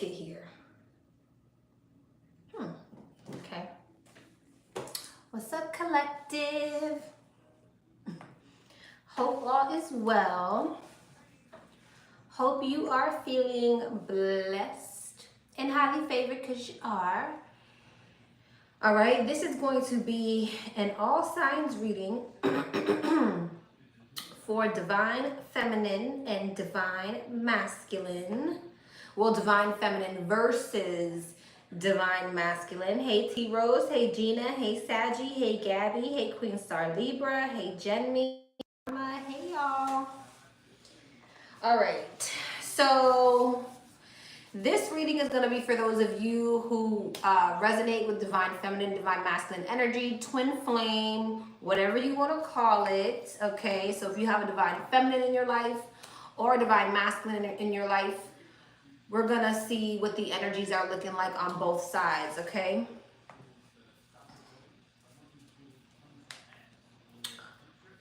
get here? Okay. What's up, collective? Hope all is well. Hope you are feeling blessed and highly favored, because you are. All right, this is going to be an all signs reading for divine feminine and divine masculine. Well, divine feminine versus divine masculine. Hey T Rose, hey Gina, hey Saggy, hey Gabby, hey Queen Star Libra, hey Jenny, hey y'all. All right, so this reading is going to be for those of you who resonate with divine feminine, divine masculine energy, twin flame, whatever you want to call it. Okay, so if you have a divine feminine in your life or a divine masculine in your life, we're going to see what the energies are looking like on both sides. Okay.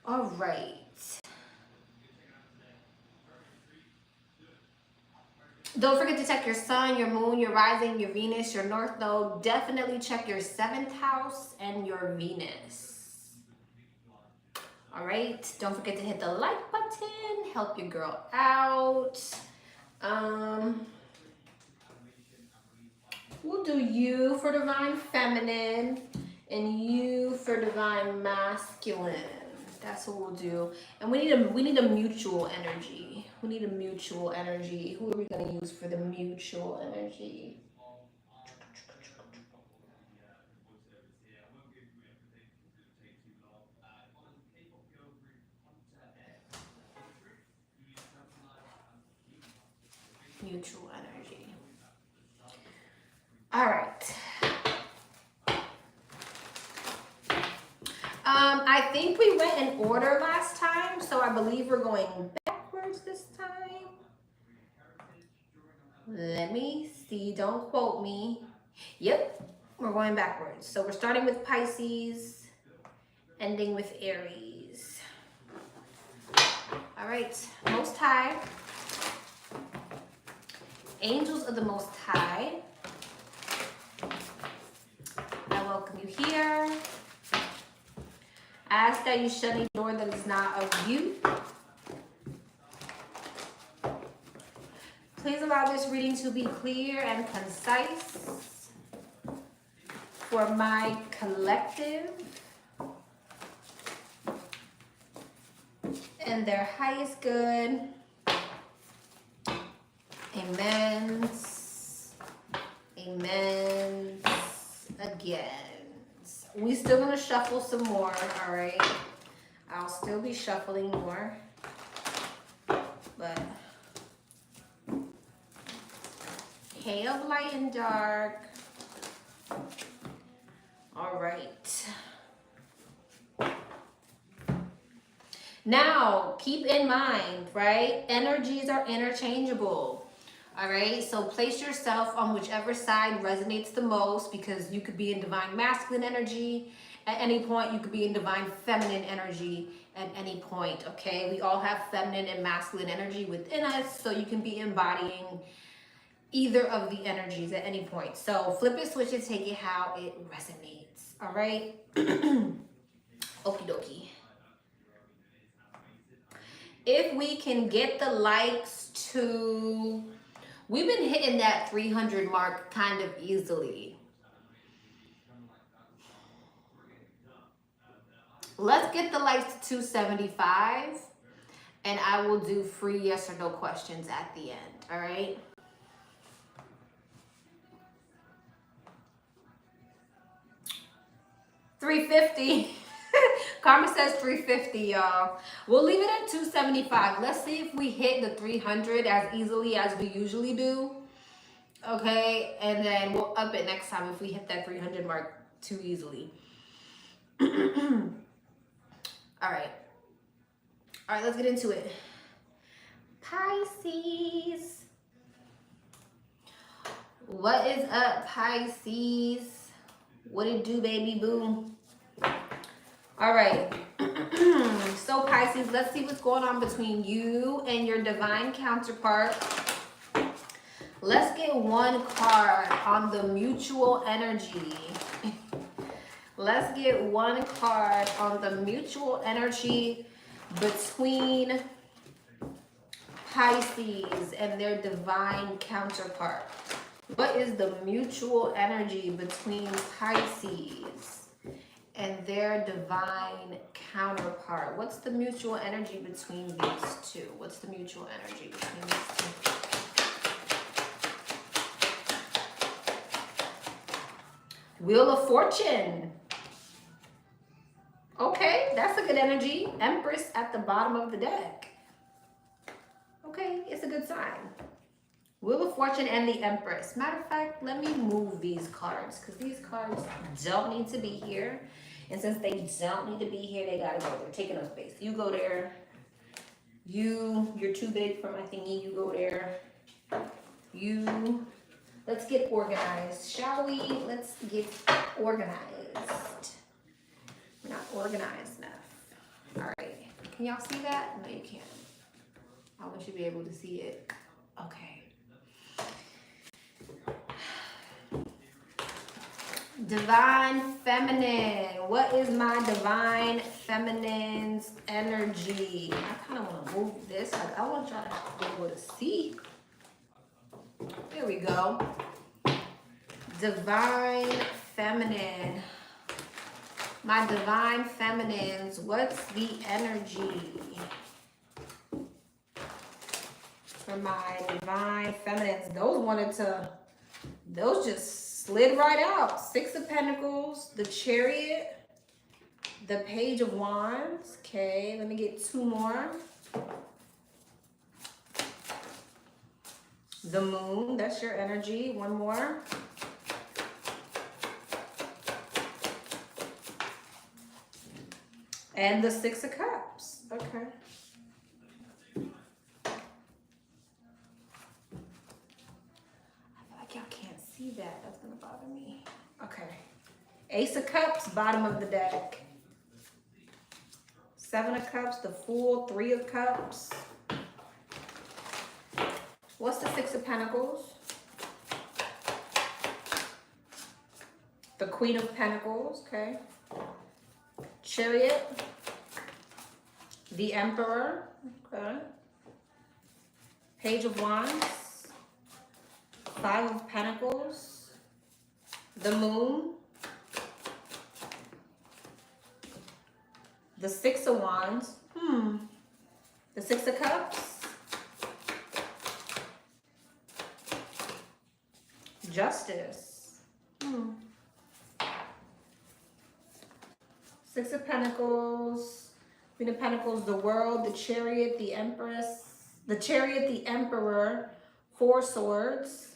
All right. Don't forget to check your sun, your moon, your rising, your Venus, your north node. Definitely check your 7th house and your Venus. All right. Don't forget to hit the like button. Help your girl out. We'll do you for divine feminine and you for divine masculine. That's what we'll do. And we need a mutual energy. We need a mutual energy. Who are we going to use for the mutual energy? Mutual energy. All right. I think we went in order last time, so I believe we're going backwards this time. Let me see, don't quote me. Yep, we're going backwards. So we're starting with Pisces, ending with Aries. All right, Most High. Angels of the Most High, I welcome you here. Ask that you shut any door that is not of you. Please allow this reading to be clear and concise for my collective and their highest good. Amen. Amen. Again. We still gonna shuffle some more, all right? I'll still be shuffling more, but hay of light and dark. All right. Now, keep in mind, right? Energies are interchangeable. All right, so place yourself on whichever side resonates the most, because you could be in divine masculine energy at any point. You could be in divine feminine energy at any point, okay? We all have feminine and masculine energy within us, so you can be embodying either of the energies at any point. So flip it, switch it, take it how it resonates, all right? Okie dokie. If we can get the likes to... We've been hitting that 300 mark kind of easily. Let's get the likes to 275, and I will do free yes or no questions at the end, all right? $350. Karma says 350, y'all. We'll leave it at 275. Let's see if we hit the 300 as easily as we usually do. Okay, and then we'll up it next time if we hit that 300 mark too easily. All right. All right, let's get into it. Pisces. What is up, Pisces? What it do, baby boo? All right. So Pisces, let's see what's going on between you and your divine counterpart. Let's get one card on the mutual energy. Let's get one card on the mutual energy between Pisces and their divine counterpart. What is the mutual energy between Pisces and their divine counterpart? What's the mutual energy between these two? What's the mutual energy between these two? Wheel of Fortune. Okay, that's a good energy. Empress at the bottom of the deck. Okay, it's a good sign. Wheel of Fortune and the Empress. Matter of fact, let me move these cards because these cards don't need to be here. And since they don't need to be here, they gotta go. They're taking up space. You go there. You're too big for my thingy. You go there. Let's get organized, shall we? Let's get organized. We're not organized enough. All right. Can y'all see that? No, you can't. I want you to be able to see it. Okay. Divine Feminine. What is my Divine Feminine's energy? I kind of want to move this. I want y'all to be able to see. There we go. Divine Feminine. My Divine Feminines, what's the energy for my Divine Feminines? Those just slid right out. Six of Pentacles, the Chariot, the Page of Wands. Okay, let me get two more. The Moon, that's your energy. One more. And the Six of Cups. Okay. I feel like y'all can't see that. That's going to bother me. Okay. Ace of Cups, bottom of the deck. Seven of Cups, the Fool, Three of Cups. What's the Six of Pentacles? The Queen of Pentacles, okay. Chariot. The Emperor, okay. Page of Wands. Five of Pentacles. The Moon. The Six of Wands. The Six of Cups. Justice. Six of Pentacles. Queen of Pentacles, the World, the Chariot, the Empress, the Chariot, the Emperor, Four Swords,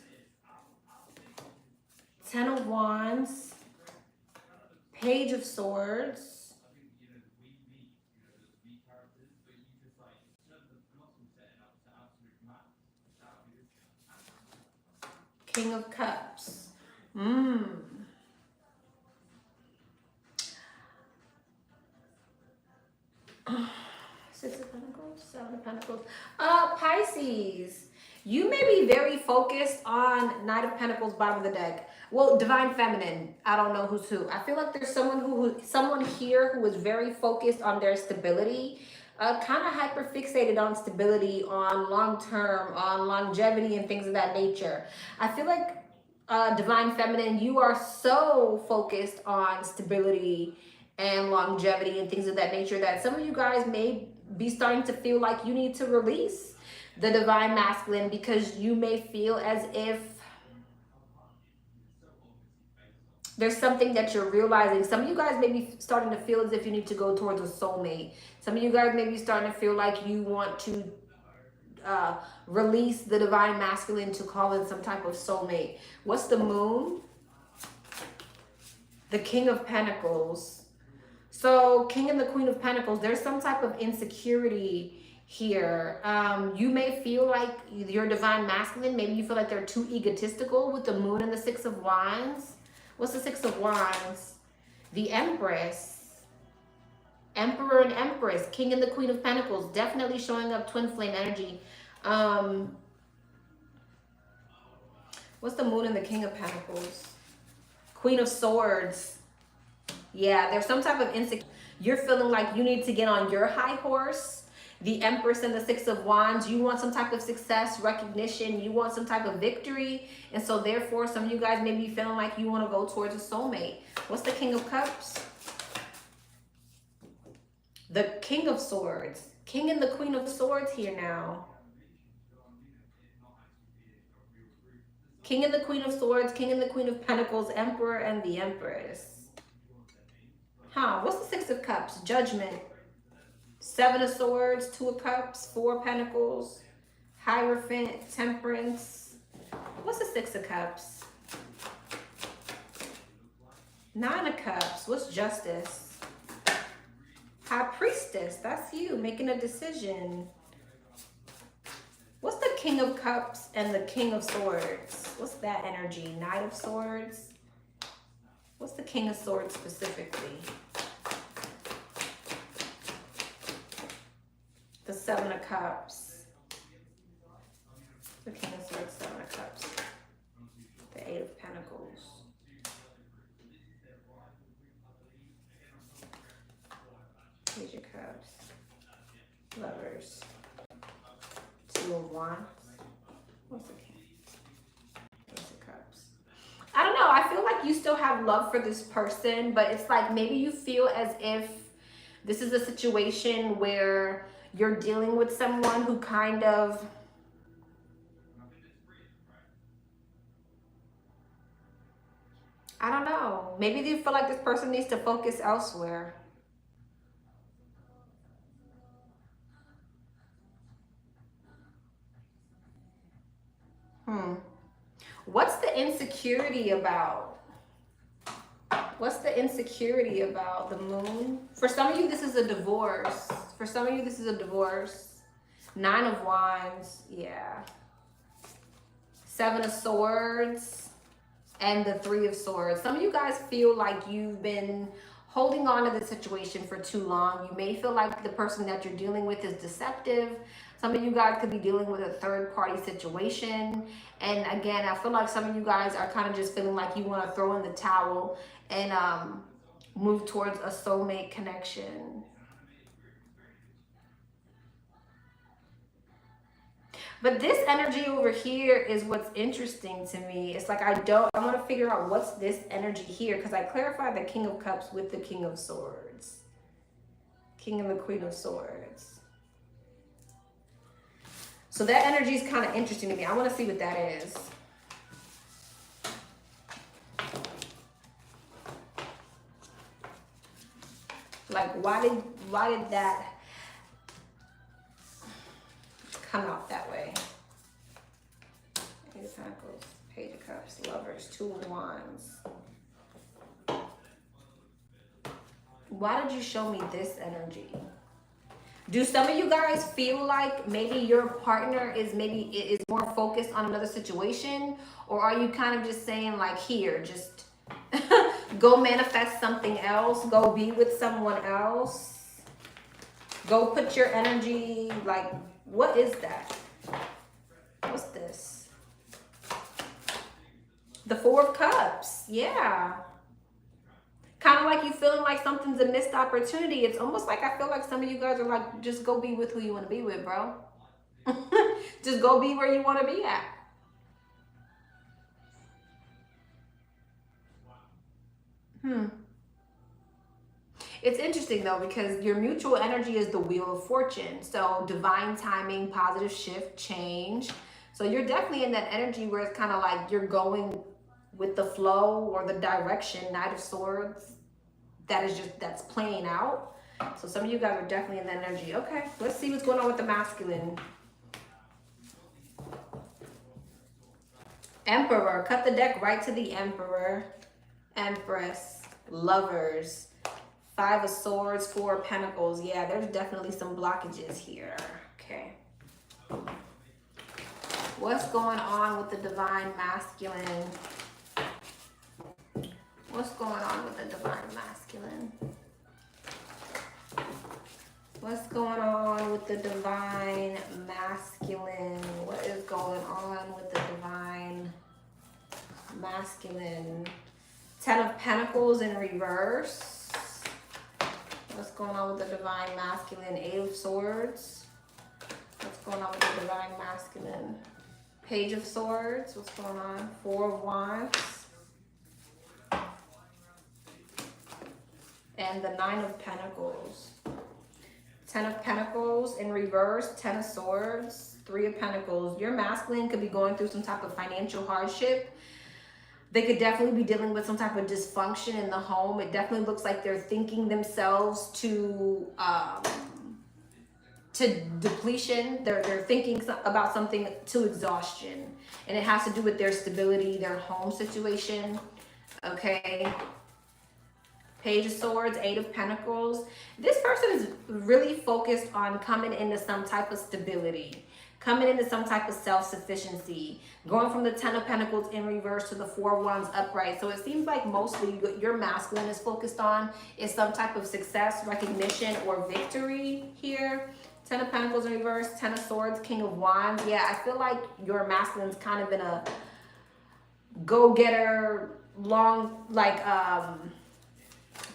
Ten of Wands, Page of Swords, King of Cups. Six of Pentacles, Seven of Pentacles. Pisces, you may be very focused on Knight of Pentacles, bottom of the deck. Well, Divine Feminine, I don't know who's who. I feel like there's someone here who is very focused on their stability, kind of hyper fixated on stability, on long term, on longevity and things of that nature. I feel like Divine Feminine, you are so focused on stability and longevity and things of that nature that some of you guys may be starting to feel like you need to release the Divine Masculine because you may feel as if there's something that you're realizing. Some of you guys may be starting to feel as if you need to go towards a soulmate. Some of you guys may be starting to feel like you want to release the Divine Masculine to call in some type of soulmate. What's the Moon? The King of Pentacles. So King and the Queen of Pentacles, there's some type of insecurity here. You may feel like your Divine Masculine, maybe you feel like they're too egotistical with the Moon and the Six of Wands. What's the Six of Wands? The Empress. Emperor and Empress, King and the Queen of Pentacles, definitely showing up twin flame energy. What's the Moon and the King of Pentacles? Queen of Swords. Yeah, there's some type of insecurity. You're feeling like you need to get on your high horse. The Empress and the Six of Wands, you want some type of success, recognition, you want some type of victory. And so therefore, some of you guys may be feeling like you want to go towards a soulmate. What's the King of Cups? The King of Swords. King and the Queen of Swords here now. King and the Queen of Swords, King and the Queen of Pentacles, Emperor and the Empress. What's the Six of Cups? Judgment. Seven of Swords, Two of Cups, Four of Pentacles, Hierophant, Temperance. What's the Six of Cups? Nine of Cups. What's Justice? High Priestess. That's you making a decision. What's the King of Cups and the King of Swords? What's that energy? Knight of Swords. What's the King of Swords specifically? The Seven of Cups. The King of Swords, Seven of Cups. The Eight of Pentacles. Page of Cups. Lovers. Two of Wands. What's the King? Ace of Cups. I don't know. I feel like you still have love for this person, but it's like maybe you feel as if this is a situation where you're dealing with someone who kind of, I don't know. Maybe you feel like this person needs to focus elsewhere. What's the insecurity about? What's the insecurity about the Moon? For some of you, this is a divorce. For some of you, this is a divorce. Nine of Wands, yeah. Seven of Swords and the Three of Swords. Some of you guys feel like you've been holding on to the situation for too long. You may feel like the person that you're dealing with is deceptive. Some of you guys could be dealing with a third-party situation. And again, I feel like some of you guys are kind of just feeling like you want to throw in the towel and move towards a soulmate connection. But this energy over here is what's interesting to me. It's like I want to figure out what's this energy here, because I clarified the King of Cups with the King of Swords. King and the Queen of Swords. So that energy is kind of interesting to me. I want to see what that is. Like, why did that come out that way? Eight of Pentacles, Page of Cups, Lovers, Two of Wands. Why did you show me this energy? Do some of you guys feel like maybe your partner is more focused on another situation? Or are you kind of just saying like, here, just go manifest something else, go be with someone else, go put your energy, like, what is that? What's this? The Four of Cups, yeah. Kind of like you feeling like something's a missed opportunity. It's almost like I feel like some of you guys are like, just go be with who you want to be with, bro. Just go be where you want to be at. It's interesting though, because your mutual energy is the Wheel of Fortune. So divine timing, positive shift, change. So you're definitely in that energy where it's kind of like you're going with the flow or the direction. Knight of Swords. That's playing out. So some of you guys are definitely in that energy. Okay, let's see what's going on with the masculine. Emperor. Cut the deck right to the Emperor. Empress. Lovers. Five of Swords, Four of Pentacles. Yeah, there's definitely some blockages here. Okay. What's going on with the divine masculine? What's going on with the divine masculine? What's going on with the divine masculine? What is going on with the divine masculine. 10 of Pentacles in reverse. What's going on with the divine masculine? 8 of Swords. What's going on with the divine masculine? Page of Swords. What's going on? 4 of Wands. And the 9 of Pentacles. 10 of Pentacles in reverse. 10 of Swords. 3 of Pentacles. Your masculine could be going through some type of financial hardship. They could definitely be dealing with some type of dysfunction in the home. It definitely looks like they're thinking themselves to depletion. They're thinking about something to exhaustion. And it has to do with their stability, their home situation. Okay. Page of Swords, 8 of Pentacles. This person is really focused on coming into some type of stability, coming into some type of self-sufficiency, going from the 10 of Pentacles in reverse to the 4 of Wands upright. So it seems like mostly what your masculine is focused on is some type of success, recognition, or victory here. 10 of Pentacles in reverse, 10 of Swords, King of Wands. Yeah, I feel like your masculine's kind of in a go-getter,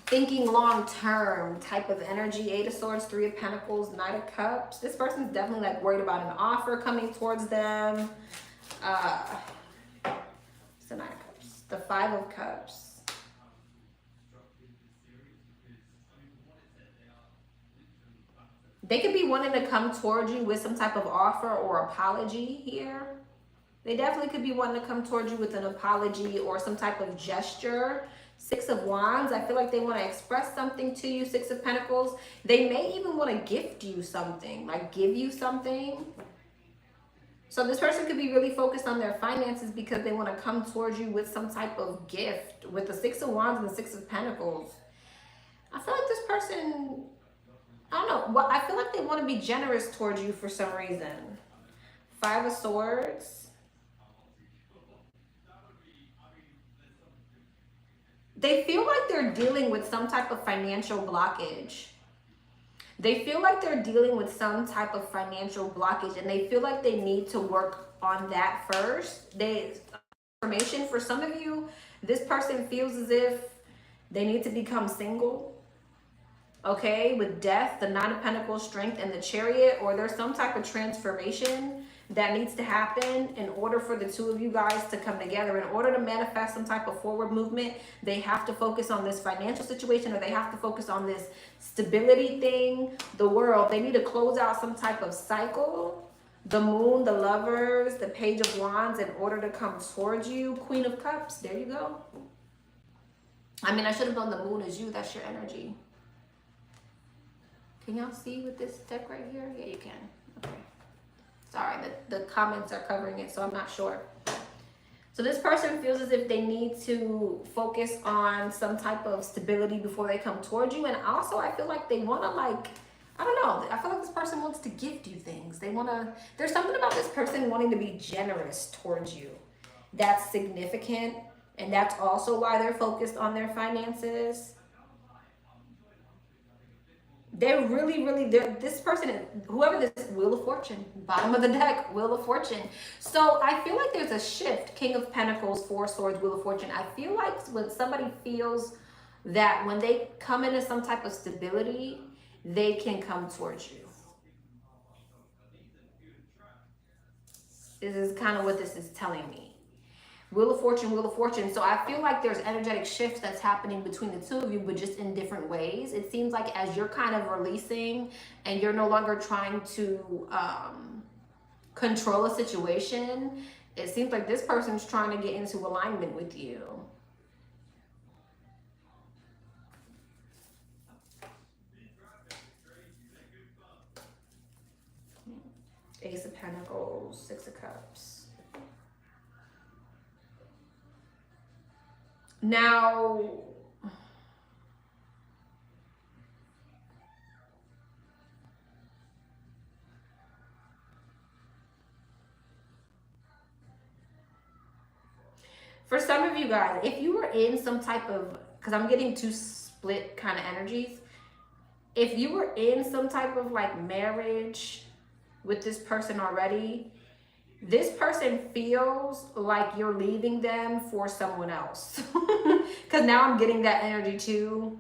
thinking long-term type of energy. 8 of Swords, 3 of Pentacles, Knight of Cups. This person's definitely like worried about an offer coming towards them. It's the Knight of Cups. The 5 of Cups. They could be wanting to come towards you with some type of offer or apology here. They definitely could be wanting to come towards you with an apology or some type of gesture. 6 of Wands, I feel like they want to express something to you. 6 of Pentacles, they may even want to gift you something, like give you something. So this person could be really focused on their finances because they want to come towards you with some type of gift. With the 6 of Wands and the 6 of Pentacles, I feel like this person, I don't know, I feel like they want to be generous towards you for some reason. 5 of Swords. They feel like they're dealing with some type of financial blockage. They feel like they're dealing with some type of financial blockage and they feel like they need to work on that first. Information for some of you, this person feels as if they need to become single. Okay, with Death, the 9 of Pentacles, Strength, and the Chariot, or there's some type of transformation that needs to happen in order for the two of you guys to come together. In order to manifest some type of forward movement, they have to focus on this financial situation, or they have to focus on this stability thing, the world. They need to close out some type of cycle. The Moon, the Lovers, the Page of Wands, in order to come towards you. Queen of Cups, there you go. I mean, I should have done the Moon as you. That's your energy. Can y'all see with this deck right here? Yeah, you can. Okay. Sorry, the comments are covering it, so I'm not sure. So this person feels as if they need to focus on some type of stability before they come towards you. And also, I feel like they want to, like, I don't know. I feel like this person wants to gift you things. They want to, there's something about this person wanting to be generous towards you that's significant. And that's also why they're focused on their finances. They're really, this person, whoever this, Wheel of Fortune, bottom of the deck, Wheel of Fortune. So I feel like there's a shift. King of Pentacles, 4 Swords, Wheel of Fortune. I feel like when somebody feels that when they come into some type of stability, they can come towards you. This is kind of what this is telling me. Wheel of Fortune, Wheel of Fortune. So I feel like there's energetic shifts that's happening between the two of you, but just in different ways. It seems like as you're kind of releasing and you're no longer trying to control a situation, it seems like this person's trying to get into alignment with you. Ace of Pentacles, 6 of Cups. Now, for some of you guys, if you were in some type of, because I'm getting two split kind of energies, if you were in some type of like marriage with this person already, This person feels like you're leaving them for someone else. Because now I'm getting that energy too.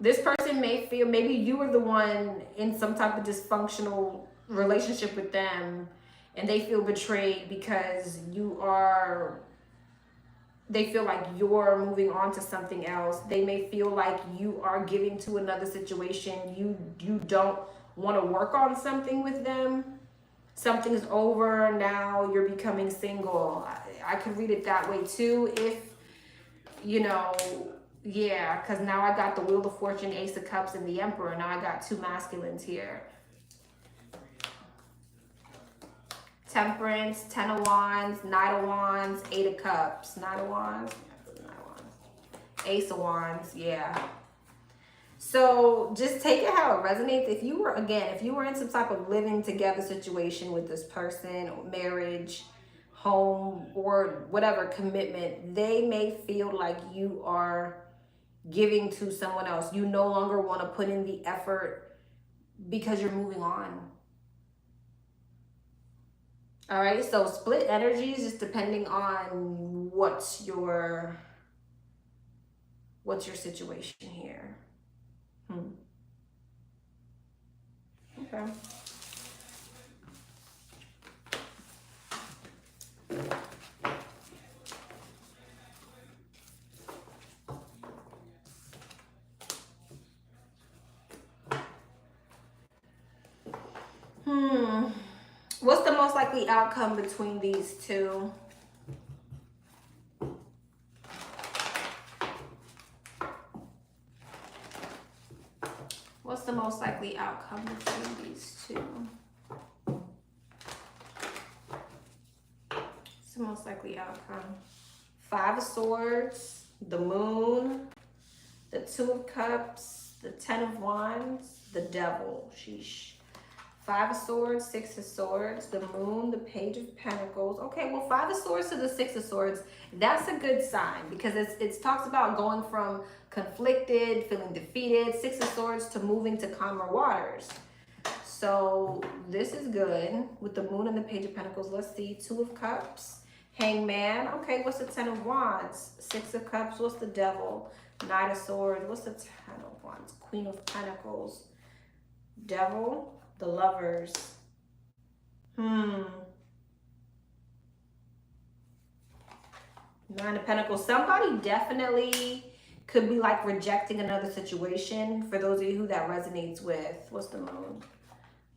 This person may feel, maybe you were the one in some type of dysfunctional relationship with them, and they feel betrayed because they feel like you're moving on to something else. They may feel like you are giving to another situation. You don't want to work on something with them. Something's over, now you're becoming single. I could read it that way too, if, you know, yeah, because now I got the Wheel of Fortune, Ace of Cups, and the Emperor. Now I got two masculines here. Temperance, Ten of Wands, Knight of Wands, Eight of Cups, Knight of Wands, Ace of Wands, yeah. So just take it how it resonates. If you were in some type of living together situation with this person, or marriage, home, or whatever commitment, they may feel like you are giving to someone else. You no longer want to put in the effort because you're moving on. All right, so split energies, just depending on what's your situation here. Okay. What's the most likely outcome between these two? What's the most likely outcome between these two? What's the most likely outcome? Five of Swords, the Moon, the Two of Cups, the Ten of Wands, the Devil. Sheesh. Five of Swords, Six of Swords, the Moon, the Page of Pentacles. Okay, well, Five of Swords to the Six of Swords, that's a good sign, because it talks about going from conflicted, feeling defeated, Six of Swords, to moving to calmer waters. So this is good with the Moon and the Page of Pentacles. Let's see, Two of Cups, Hangman. Okay, what's the Ten of Wands? Six of Cups, what's the Devil? Knight of Swords, what's the Ten of Wands? Queen of Pentacles, Devil, the Lovers. Nine of Pentacles. Somebody definitely could be like rejecting another situation. For those of you who that resonates with. What's the Moon?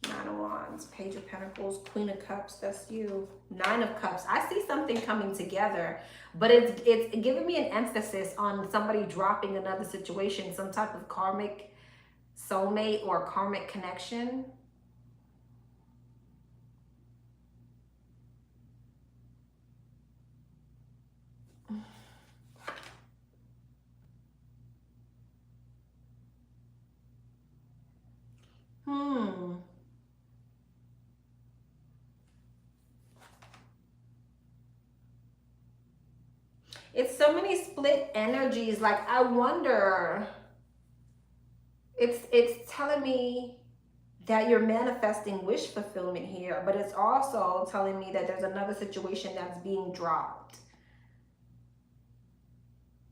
Nine of Wands, Page of Pentacles, Queen of Cups. That's you. Nine of Cups. I see something coming together, but it's giving me an emphasis on somebody dropping another situation, some type of karmic soulmate or karmic connection. It's so many split energies. Like, I wonder, it's telling me that you're manifesting wish fulfillment here, but it's also telling me that there's another situation that's being dropped.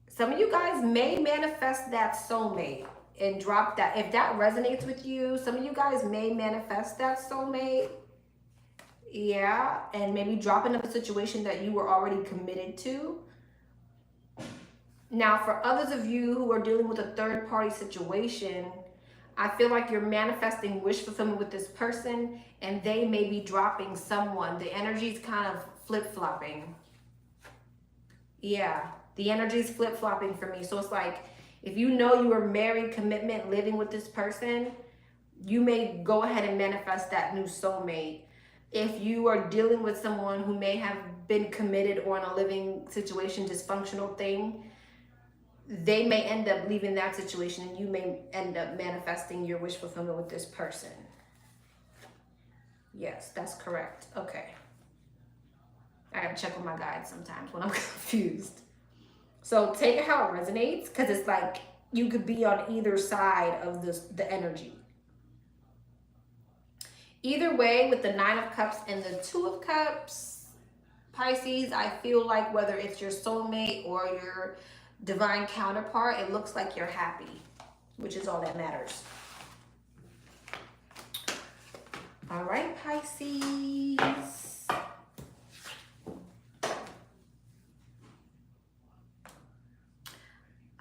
Some of you guys may manifest that soulmate and drop that. If that resonates with you, some of you guys may manifest that soulmate. Yeah, and maybe drop another situation that you were already committed to. Now, for others of you who are dealing with a third-party situation, I feel like you're manifesting wish fulfillment with this person, and they may be dropping someone. The energy's kind of flip-flopping. Yeah, the energy's flip-flopping for me. So it's like, if you know you are married, commitment, living with this person, you may go ahead and manifest that new soulmate. If you are dealing with someone who may have been committed or in a living situation, dysfunctional thing, they may end up leaving that situation, and you may end up manifesting your wish fulfillment with this person. Yes, that's correct. Okay. I gotta check on my guides sometimes when I'm confused. So take it how it resonates, because it's like you could be on either side of the energy. Either way, with the 9 of Cups and the 2 of Cups, Pisces, I feel like whether it's your soulmate or your divine counterpart, it looks like you're happy, which is all that matters. All right, Pisces.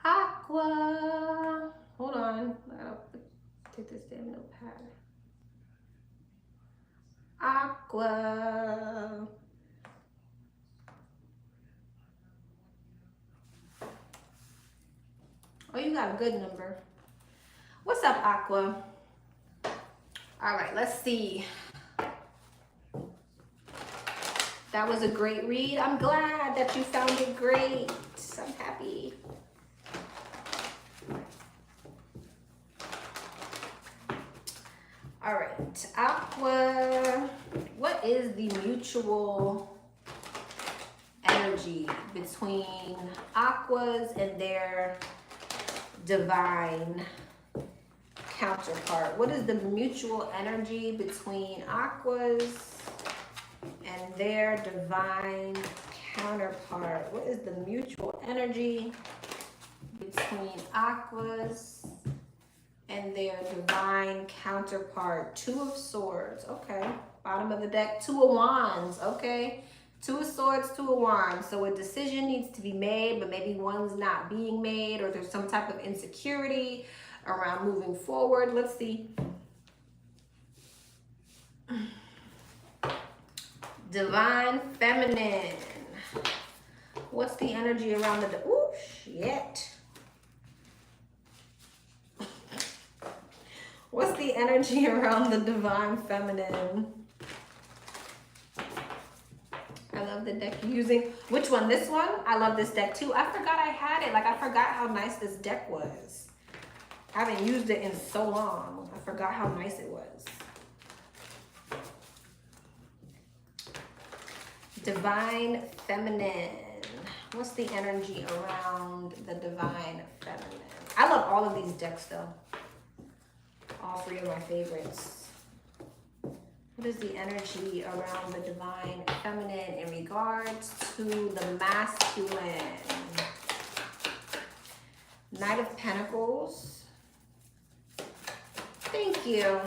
Aqua. Hold on. I'll take this damn notepad. Aqua. Oh, you got a good number. What's up, Aqua? All right, let's see. That was a great read. I'm glad that you found it great. I'm happy. All right, Aqua, what is the mutual energy between Aquas and their divine counterpart? What is the mutual energy between Aquas and their divine counterpart? What is the mutual energy between Aquas and their divine counterpart? 2 of Swords, okay. Bottom of the deck, 2 of Wands, okay. 2 of Swords, 2 of Wands. So a decision needs to be made, but maybe one's not being made, or there's some type of insecurity around moving forward. Let's see. Divine Feminine. What's the energy around the... Ooh, shit. What's the energy around the Divine Feminine? I love the deck you're using. Which one? This one? I love this deck too. I forgot I had it. Like, I forgot how nice this deck was. I haven't used it in so long. I forgot how nice it was. Divine Feminine. What's the energy around the Divine Feminine? I love all of these decks though. All 3 of my favorites. What is the energy around the Divine Feminine in regards to the masculine? Knight of Pentacles. Thank you.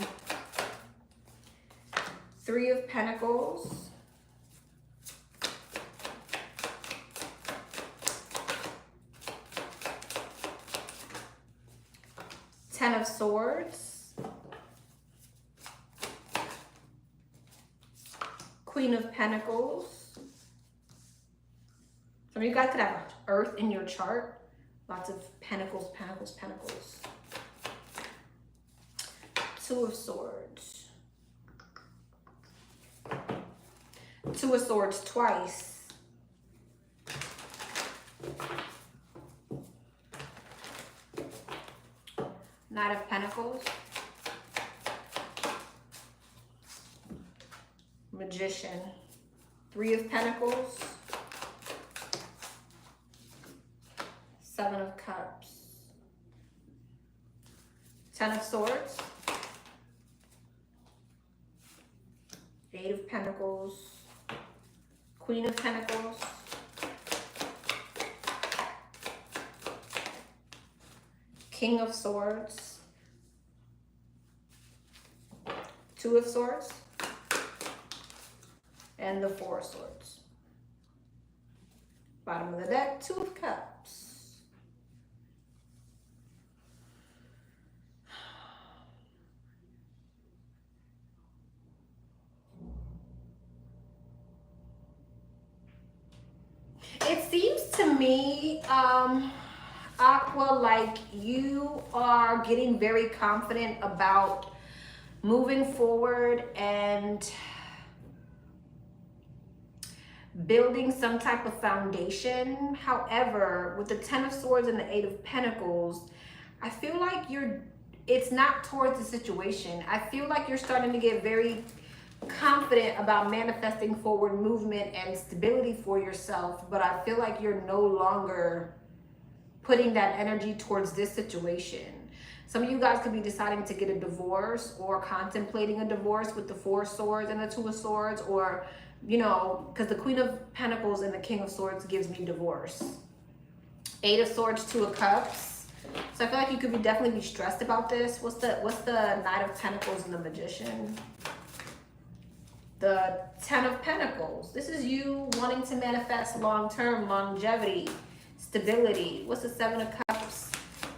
3 of Pentacles. Ten of Swords. Queen of Pentacles. Some of you guys could have Earth in your chart. Lots of pentacles, pentacles, pentacles. 2 of Swords. 2 of Swords twice. Knight of Pentacles. Magician. 3 of Pentacles. 7 of Cups. 10 of Swords. 8 of Pentacles. Queen of Pentacles. King of Swords. 2 of Swords. And the 4 of Swords. Bottom of the deck, 2 of Cups. It seems to me, Aqua, like you are getting very confident about moving forward and building some type of foundation. However, with the 10 of Swords and the 8 of Pentacles, I feel like it's not towards the situation. I feel like you're starting to get very confident about manifesting forward movement and stability for yourself, but I feel like you're no longer putting that energy towards this situation. Some of you guys could be deciding to get a divorce or contemplating a divorce with the 4 of Swords and the 2 of Swords, or, you know, because the Queen of Pentacles and the King of Swords gives me divorce. 8 of Swords, 2 of Cups. So I feel like you could definitely be stressed about this. What's the Knight of Pentacles and the Magician? The 10 of Pentacles. This is you wanting to manifest long-term longevity, stability. What's the 7 of Cups?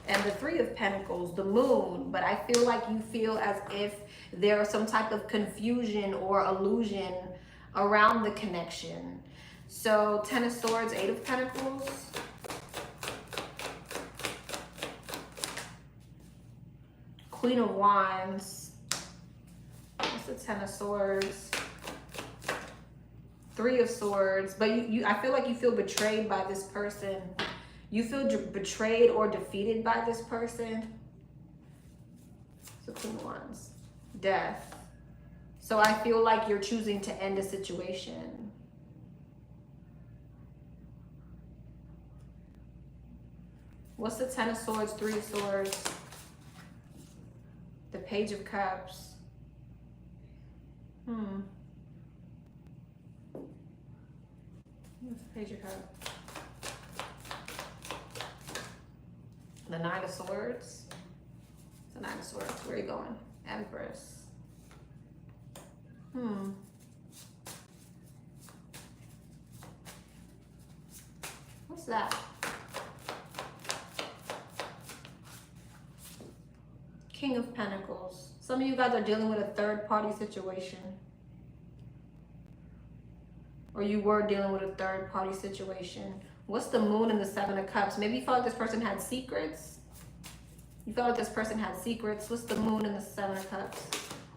And the 3 of Pentacles, the Moon. But I feel like you feel as if there's some type of confusion or illusion around the connection. So 10 of Swords, 8 of Pentacles. Queen of Wands. What's the 10 of Swords? 3 of Swords. But I feel like you feel betrayed by this person. You feel betrayed or defeated by this person. So Queen of Wands. Death. So I feel like you're choosing to end a situation. What's the 10 of Swords, 3 of Swords? The Page of Cups. What's the Page of Cups? The 9 of Swords. It's the 9 of Swords. Where are you going? Empress. What's that? King of Pentacles. Some of you guys are dealing with a third-party situation. Or you were dealing with a third-party situation. What's the Moon and the 7 of Cups? Maybe you felt like this person had secrets. You felt like this person had secrets. What's the Moon and the 7 of Cups?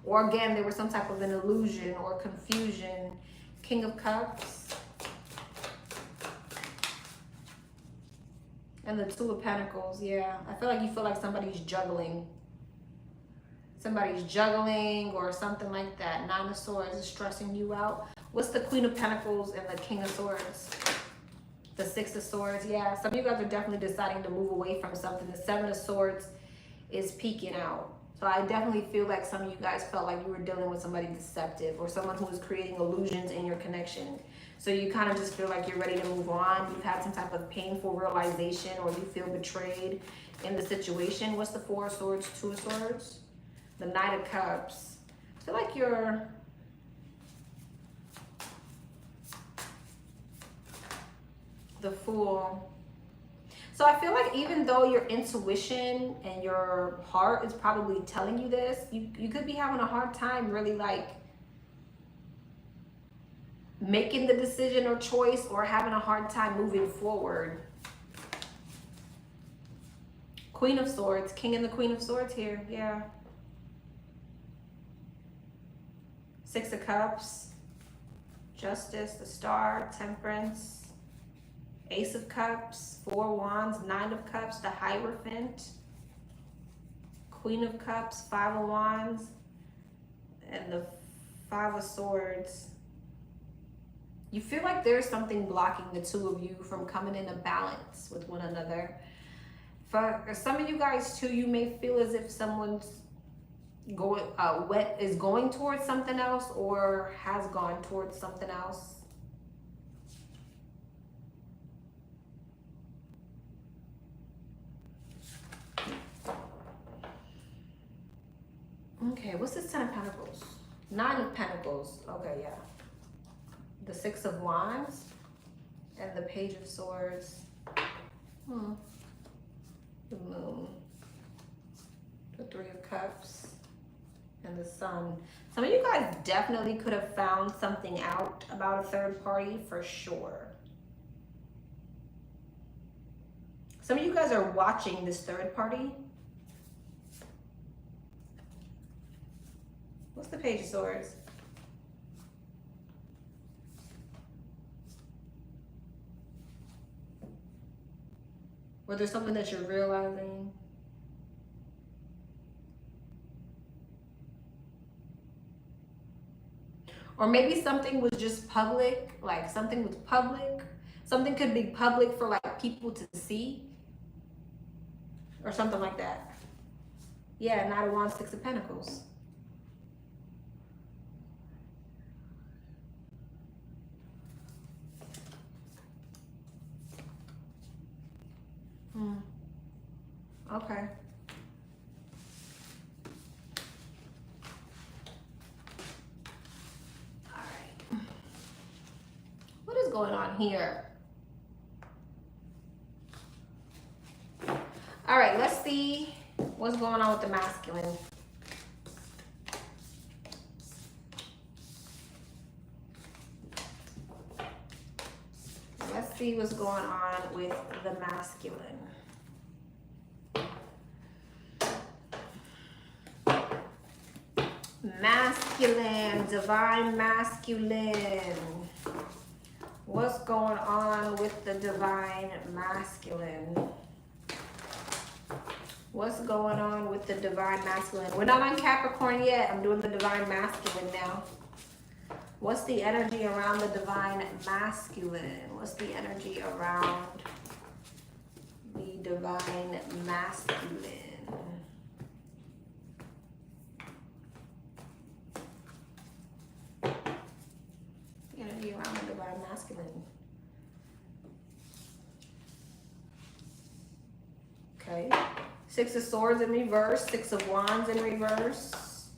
Or again, there was some type of an illusion or confusion. King of Cups. And the 2 of Pentacles. Yeah, I feel like somebody's juggling. Somebody's juggling or something like that. 9 of Swords is stressing you out. What's the Queen of Pentacles and the King of Swords? The 6 of Swords. Yeah, some of you guys are definitely deciding to move away from something. The 7 of Swords is peeking out. So I definitely feel like some of you guys felt like you were dealing with somebody deceptive or someone who was creating illusions in your connection. So you kind of just feel like you're ready to move on. You've had some type of painful realization or you feel betrayed in the situation. What's the 4 of Swords, 2 of Swords? The Knight of Cups. I feel like you're... The Fool. So I feel like even though your intuition and your heart is probably telling you this, you could be having a hard time really like making the decision or choice, or having a hard time moving forward. Queen of Swords, King and the Queen of Swords here. Yeah. 6 of Cups, Justice, the Star, Temperance, Ace of Cups, 4 Wands, 9 of Cups, the Hierophant, Queen of Cups, 5 of Wands, and the 5 of Swords. You feel like there's something blocking the two of you from coming into balance with one another. For some of you guys too, you may feel as if someone's going towards something else or has gone towards something else. Okay, what's this 10 of Pentacles? 9 of Pentacles. Okay, yeah. The 6 of Wands and the Page of Swords. The Moon. The 3 of Cups and the Sun. Some of you guys definitely could have found something out about a third party for sure. Some of you guys are watching this third party. What's the Page of Swords? Or there's something that you're realizing. Or maybe something was just public, like something was public. Something could be public for like people to see. Or something like that. Yeah, Knight of Wands, Six of Pentacles. Okay. All right. What is going on here? All right, let's see what's going on with the masculine. Let's see what's going on with the masculine. Masculine, divine masculine. What's going on with the divine masculine? What's going on with the divine masculine? We're not on Capricorn yet. I'm doing the divine masculine now. What's the energy around the divine masculine? What's the energy around the divine masculine? Energy around the divine masculine. Okay. Six of Swords in reverse, Six of Wands in reverse,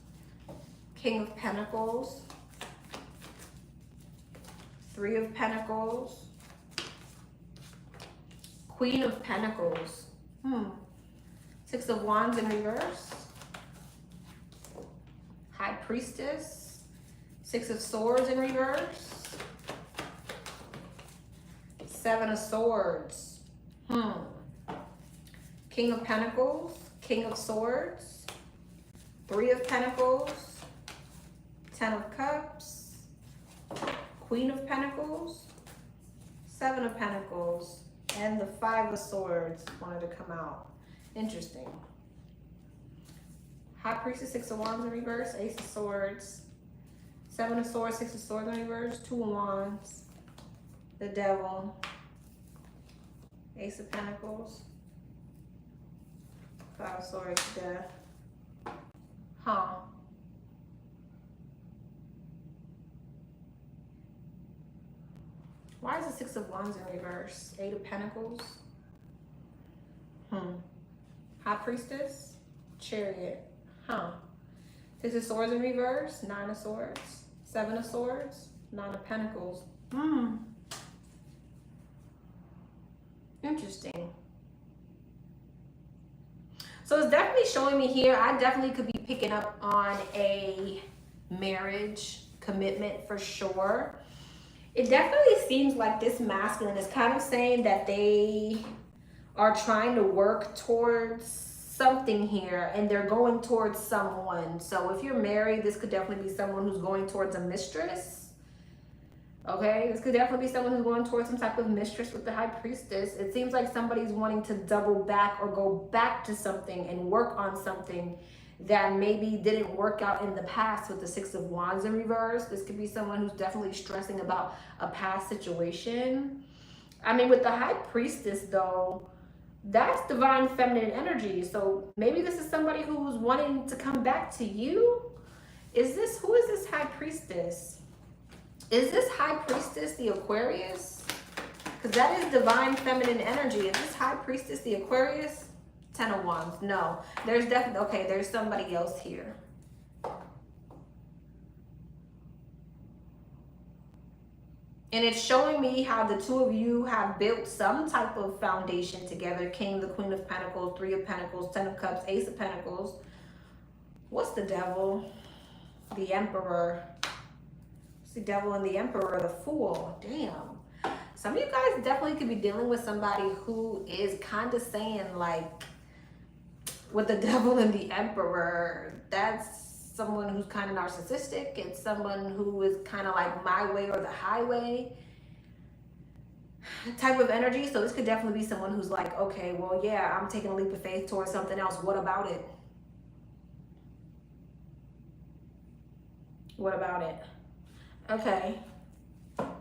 King of Pentacles, Three of Pentacles, Queen of Pentacles, Six of Wands in reverse, High Priestess, Six of Swords in reverse, Seven of Swords, King of Pentacles, King of Swords, Three of Pentacles, Ten of Cups, Queen of Pentacles, Seven of Pentacles, and the Five of Swords wanted to come out. Interesting. High Priestess, Six of Wands in reverse, Ace of Swords, Seven of Swords, Six of Swords in reverse, Two of Wands, the Devil, Ace of Pentacles, Five of Swords, Death. Why is the Six of Wands in reverse? Eight of Pentacles. High Priestess, Chariot. Six of Swords in reverse, Nine of Swords, Seven of Swords, Nine of Pentacles. Interesting. So it's definitely showing me here, I definitely could be picking up on a marriage commitment for sure. It definitely seems like this masculine is kind of saying that they are trying to work towards something here and they're going towards someone. So if you're married, this could definitely be someone who's going towards a mistress. Okay, this could definitely be someone who's going towards some type of mistress with the High Priestess. It seems like somebody's wanting to double back or go back to something and work on something that maybe didn't work out in the past with the Six of Wands in reverse. This could be someone who's definitely stressing about a past situation. I mean, with the High Priestess though, that's divine feminine energy. So maybe this is somebody who's wanting to come back to you. Who is this High Priestess? Is this High Priestess the Aquarius? Because that is divine feminine energy. Is this High Priestess the Aquarius? Ten of Wands. No. There's definitely, okay, there's somebody else here. And it's showing me how the two of you have built some type of foundation together. King, the Queen of Pentacles, Three of Pentacles, Ten of Cups, Ace of Pentacles. What's the Devil? The Emperor. The Devil and the Emperor, the Fool. Damn. Some of you guys definitely could be dealing with somebody who is kind of saying like, with the Devil and the Emperor, that's someone who's kind of narcissistic. It's someone who is kind of like my way or the highway type of energy. So this could definitely be someone who's like, okay, well, yeah, I'm taking a leap of faith towards something else. What about it? What about it? Okay.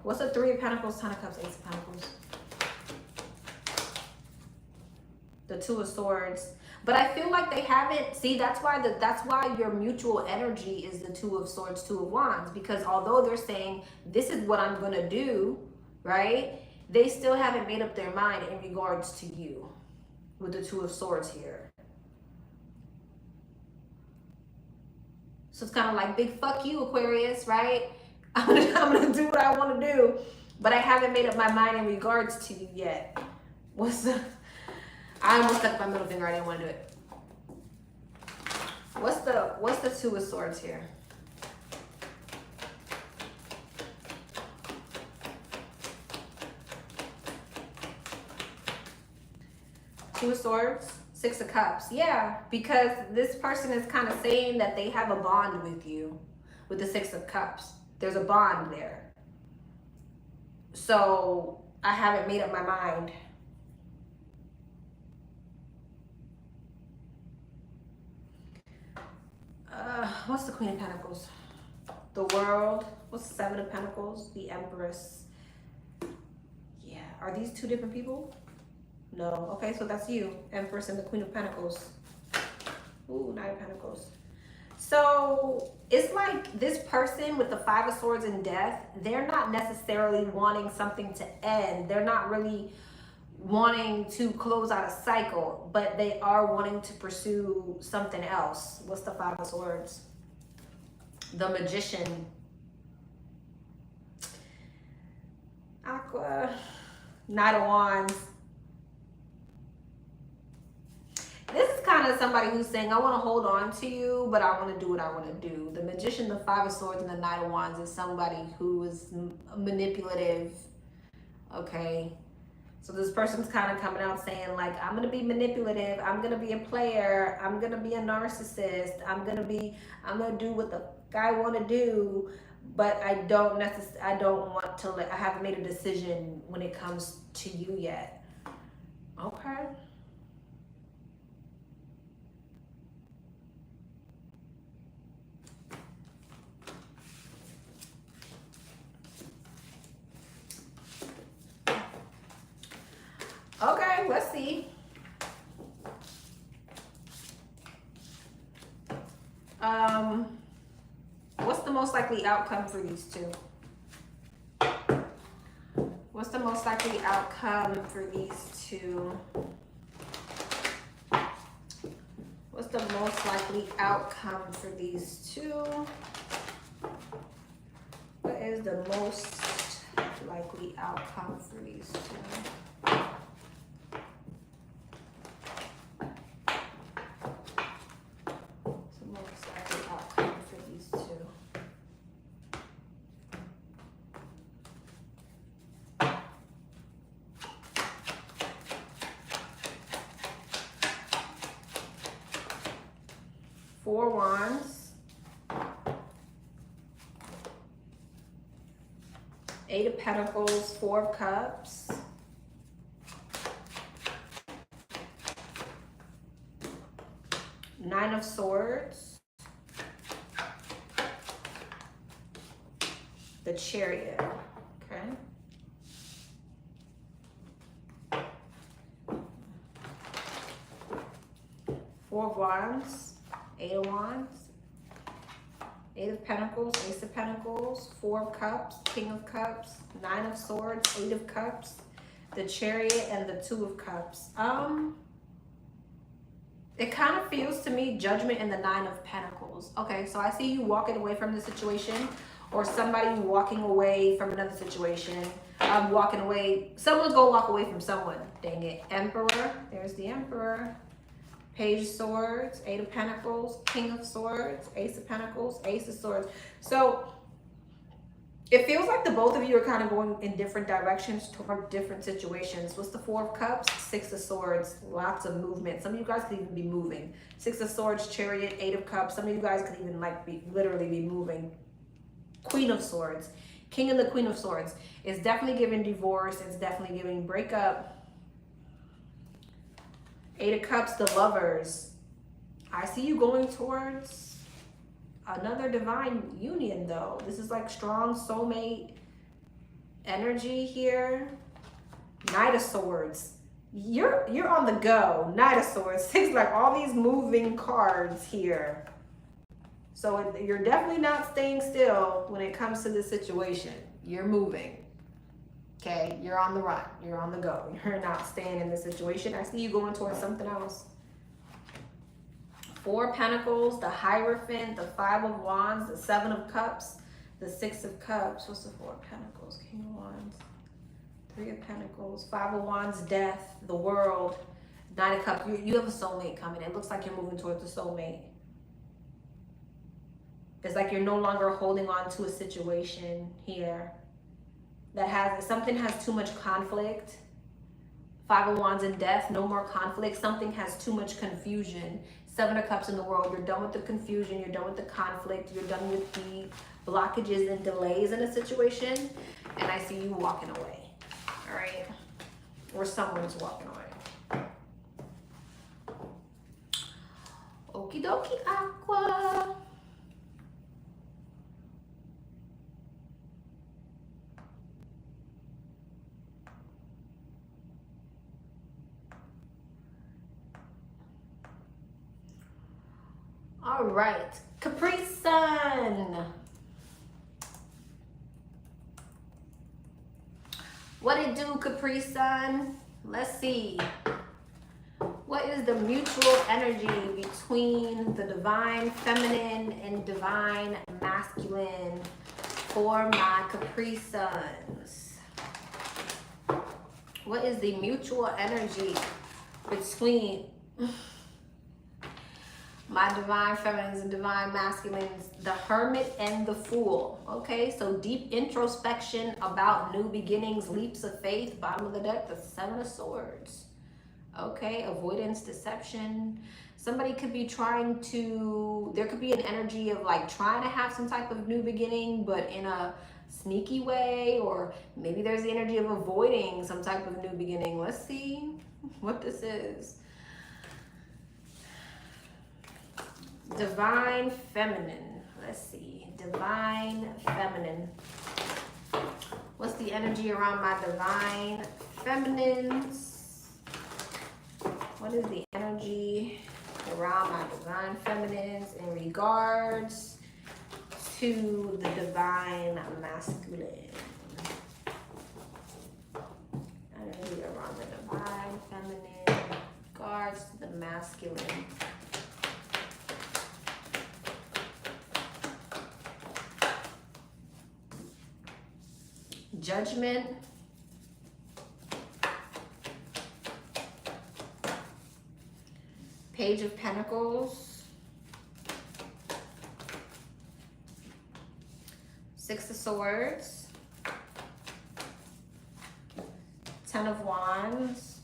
What's the Three of Pentacles, Ten of Cups, Ace of Pentacles? The Two of Swords. But I feel like they haven't, see, that's why your mutual energy is the Two of Swords, Two of Wands, because although they're saying, this is what I'm gonna do, right? They still haven't made up their mind in regards to you with the Two of Swords here. So it's kind of like, big fuck you, Aquarius, right? I'm gonna do what I want to do, but I haven't made up my mind in regards to you yet. I almost stuck my middle finger. I didn't want to do it. What's the Two of Swords here? Two of Swords, Six of Cups. Yeah, because this person is kind of saying that they have a bond with you with the Six of Cups. There's a bond there. So I haven't made up my mind. What's the Queen of Pentacles? The World. What's the Seven of Pentacles? The Empress. Yeah. Are these two different people? No. Okay, so that's you. Empress and the Queen of Pentacles. Ooh, Knight of Pentacles. So it's like this person with the Five of Swords and Death, they're not necessarily wanting something to end. They're not really wanting to close out a cycle, but they are wanting to pursue something else. What's the Five of Swords? The Magician. Aqua. Knight of Wands. This is kind of somebody who's saying, I want to hold on to you, but I want to do what I want to do. The Magician, the Five of Swords, and the Knight of Wands is somebody who is manipulative. Okay. So this person's kind of coming out saying, like, I'm going to be manipulative. I'm going to be a player. I'm going to be a narcissist. I'm going to do what the guy want to do. But I don't want to I haven't made a decision when it comes to you yet. Okay. Okay, let's see. What's the most likely outcome for these two? What's the most likely outcome for these two? What's the most likely outcome for these two? What is the most likely outcome for these two? Four Wands, Eight of Pentacles, Four of Cups, Nine of Swords, the Chariot, okay? Four of Wands, Eight of Wands, Eight of Pentacles, Ace of Pentacles, Four of Cups, King of Cups, Nine of Swords, Eight of Cups, the Chariot, and the Two of Cups. It kind of feels to me Judgment and the Nine of Pentacles. Okay, so I see you walking away from the situation, or somebody walking away from another situation. Walking away. Someone's gonna walk away from someone. Dang it. Emperor. There's the Emperor. Page of Swords, Eight of Pentacles, King of Swords, Ace of Pentacles, Ace of Swords. So it feels like the both of you are kind of going in different directions toward different situations. What's the Four of Cups? Six of Swords, lots of movement. Some of you guys could even be moving. Six of Swords, Chariot, Eight of Cups. Some of you guys could even literally be moving. Queen of Swords, King and the Queen of Swords. It's definitely giving divorce. It's definitely giving breakup. Eight of Cups, the Lovers. I see you going towards another divine union, though. This is like strong soulmate energy here. Knight of Swords. You're on the go. Knight of Swords. Six, like all these moving cards here. So you're definitely not staying still when it comes to this situation. You're moving. Okay, you're on the run. You're on the go. You're not staying in this situation. I see you going towards something else. Four of Pentacles, the Hierophant, the Five of Wands, the Seven of Cups, the Six of Cups. What's the Four of Pentacles? King of Wands. Three of Pentacles, Five of Wands, Death, the World, Nine of Cups. You have a soulmate coming. It looks like you're moving towards a soulmate. It's like you're no longer holding on to a situation here that has, something has too much conflict. Five of Wands and Death, no more conflict. Something has too much confusion. Seven of Cups in the World, you're done with the confusion. You're done with the conflict. You're done with the blockages and delays in a situation. And I see you walking away. All right, or someone's walking away. Okie dokie, Aqua. All right, Capri Sun. What it do, Capri Sun? Let's see. What is the mutual energy between the divine feminine and divine masculine for my Capri Suns? What is the mutual energy between my divine feminines and divine masculines, the Hermit and the Fool? Okay, so deep introspection about new beginnings, leaps of faith. Bottom of the deck, the Seven of Swords. Okay, avoidance, deception. Somebody could be trying to, there could be an energy of like trying to have some type of new beginning, but in a sneaky way, or maybe there's the energy of avoiding some type of new beginning. Let's see what this is. Divine feminine. Let's see. Divine feminine. What's the energy around my divine feminines? What is the energy around my divine feminines in regards to the divine masculine? Energy around the divine feminine in regards to the masculine. Judgment. Page of Pentacles. Six of Swords. Ten of Wands.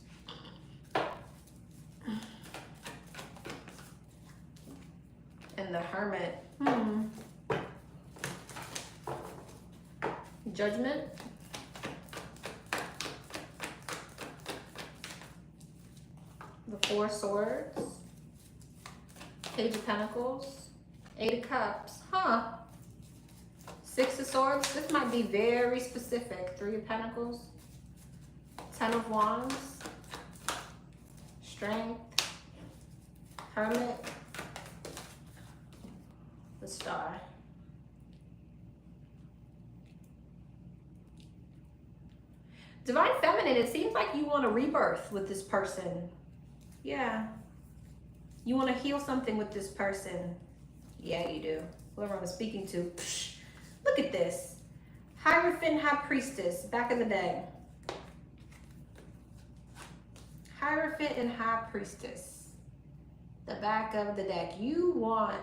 And the Hermit. Judgment. The Four Swords. Page of Pentacles. Eight of Cups. Six of Swords. This might be very specific. Three of Pentacles. Ten of Wands. Strength. Hermit. The Star. Divine feminine, it seems like you want a rebirth with this person. Yeah. You want to heal something with this person. Yeah, you do. Whoever I'm speaking to. Psh, look at this. Hierophant, High Priestess, back in the day. Hierophant and High Priestess. The back of the deck. You want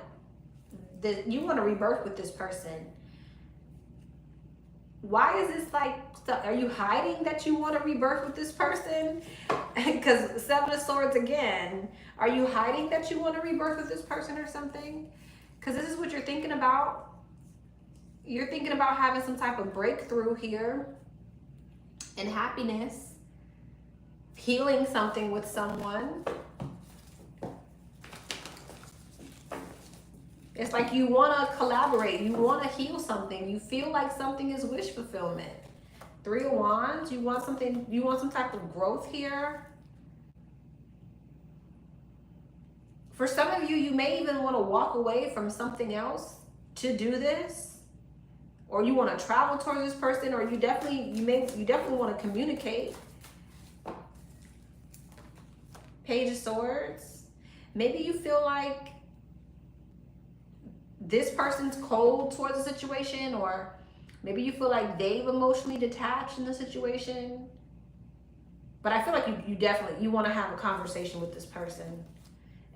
a rebirth with this person. Why is this like, are you hiding that you want a rebirth with this person? Because Seven of Swords again, are you hiding that you want a rebirth with this person or something? Because this is what you're thinking about. You're thinking about having some type of breakthrough here and happiness, healing something with someone. It's like you want to collaborate. You want to heal something. You feel like something is wish fulfillment. Three of Wands. You want something. You want some type of growth here. For some of you, you may even want to walk away from something else to do this, or you want to travel towards this person, or you definitely want to communicate. Page of Swords. Maybe you feel like this person's cold towards the situation, or maybe you feel like they've emotionally detached in the situation. But I feel like you want to have a conversation with this person.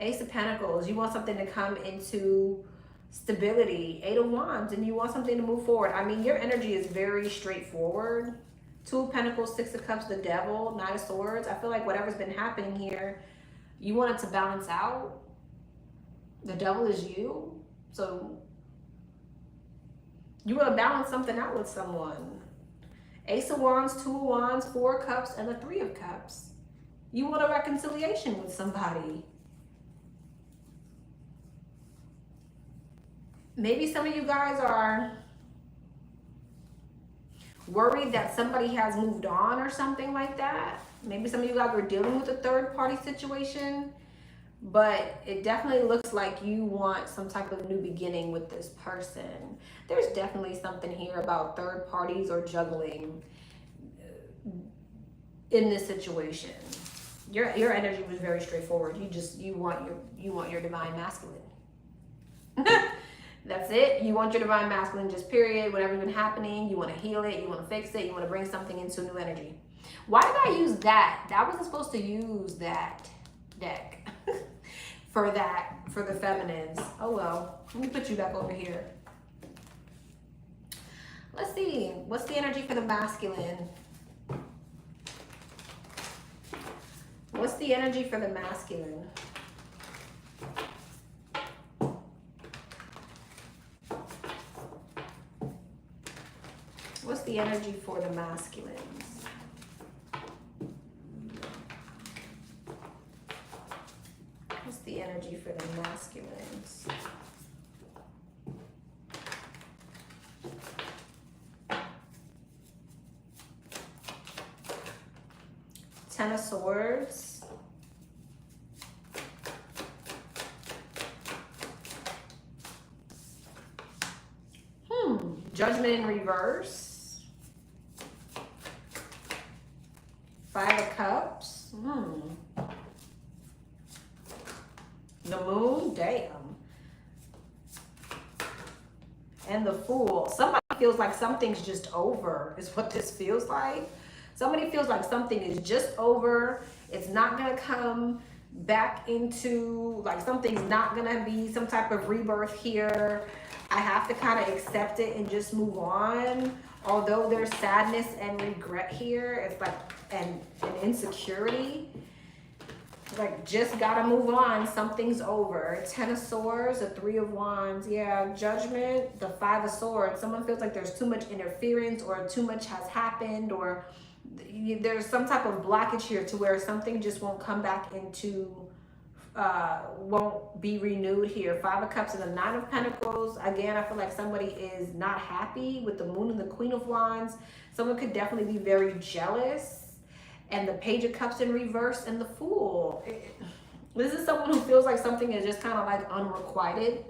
Ace of Pentacles, you want something to come into stability. Eight of Wands, and you want something to move forward. I mean, your energy is very straightforward. Two of Pentacles, Six of Cups, the Devil, Knight of Swords. I feel like whatever's been happening here, you want it to balance out. The Devil is you. So you want to balance something out with someone. Ace of Wands, Two of Wands, Four of Cups, and the Three of Cups. You want a reconciliation with somebody. Maybe some of you guys are worried that somebody has moved on or something like that. Maybe some of you guys are dealing with a third party situation, but it definitely looks like you want some type of new beginning with this person. There's definitely something here about third parties or juggling in this situation. Your energy was very straightforward. You want your divine masculine. That's it. You want your divine masculine, just period. Whatever's been happening, you want to heal it, you want to fix it, you want to bring something into new energy. Why did I use that? I wasn't supposed to use that deck for the feminines. Oh well. Let me put you back over here. Let's see. What's the energy for the masculine? What's the energy for the masculine? What's the energy for the masculines? What's the energy for the masculines? Ten of Swords. Judgment in reverse. Five of Cups. The Moon. Damn. And the Fool. Somebody feels like something's just over, is what this feels like. Somebody feels like something is just over. It's not going to come back into, like something's not going to be some type of rebirth here. I have to kind of accept it and just move on. Although there's sadness and regret here, it's like an insecurity. Like, just gotta move on. Something's over. Ten of Swords, the Three of Wands. Yeah, Judgment, the Five of Swords. Someone feels like there's too much interference, or too much has happened, or there's some type of blockage here to where something just won't come back into, won't be renewed here. Five of Cups and the Nine of Pentacles. Again, I feel like somebody is not happy with the Moon and the Queen of Wands. Someone could definitely be very jealous. And the Page of Cups in reverse and the Fool. This is someone who feels like something is just kind of like unrequited,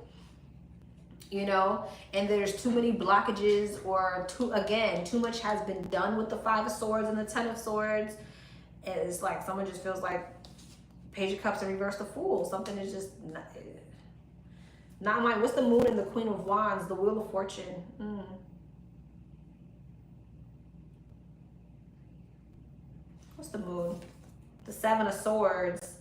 you know, and there's too many blockages, or too much has been done with the Five of Swords and the Ten of Swords. And it's like someone just feels like Page of Cups in reverse, the Fool. Something is just not in line. What's the Moon and the Queen of Wands? The Wheel of Fortune. What's the Moon? The Seven of Swords.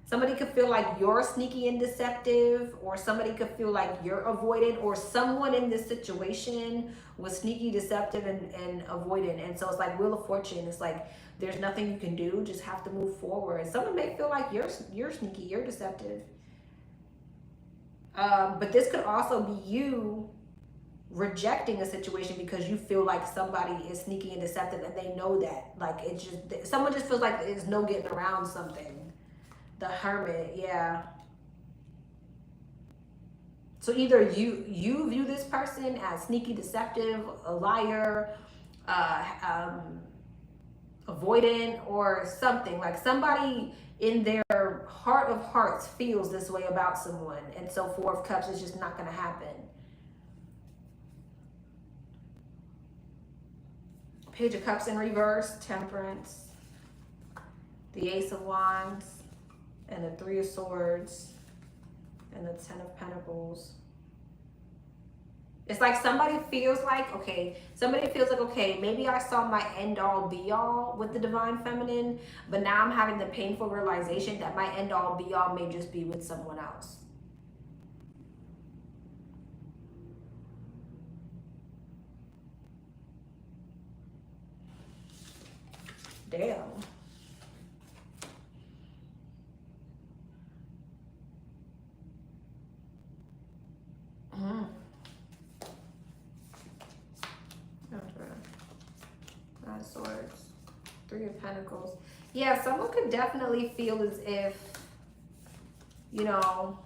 Somebody could feel like you're sneaky and deceptive, or somebody could feel like you're avoidant, or someone in this situation was sneaky, deceptive, and avoidant. And so it's like Wheel of Fortune. It's like there's nothing you can do, just have to move forward. Someone may feel like you're sneaky, you're deceptive. But this could also be you rejecting a situation because you feel like somebody is sneaky and deceptive, and they know that. Like, it's just, someone just feels like there's no getting around something. The Hermit, yeah. So either you view this person as sneaky, deceptive, a liar, avoidant, or something. Like somebody in their heart of hearts feels this way about someone. And so Four of Cups is just not going to happen. Page of Cups in reverse, Temperance, the Ace of Wands, and the Three of Swords, and the Ten of Pentacles. It's like somebody feels like, okay, maybe I saw my end all be all with the Divine Feminine, but now I'm having the painful realization that my end all be all may just be with someone else. Damn. Nine of Swords, Three of Pentacles. Yeah, someone could definitely feel as if, you know,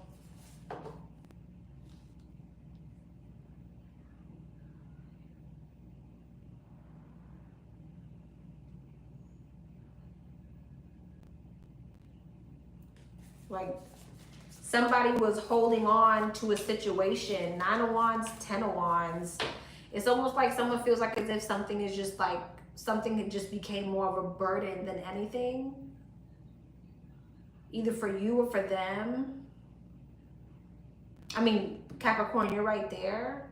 like somebody was holding on to a situation. 9 of Wands, 10 of Wands. It's almost like someone feels like as if something is just like, something that just became more of a burden than anything. Either for you or for them. I mean, Capricorn, you're right there.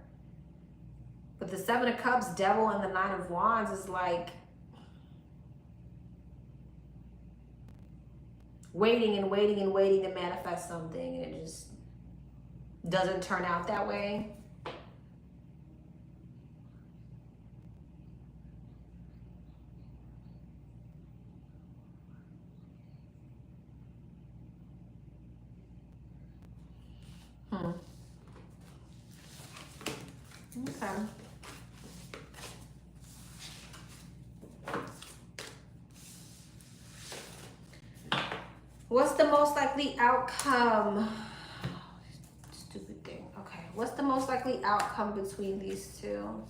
But the Seven of Cups, Devil, and the 9 of Wands is like waiting and waiting and waiting to manifest something, and it just doesn't turn out that way. Okay. What's the most likely outcome? Stupid thing. Okay. What's the most likely outcome between these two?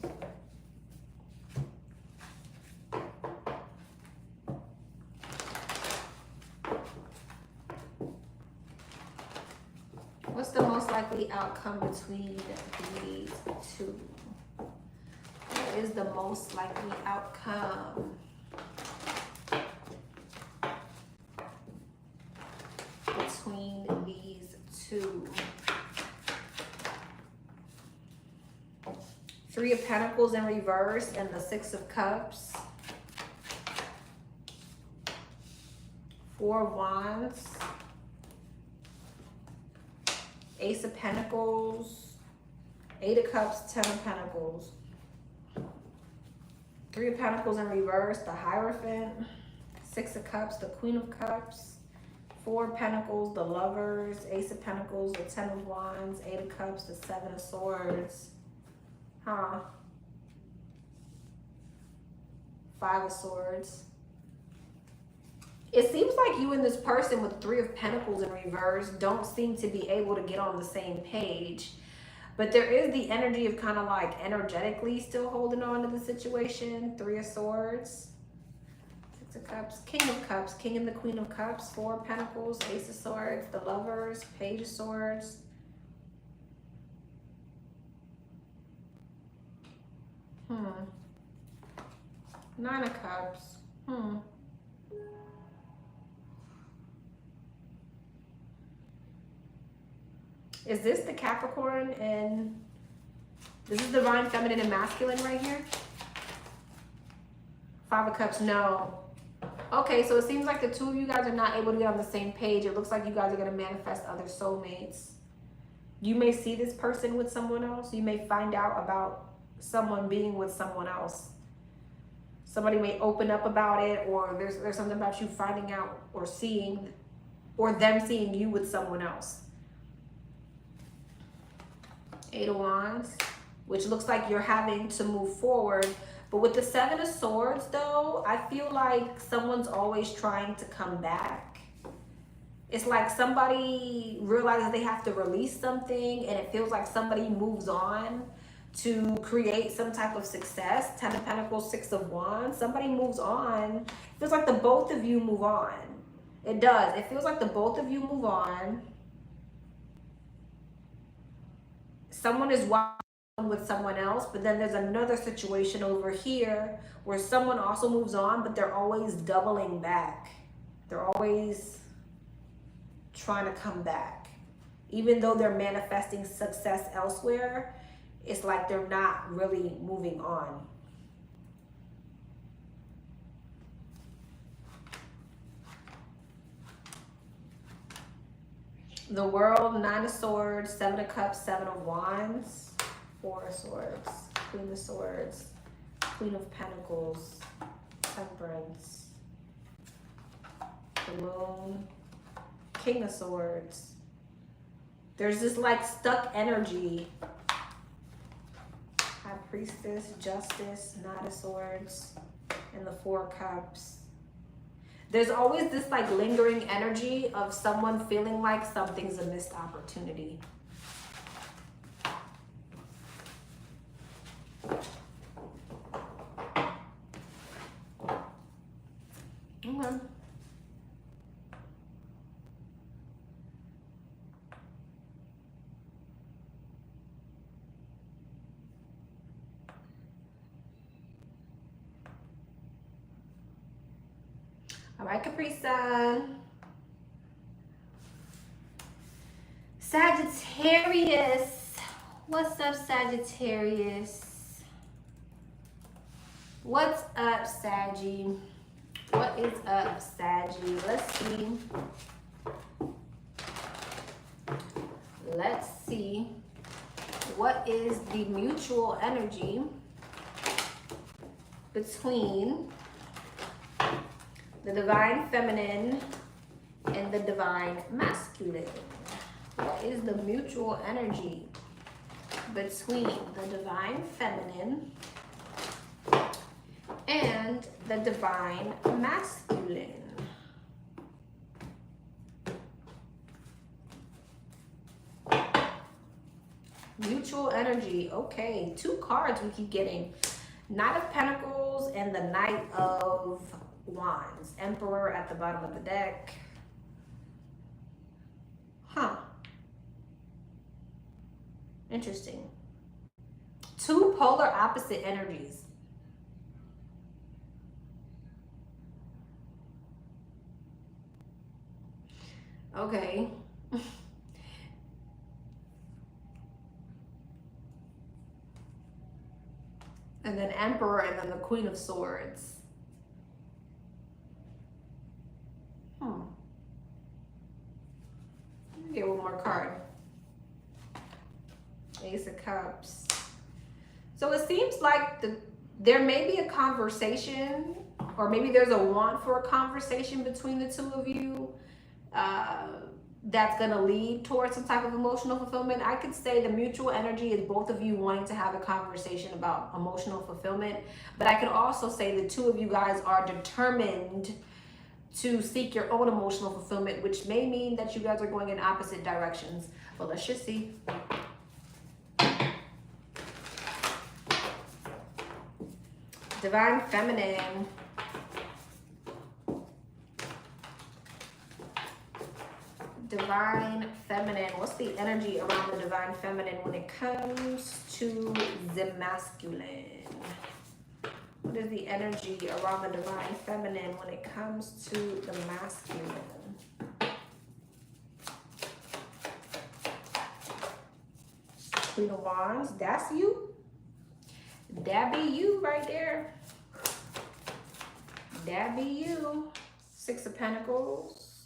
What's the most likely outcome between these two? What is the most likely outcome? Between these two. Three of Pentacles in reverse and the Six of Cups. Four of Wands. Ace of Pentacles. Eight of Cups, Ten of Pentacles. Three of Pentacles in reverse, the Hierophant. Six of Cups, the Queen of Cups. Four of Pentacles, the Lovers. Ace of Pentacles, the Ten of Wands. Eight of Cups, the Seven of Swords. Huh. Five of Swords. It seems like you and this person with Three of Pentacles in reverse don't seem to be able to get on the same page. But there is the energy of kind of like energetically still holding on to the situation. Three of Swords. Six of Cups. King and the Queen of Cups. Four of Pentacles. Ace of Swords. The Lovers. Page of Swords. Nine of Cups. Is this the Capricorn and this is Divine Feminine and Masculine right here? Five of Cups, no. Okay, so it seems like the two of you guys are not able to get on the same page. It looks like you guys are going to manifest other soulmates. You may see this person with someone else. You may find out about someone being with someone else. Somebody may open up about it, or there's something about you finding out or seeing, or them seeing you with someone else. Eight of Wands, which looks like you're having to move forward. But with the Seven of Swords, though, I feel like someone's always trying to come back. It's like somebody realizes they have to release something, and it feels like somebody moves on to create some type of success. Ten of Pentacles, Six of Wands. Somebody moves on. It feels like the both of you move on. It does. It feels like the both of you move on. Someone is walking with someone else, but then there's another situation over here where someone also moves on, but they're always doubling back. They're always trying to come back. Even though they're manifesting success elsewhere, it's like they're not really moving on. The World, Nine of Swords, Seven of Cups, Seven of Wands, Four of Swords, Queen of Swords, Queen of Pentacles, Temperance, the Moon, King of Swords. There's this like stuck energy. High Priestess, Justice, Knight of Swords, and the Four Cups. There's always this like lingering energy of someone feeling like something's a missed opportunity. Okay. All right, Capri-san. Sagittarius. What's up, Sagittarius? What's up, Saggy? What is up, Saggy? Let's see. Let's see. What is the mutual energy between the Divine Feminine and the Divine Masculine? What is the mutual energy between the Divine Feminine and the Divine Masculine? Mutual energy. Okay, two cards we keep getting. Knight of Pentacles and the Knight of Wands. Emperor at the bottom of the deck. Huh. Interesting. Two polar opposite energies. Okay. And then Emperor and then the Queen of Swords. Get one more card. Ace of Cups. So it seems like there may be a conversation, or maybe there's a want for a conversation between the two of you that's going to lead towards some type of emotional fulfillment. I could say the mutual energy is both of you wanting to have a conversation about emotional fulfillment, but I could also say the two of you guys are determined to seek your own emotional fulfillment, which may mean that you guys are going in opposite directions. But let's just see. Divine Feminine. Divine Feminine. What's the energy around the Divine Feminine when it comes to the masculine? What is the energy around the Divine Feminine when it comes to the masculine? Queen of Wands. That's you. That be you right there. That be you. Six of Pentacles.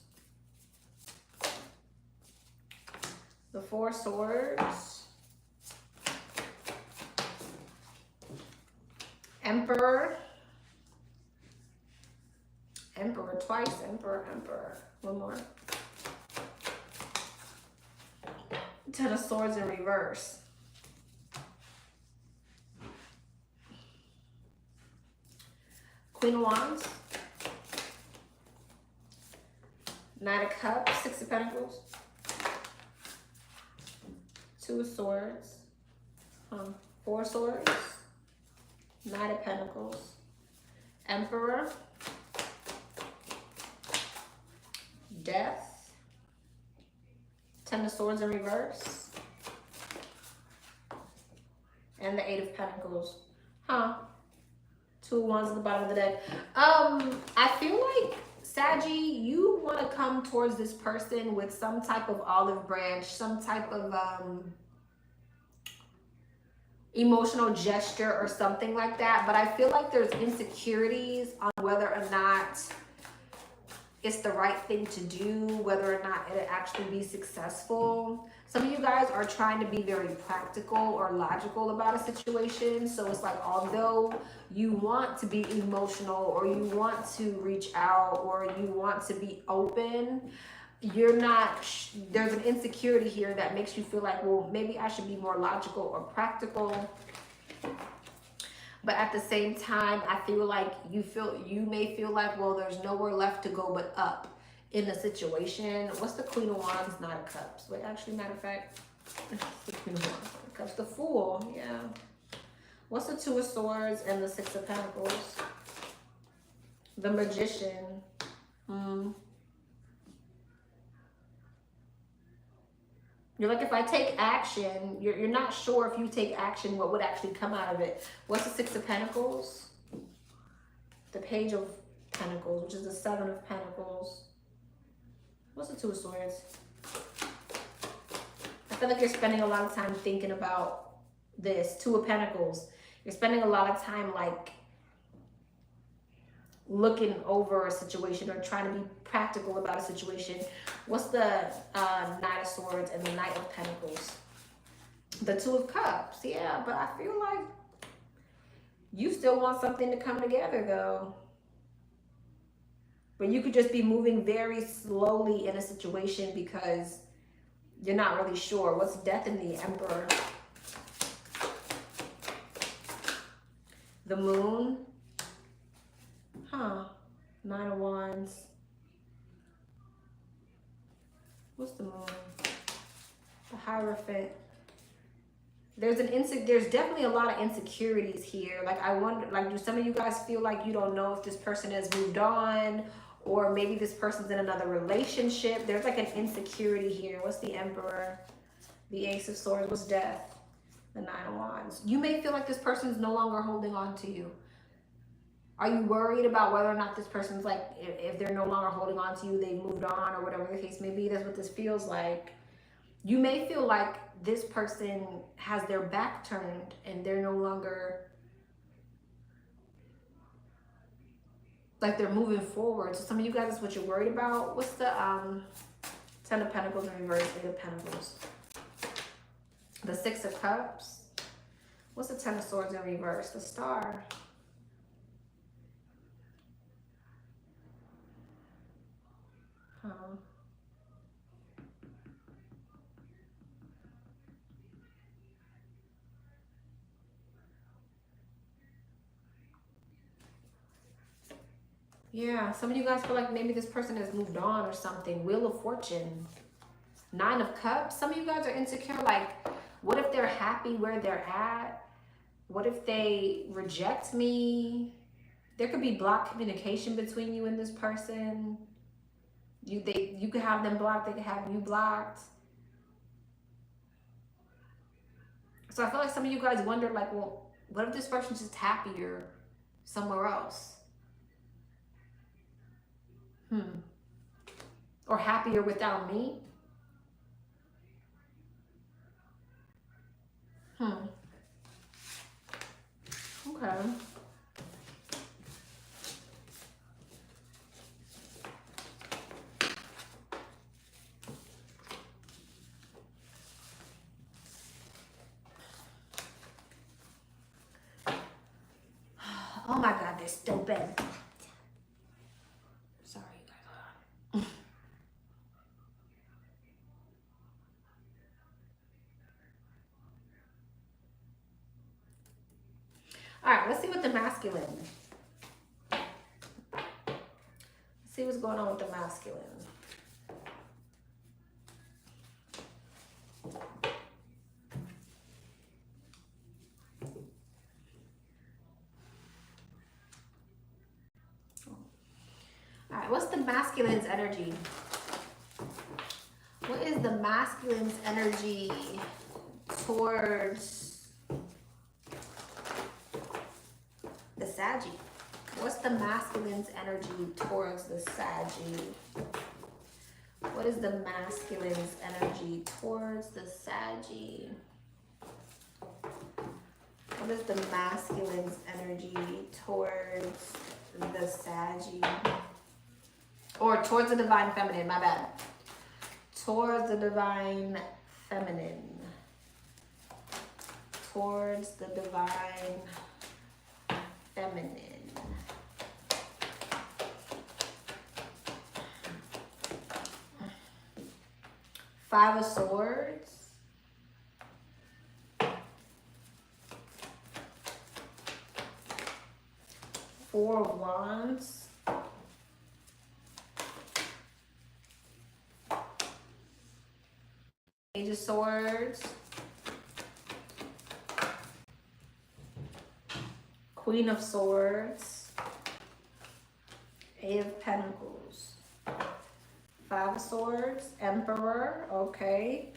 The Four of Swords. Emperor. Emperor twice. Emperor, Emperor. One more. Ten of Swords in reverse. Queen of Wands. Knight of Cups. Six of Pentacles. Two of Swords. Four of Swords. Knight of Pentacles. Emperor. Death. Ten of Swords in reverse. And the Eight of Pentacles. Huh. Two of Wands at the bottom of the deck. I feel like, Saggy, you want to come towards this person with some type of olive branch, some type of emotional gesture or something like that. But I feel like there's insecurities on whether or not it's the right thing to do, whether or not it'll actually be successful. Some of you guys are trying to be very practical or logical about a situation. So it's like, although you want to be emotional or you want to reach out or you want to be open, you're not, there's an insecurity here that makes you feel like, well, maybe I should be more logical or practical. But at the same time, I feel like you may feel like, well, there's nowhere left to go but up in the situation. What's the Queen of Wands, Nine of Cups? Wait, actually, matter of fact, the Queen of Wands, Nine of Cups, the Fool, yeah. What's the Two of Swords and the Six of Pentacles? The Magician. You're like, if I take action, you're not sure if you take action, what would actually come out of it. What's the Six of Pentacles? The Page of Pentacles, which is the Seven of Pentacles. What's the Two of Swords? I feel like you're spending a lot of time thinking about this. Two of Pentacles. You're spending a lot of time like looking over a situation or trying to be practical about a situation. What's the Knight of Swords and the Knight of Pentacles? The Two of Cups. Yeah, but I feel like you still want something to come together though. But you could just be moving very slowly in a situation because you're not really sure. What's Death and the Emperor? The Moon. Huh. Nine of Wands. What's the Moon? The Hierophant. There's definitely a lot of insecurities here. Like, I wonder, like, do some of you guys feel like you don't know if this person has moved on, or maybe this person's in another relationship? There's like an insecurity here. What's the Emperor? The Ace of Swords. What's Death? The Nine of Wands. You may feel like this person's no longer holding on to you. Are you worried about whether or not this person's like, if they're no longer holding on to you, they've moved on or whatever the case may be? That's what this feels like. You may feel like this person has their back turned and they're no longer, like they're moving forward. So some of you guys, that's what you're worried about. What's the Ten of Pentacles in reverse, Eight of Pentacles? The Six of Cups. What's the Ten of Swords in reverse? The Star. Yeah, some of you guys feel like maybe this person has moved on or something. Wheel of Fortune. Nine of Cups. Some of you guys are insecure. Like, what if they're happy where they're at? What if they reject me? There could be blocked communication between you and this person. You could have them blocked. They could have you blocked. So I feel like some of you guys wonder, like, well, what if this person's just happier somewhere else? Or happier without me? Okay. Oh my God, they're still bad. Sorry, guys. All right, let's see what the masculine. Let's see what's going on with the masculine. All right, what's the masculine's energy? What is the masculine's energy towards the Saggy? What's the masculine's energy towards the Saggy? What is the masculine's energy towards the Saggy? What is the masculine's energy towards the Saggy? Or towards the divine feminine, my bad. Towards the divine feminine. Towards the divine feminine. Five of Swords. Four of Wands. Page of Swords. Queen of Swords. Eight of Pentacles. Five of Swords. Emperor. Okay.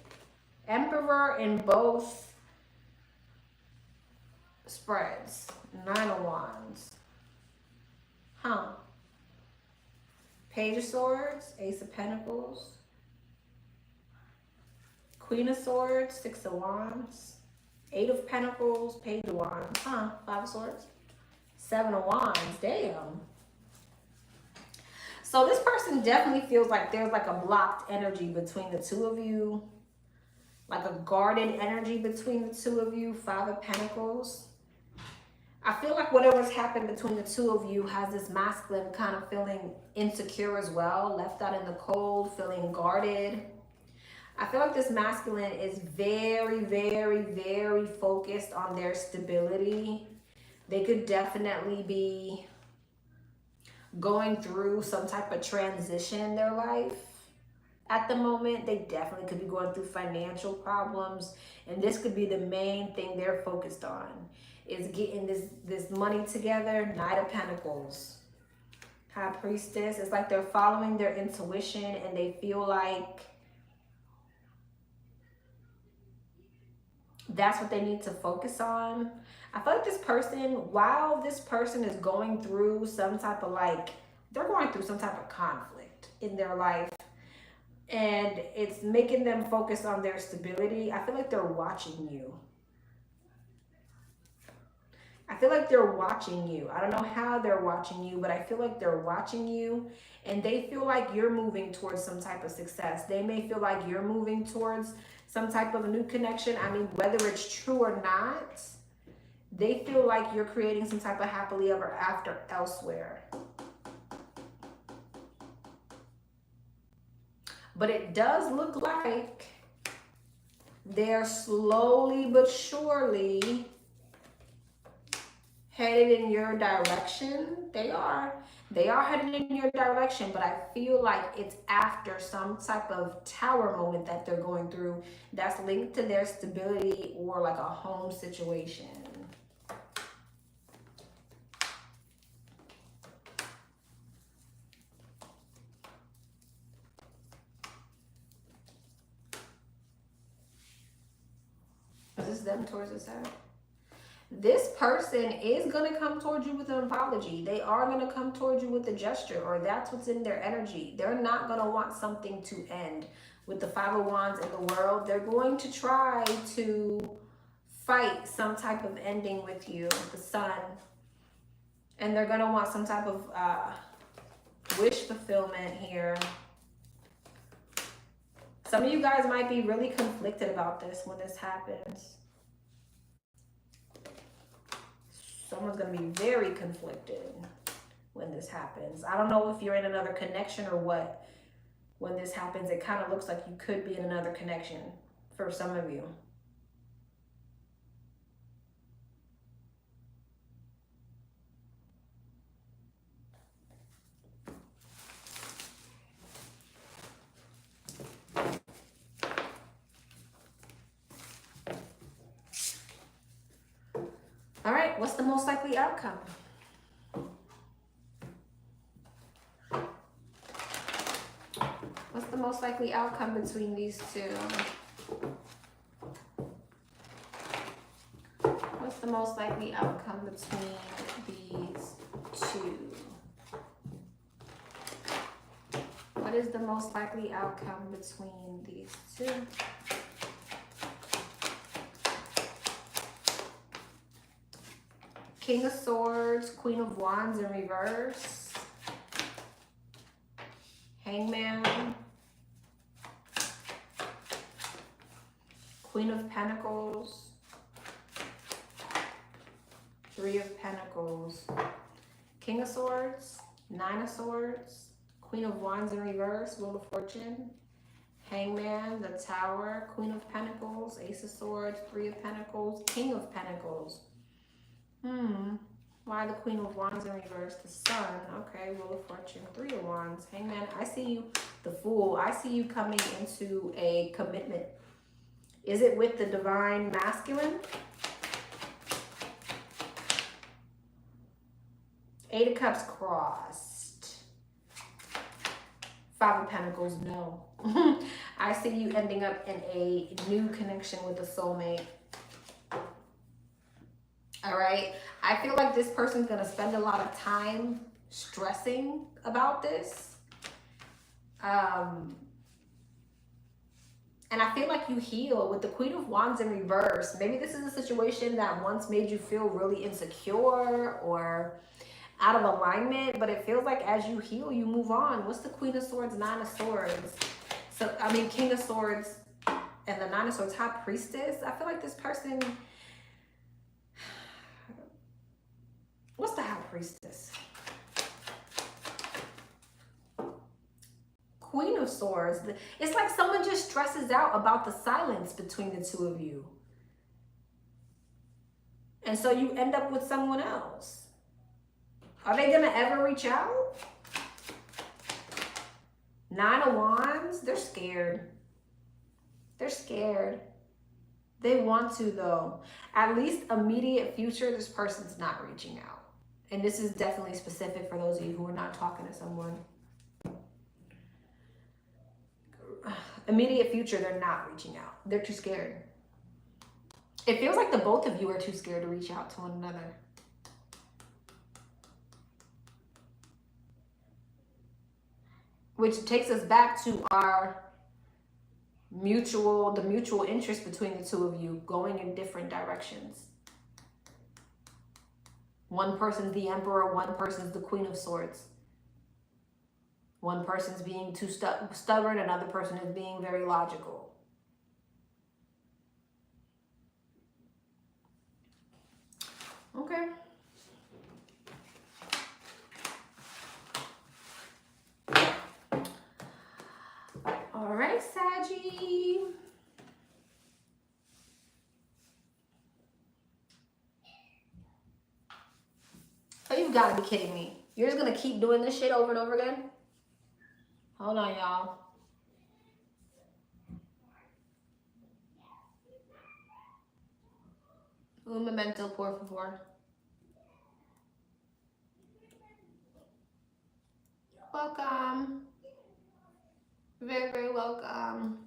Emperor in both spreads. Nine of Wands. Huh. Page of Swords. Ace of Pentacles. Queen of Swords. Six of Wands. Eight of Pentacles. Page of Wands. Huh. Five of Swords. Seven of Wands. Damn. So this person definitely feels like there's like a blocked energy between the two of you. Like a guarded energy between the two of you. Five of Pentacles. I feel like whatever's happened between the two of you has this masculine kind of feeling insecure as well. Left out in the cold, feeling guarded. I feel like this masculine is very, very, very focused on their stability. They could definitely be going through some type of transition in their life. At the moment, they definitely could be going through financial problems. And this could be the main thing they're focused on, is getting this money together. Knight of Pentacles. High Priestess. It's like they're following their intuition and they feel like that's what they need to focus on. I feel like this person, while this person is going through some type of they're going through some type of conflict in their life and it's making them focus on their stability. I feel like they're watching you. I feel like they're watching you. I don't know how they're watching you, but I feel like they're watching you and they feel like you're moving towards some type of success. They may feel like you're moving towards some type of a new connection. I mean, whether it's true or not, they feel like you're creating some type of happily ever after elsewhere. But it does look like they're slowly but surely headed in your direction. They are headed in your direction, but I feel like it's after some type of tower moment that they're going through that's linked to their stability or like a home situation. Is this them towards the side? This person is going to come towards you with an apology. They are going to come towards you with a gesture, or that's what's in their energy. They're not going to want something to end. With the Five of Wands in the world, they're going to try to fight some type of ending with you, the Sun. And they're going to want some type of wish fulfillment here. Some of you guys might be really conflicted about this when this happens. Someone's going to be very conflicted when this happens. I don't know if you're in another connection or what. When this happens, it kind of looks like you could be in another connection for some of you. All right, what's the most likely outcome? What's the most likely outcome between these two? What's the most likely outcome between these two? What is the most likely outcome between these two? King of Swords, Queen of Wands in reverse. Hangman. Queen of Pentacles. Three of Pentacles. King of Swords, Nine of Swords, Queen of Wands in reverse, Wheel of Fortune. Hangman, the Tower, Queen of Pentacles, Ace of Swords, Three of Pentacles, King of Pentacles. Why the Queen of Wands in reverse? The Sun. Okay, Wheel of Fortune, Three of Wands. Hangman, I see you. The Fool. I see you coming into a commitment. Is it with the Divine Masculine? Eight of Cups crossed. Five of Pentacles, no. I see you ending up in a new connection with a soulmate. All right. I feel like this person's going to spend a lot of time stressing about this. And I feel like you heal with the Queen of Wands in reverse. Maybe this is a situation that once made you feel really insecure or out of alignment, but it feels like as you heal, you move on. What's the Queen of Swords, Nine of Swords? So, I mean, King of Swords and the Nine of Swords, High Priestess. I feel like this person... What's the High Priestess? Queen of Swords. It's like someone just stresses out about the silence between the two of you. And so you end up with someone else. Are they going to ever reach out? Nine of Wands. They're scared. They're scared. They want to, though. At least immediate future, this person's not reaching out. And this is definitely specific for those of you who are not talking to someone. Immediate future, they're not reaching out. They're too scared. It feels like the both of you are too scared to reach out to one another. Which takes us back to our the mutual interest between the two of you going in different directions. One person's the Emperor, one person's the Queen of Swords. One person's being too stubborn, another person is being very logical. Okay. All right, Saggy. Oh, you've got to be kidding me. You're just going to keep doing this shit over and over again? Hold on, y'all. Un momento, por favor. Welcome. Very, very welcome.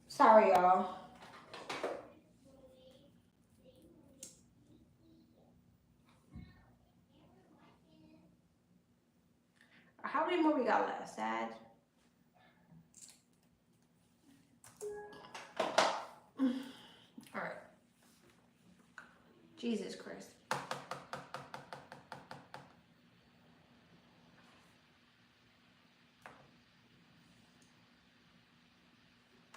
Sorry, y'all. How many more we got left, Sag? All right. Jesus Christ.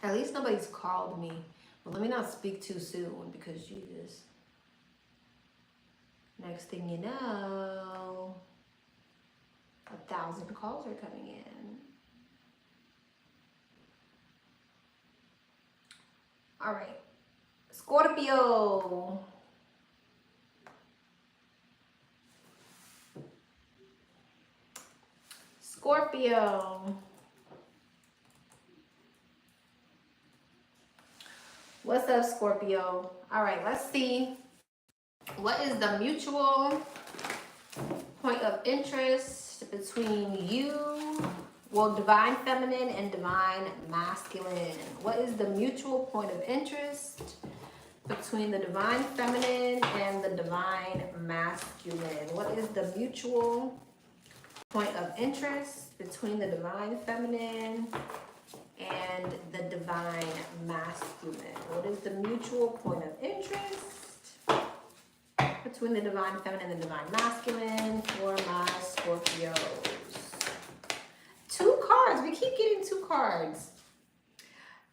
At least nobody's called me. But let me not speak too soon because Jesus. Next thing you know, 1,000 calls are coming in. All right. Scorpio. Scorpio. What's up, Scorpio? All right, let's see. What is the mutual point of interest between you, well, divine feminine and divine masculine. What is the mutual point of interest between the divine feminine and the divine masculine? What is the mutual point of interest between the divine feminine and the divine masculine? What is the mutual point of interest between the divine feminine and the divine masculine for my Scorpios? 2 cards. We keep getting 2 cards.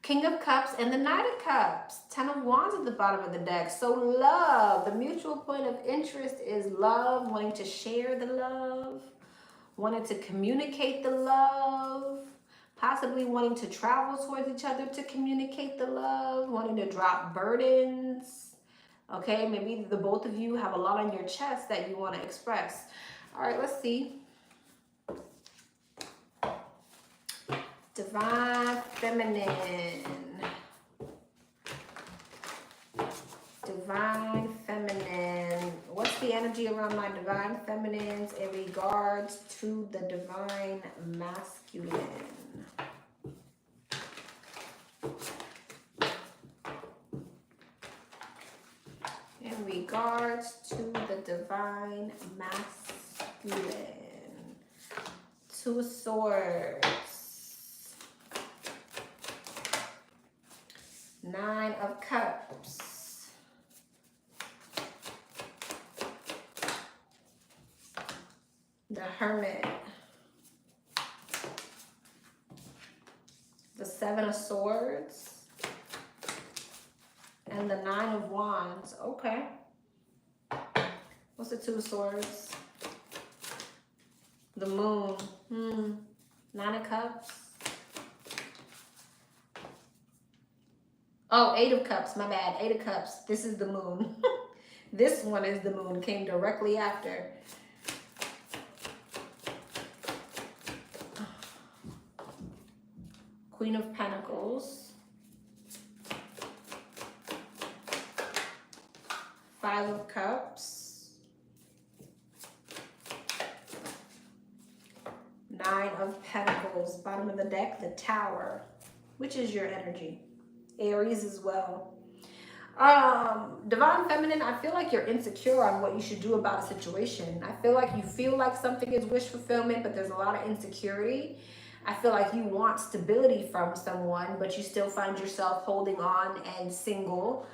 King of Cups and the Knight of Cups. 10 of Wands at the bottom of the deck. So love. The mutual point of interest is love, wanting to share the love, wanting to communicate the love, possibly wanting to travel towards each other to communicate the love, wanting to drop burdens. Okay, maybe the both of you have a lot on your chest that you want to express. All right, let's see. Divine feminine. Divine feminine. What's the energy around my divine feminines in regards to the divine masculine? In regards to the divine masculine. 2 of Swords. 9 of Cups. The Hermit. The 7 of Swords. And the 9 of Wands. Okay. What's the 2 of Swords? The Moon. 9 of Cups. Oh, 8 of Cups, my bad. 8 of Cups. This is the Moon. This one is the Moon. Came directly after. Queen of Pentacles. 5 of Cups. 9 of Pentacles. Bottom of the deck, the Tower. Which is your energy? Aries as well. Divine feminine, I feel like you're insecure on what you should do about a situation. I feel like you feel like something is wish fulfillment, but there's a lot of insecurity. I feel like you want stability from someone, but you still find yourself holding on and single.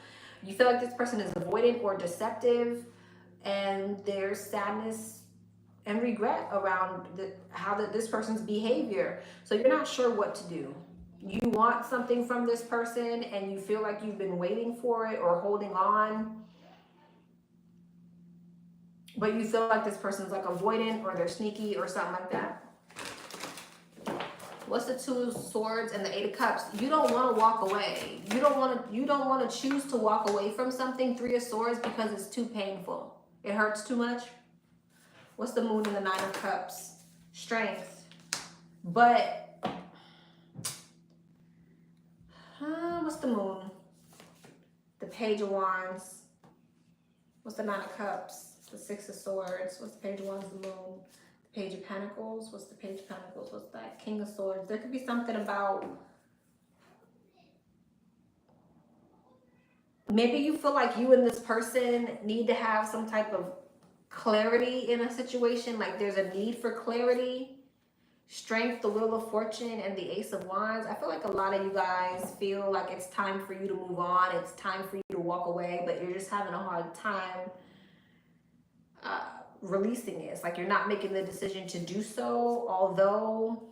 You feel like this person is avoidant or deceptive, and there's sadness and regret around this person's behavior. So you're not sure what to do. You want something from this person and you feel like you've been waiting for it or holding on, but you feel like this person's like avoidant or they're sneaky or something like that. What's the 2 of Swords and the 8 of Cups? You don't want to walk away. You don't want to choose to walk away from something, 3 of Swords, because it's too painful. It hurts too much. What's the Moon and the 9 of Cups? Strength. But what's the Moon? The Page of Wands. What's the 9 of Cups? The 6 of Swords. What's the Page of Wands? The Moon. The Page of Pentacles. What's the Page of Pentacles? What's that? King of Swords. There could be something about, maybe you feel like you and this person need to have some type of clarity in a situation. Like there's a need for clarity. Strength, the Wheel of Fortune, and the Ace of Wands. I feel like a lot of you guys feel like it's time for you to move on. It's time for you to walk away, but you're just having a hard time releasing it. It's like you're not making the decision to do so, although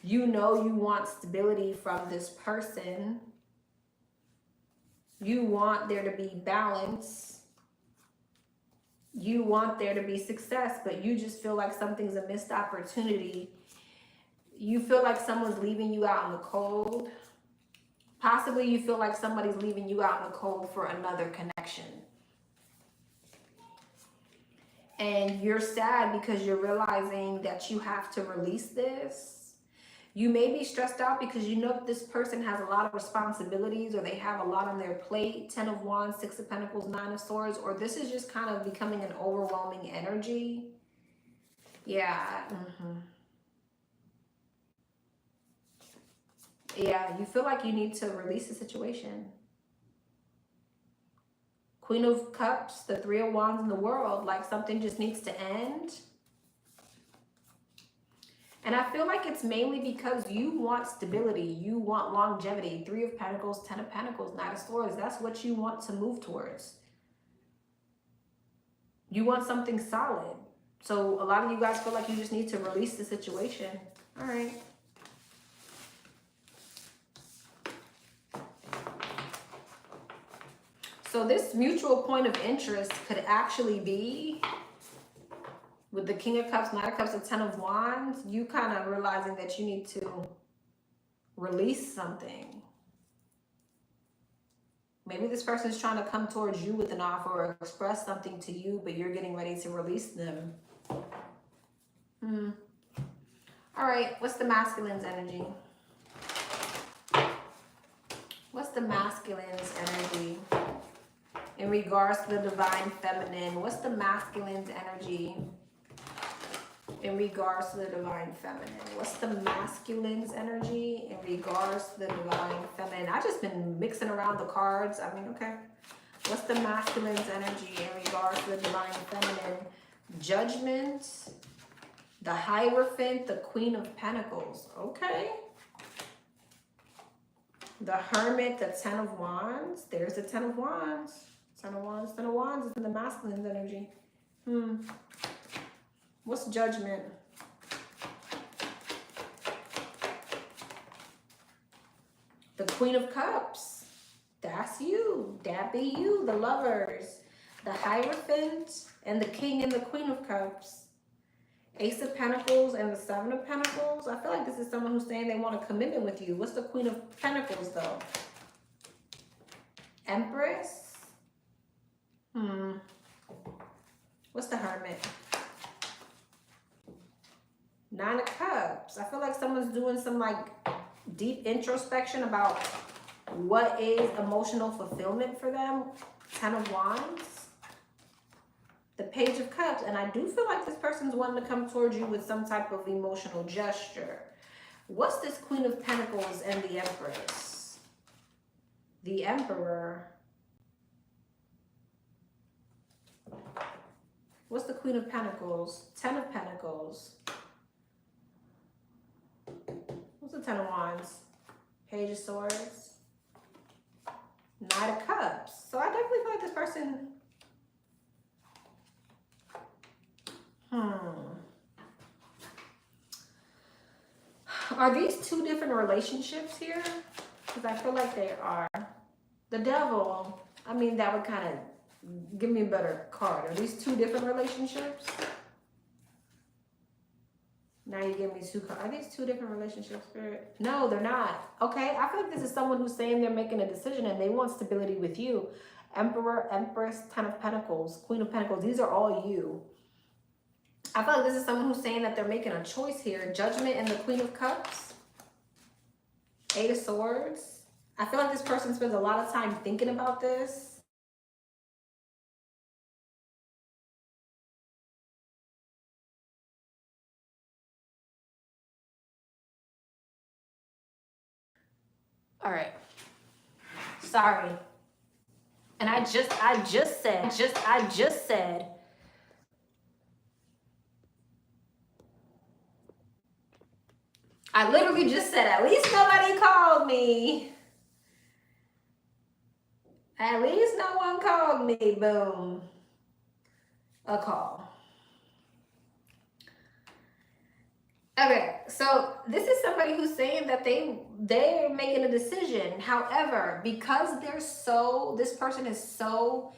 you know you want stability from this person. You want there to be balance. You want there to be success, but you just feel like something's a missed opportunity. You feel like someone's leaving you out in the cold. Possibly you feel like somebody's leaving you out in the cold for another connection. And you're sad because you're realizing that you have to release this. You may be stressed out because you know that this person has a lot of responsibilities or they have a lot on their plate. 10 of Wands, 6 of Pentacles, 9 of Swords, or this is just kind of becoming an overwhelming energy. Yeah. Yeah, you feel like you need to release the situation. Queen of Cups, the Three of Wands in the world, like something just needs to end. And I feel like it's mainly because you want stability, you want longevity. Three of Pentacles, Ten of Pentacles, Knight of Swords. That's what you want to move towards. You want something solid. So a lot of you guys feel like you just need to release the situation. All right. So this mutual point of interest could actually be, with the King of Cups, Knight of Cups, the Ten of Wands, you kind of realizing that you need to release something. Maybe this person is trying to come towards you with an offer or express something to you, but you're getting ready to release them. All right, what's the masculine's energy? What's the masculine's energy in regards to the divine feminine? What's the masculine's energy in regards to the divine feminine? What's the masculine's energy in regards to the divine feminine? I've just been mixing around the cards. I mean, okay. What's the masculine's energy in regards to the divine feminine? Judgment, the Hierophant, the Queen of Pentacles. Okay. The Hermit, the Ten of Wands. There's the Ten of Wands. Ten of Wands, Ten of Wands is in the masculine's energy. What's Judgment? The Queen of Cups. That's you. That be you, the Lovers. The Hierophant and the King and the Queen of Cups. Ace of Pentacles and the Seven of Pentacles. I feel like this is someone who's saying they want a commitment with you. What's the Queen of Pentacles, though? Empress. What's the Hermit? Nine of Cups. I feel like someone's doing some like deep introspection about what is emotional fulfillment for them. Ten of Wands. The Page of Cups. And I do feel like this person's wanting to come towards you with some type of emotional gesture. What's this Queen of Pentacles and the Empress? The Emperor. What's the Queen of Pentacles? Ten of Pentacles. What's the Ten of Wands? Page of Swords. Knight of Cups. So I definitely feel like this person... Are these two different relationships here? Because I feel like they are. The Devil. I mean, that would kind of give me a better card. Are these two different relationships? Now you give me two cards. Are these two different relationships, Spirit? No, they're not. Okay, I feel like this is someone who's saying they're making a decision and they want stability with you. Emperor, Empress, Ten of Pentacles, Queen of Pentacles. These are all you. I feel like this is someone who's saying that they're making a choice here. Judgment and the Queen of Cups. Eight of Swords. I feel like this person spends a lot of time thinking about this. All right. Sorry. And I just said. I literally just said, at least nobody called me. At least no one called me. Boom. A call. Okay, so this is somebody who's saying that they're making a decision. However, because this person is so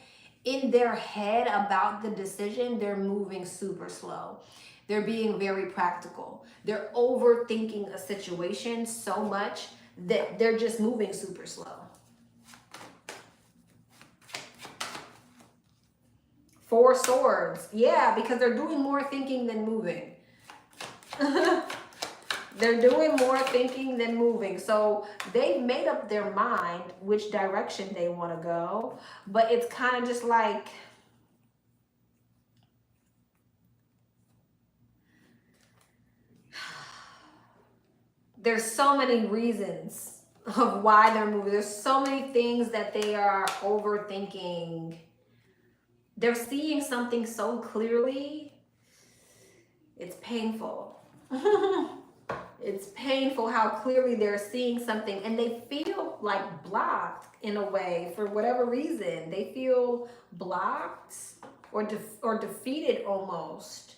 in their head about the decision, they're moving super slow. They're being very practical. They're overthinking a situation so much that they're just moving super slow. Four Swords. Yeah, because they're doing more thinking than moving. They're doing more thinking than moving. So they've made up their mind which direction they want to go. But it's kind of just like... there's so many reasons of why they're moving. There's so many things that they are overthinking. They're seeing something so clearly. It's painful. It's painful how clearly they're seeing something, and they feel like blocked in a way for whatever reason. They feel blocked or defeated almost.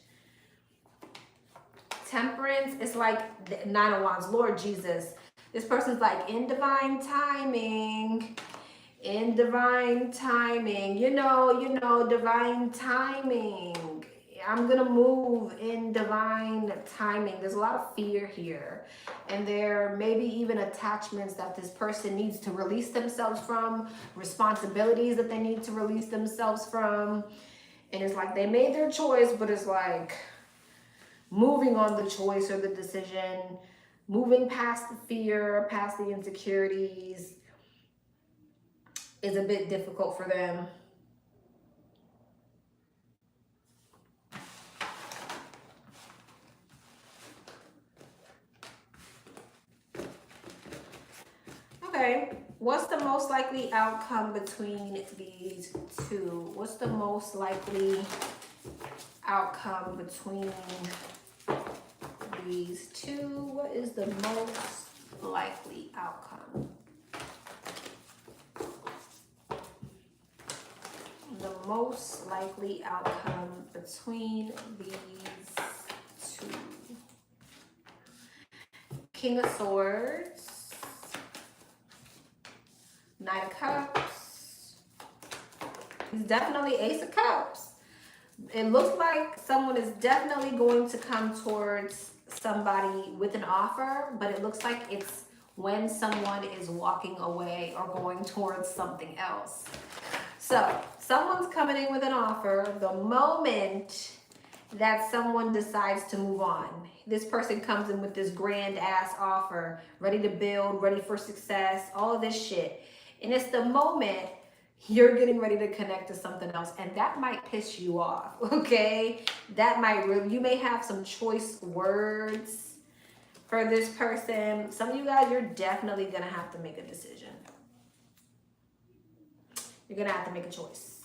Temperance is like the Nine of Wands. Lord Jesus, this person's like in divine timing. In divine timing, you know, divine timing. I'm gonna move in divine timing. There's a lot of fear here, and there may be even attachments that this person needs to release themselves from, responsibilities that they need to release themselves from. And it's like they made their choice, but it's like moving on the choice or the decision, moving past the fear, past the insecurities, is a bit difficult for them. Okay, what's the most likely outcome between these two? What's the most likely outcome between these two? What is the most likely outcome? The most likely outcome between these two. King of Swords, Knight of Cups. He's definitely Ace of Cups. It looks like someone is definitely going to come towards somebody with an offer, but it looks like it's when someone is walking away or going towards something else. So someone's coming in with an offer. The moment that someone decides to move on, this person comes in with this grand ass offer, ready to build, ready for success, all of this shit. And it's the moment you're getting ready to connect to something else, and that might piss you off, okay? That might really, you may have some choice words for this person. Some of you guys, you're definitely gonna have to make a decision. You're gonna have to make a choice.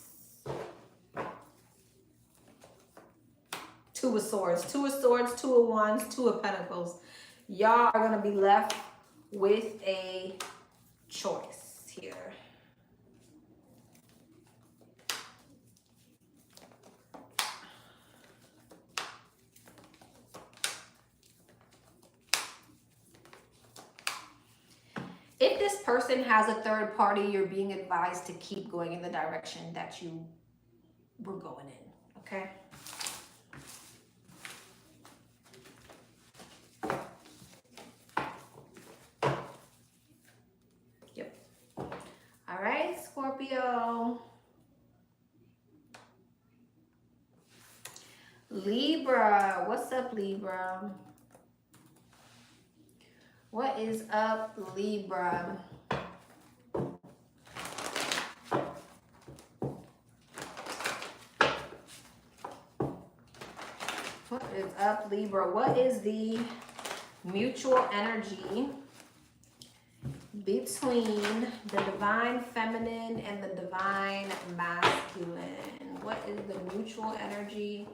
Two of Swords, Two of Swords, Two of Wands, Two of Pentacles. Y'all are gonna be left with a choice here. If this person has a third party, you're being advised to keep going in the direction that you were going in, okay? Yep. All right, Scorpio. Libra. What's up, Libra? What is up, Libra? What is up, Libra? What is the mutual energy between the divine feminine and the divine masculine? What is the mutual energy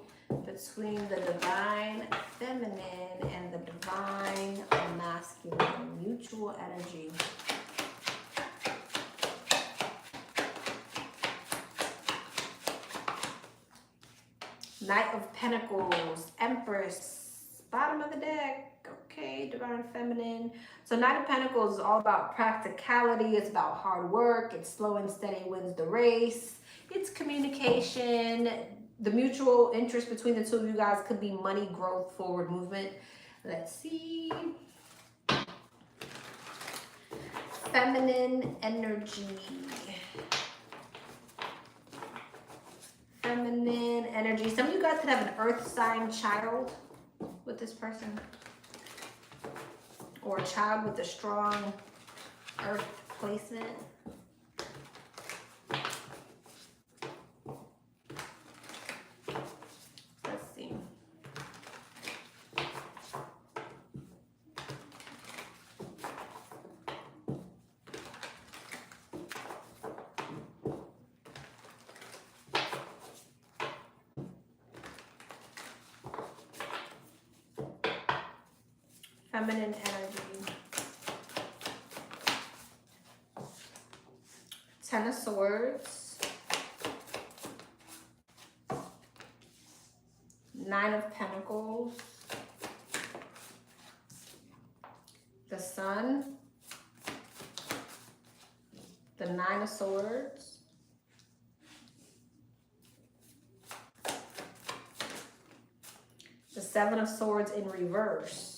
between the divine feminine and the divine masculine? Mutual energy. Knight of Pentacles, Empress, bottom of the deck. Okay, divine feminine. So Knight of Pentacles is all about practicality. It's about hard work. It's slow and steady wins the race. It's communication. The mutual interest between the two of you guys could be money, growth, forward movement. Let's see. Feminine energy. Feminine energy. Some of you guys could have an earth sign child with this person, or a child with a strong earth placement. Let's see. feminine energy. Ten of Swords. Nine of Pentacles. The Sun. The Nine of Swords. The Seven of Swords in reverse.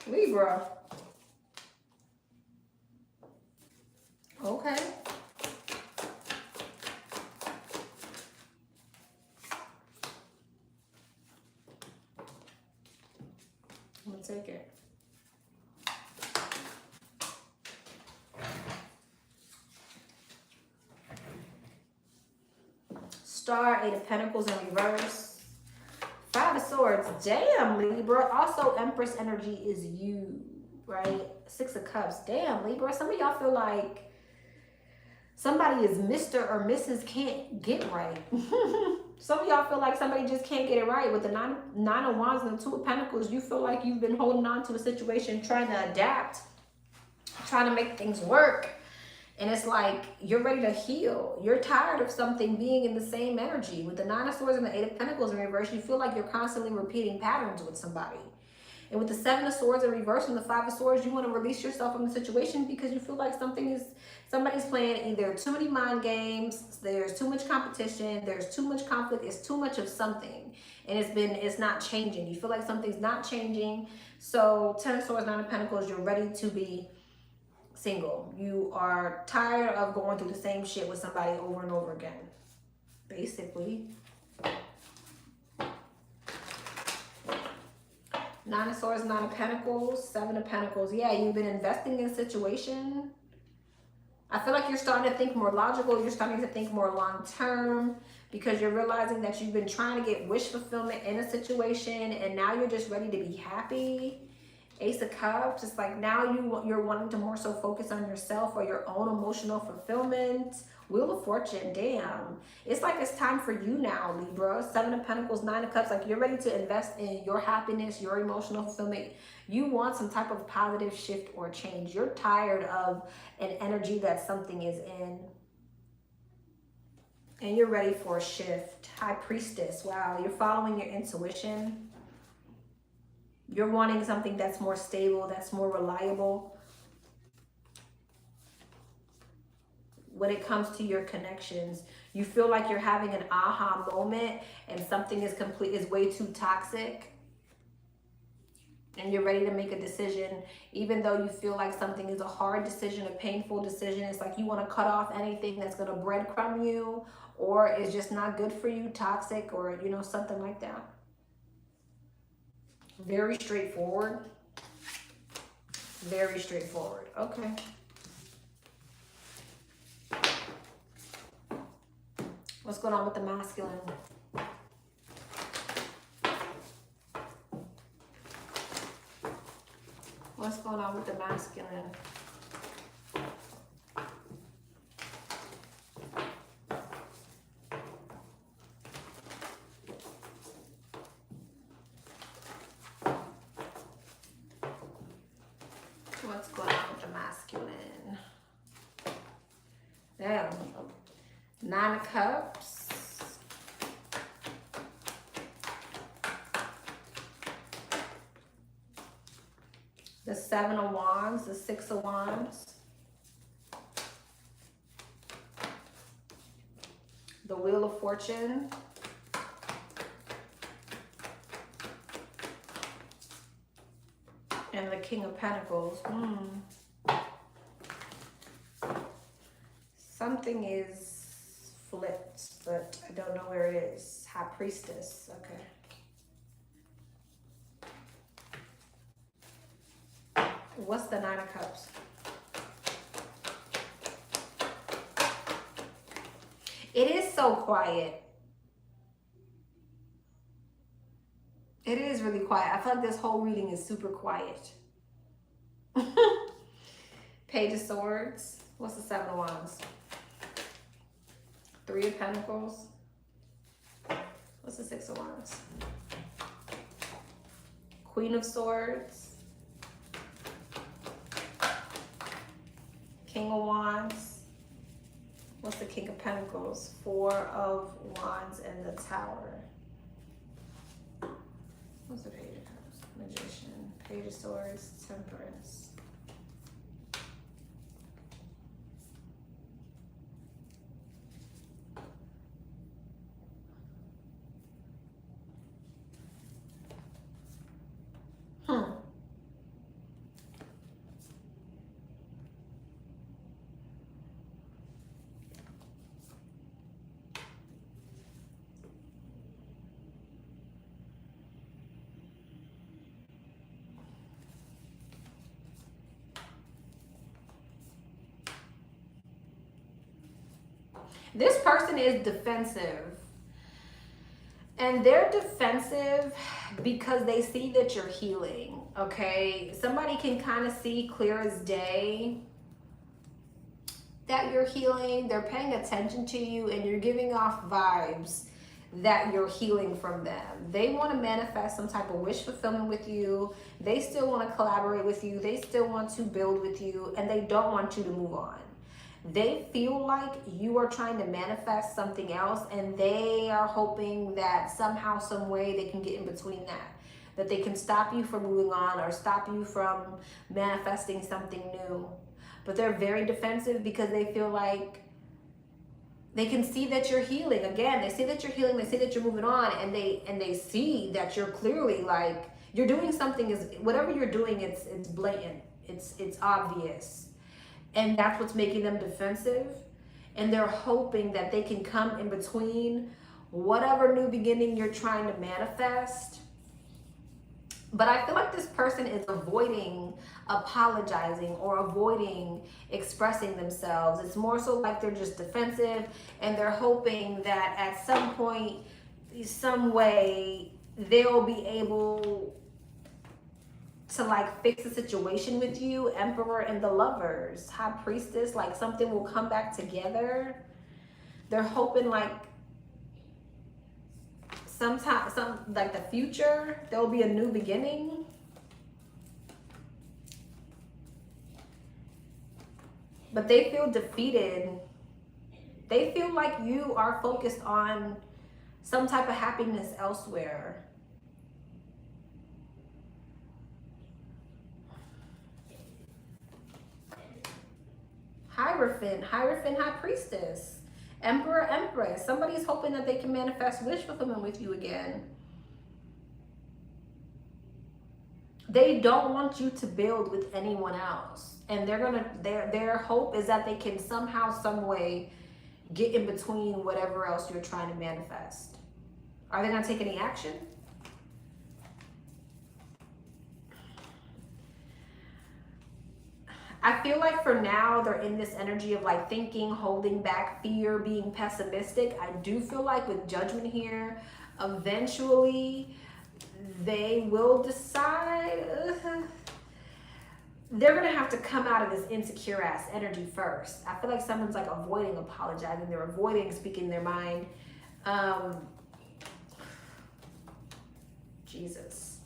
Libra. Okay. I'm gonna take it. Star, Eight of Pentacles in reverse. Five of Swords. Damn, Libra. Also, Empress energy is you, right? Six of Cups. Damn, Libra. Some of y'all feel like somebody is Mr. or Mrs. can't get right. Some of y'all feel like somebody just can't get it right. With the nine of Wands and the Two of Pentacles, you feel like you've been holding on to a situation, trying to adapt, trying to make things work. And it's like, you're ready to heal. You're tired of something being in the same energy. With the Nine of Swords and the Eight of Pentacles in reverse, you feel like you're constantly repeating patterns with somebody. And with the Seven of Swords in reverse and the Five of Swords, you want to release yourself from the situation because you feel like somebody's playing either too many mind games, there's too much competition, there's too much conflict, it's too much of something. And it's not changing. You feel like something's not changing. So 10 of Swords, 9 of Pentacles, you're ready to be single. You are tired of going through the same shit with somebody over and over again, basically. Nine of Swords, Nine of Pentacles, Seven of Pentacles. Yeah, you've been investing in a situation. I feel like you're starting to think more logical. You're starting to think more long-term because you're realizing that you've been trying to get wish fulfillment in a situation and now you're just ready to be happy. Ace of Cups, it's like now you're wanting to more so focus on yourself or your own emotional fulfillment. Wheel of Fortune, damn. It's like it's time for you now, Libra. Seven of Pentacles, Nine of Cups, like you're ready to invest in your happiness, your emotional fulfillment. You want some type of positive shift or change. You're tired of an energy that something is in. And you're ready for a shift. High Priestess, wow, you're following your intuition. You're wanting something that's more stable, that's more reliable. When it comes to your connections, you feel like you're having an aha moment and something is way too toxic. And you're ready to make a decision, even though you feel like something is a hard decision, a painful decision. It's like you want to cut off anything that's going to breadcrumb you or is just not good for you, toxic, or, you know, something like that. Very straightforward. Very straightforward. Okay. What's going on with the masculine? What's going on with the masculine? What's going on with the masculine? Damn. Nine of Cups. The Seven of Wands, the Six of Wands. The Wheel of Fortune. And the King of Pentacles. Something is flipped, but I don't know where it is. High Priestess. Okay. What's the Nine of Cups? It is so quiet. It is really quiet. I feel like this whole reading is super quiet. Page of Swords. What's the Seven of Wands? Three of Pentacles. What's the Six of Wands? Queen of Swords. King of Wands. What's the King of Pentacles? Four of Wands and the Tower. What's the Page of Cups? Magician. Page of Swords. Temperance. This person is defensive. And they're defensive because they see that you're healing, okay? Somebody can kind of see clear as day that you're healing. They're paying attention to you and you're giving off vibes that you're healing from them. They want to manifest some type of wish fulfillment with you. They still want to collaborate with you. They still want to build with you, and they don't want you to move on. They feel like you are trying to manifest something else, and they are hoping that somehow, some way they can get in between that they can stop you from moving on or stop you from manifesting something new. But they're very defensive because they feel like they can see that you're healing. Again, they see that you're healing, they see that you're moving on, and they see that you're clearly like you're doing something. Is whatever you're doing, it's blatant, it's obvious. And that's what's making them defensive. And they're hoping that they can come in between whatever new beginning you're trying to manifest. But I feel like this person is avoiding apologizing or avoiding expressing themselves. It's more so like they're just defensive, and they're hoping that at some point, some way, they'll be able to like fix the situation with you. Emperor and the Lovers, High Priestess, like something will come back together. They're hoping like sometime, like the future, there'll be a new beginning. But they feel defeated. They feel like you are focused on some type of happiness elsewhere. Hierophant, High Priestess, Emperor, Empress. Somebody's hoping that they can manifest wish fulfillment with you again. They don't want you to build with anyone else. And their hope is that they can somehow, some way get in between whatever else you're trying to manifest. Are they gonna take any action? I feel like for now, they're in this energy of like thinking, holding back, fear, being pessimistic. I do feel like with Judgment here, eventually they will decide. They're going to have to come out of this insecure ass energy first. I feel like someone's like avoiding apologizing. They're avoiding speaking their mind. Jesus.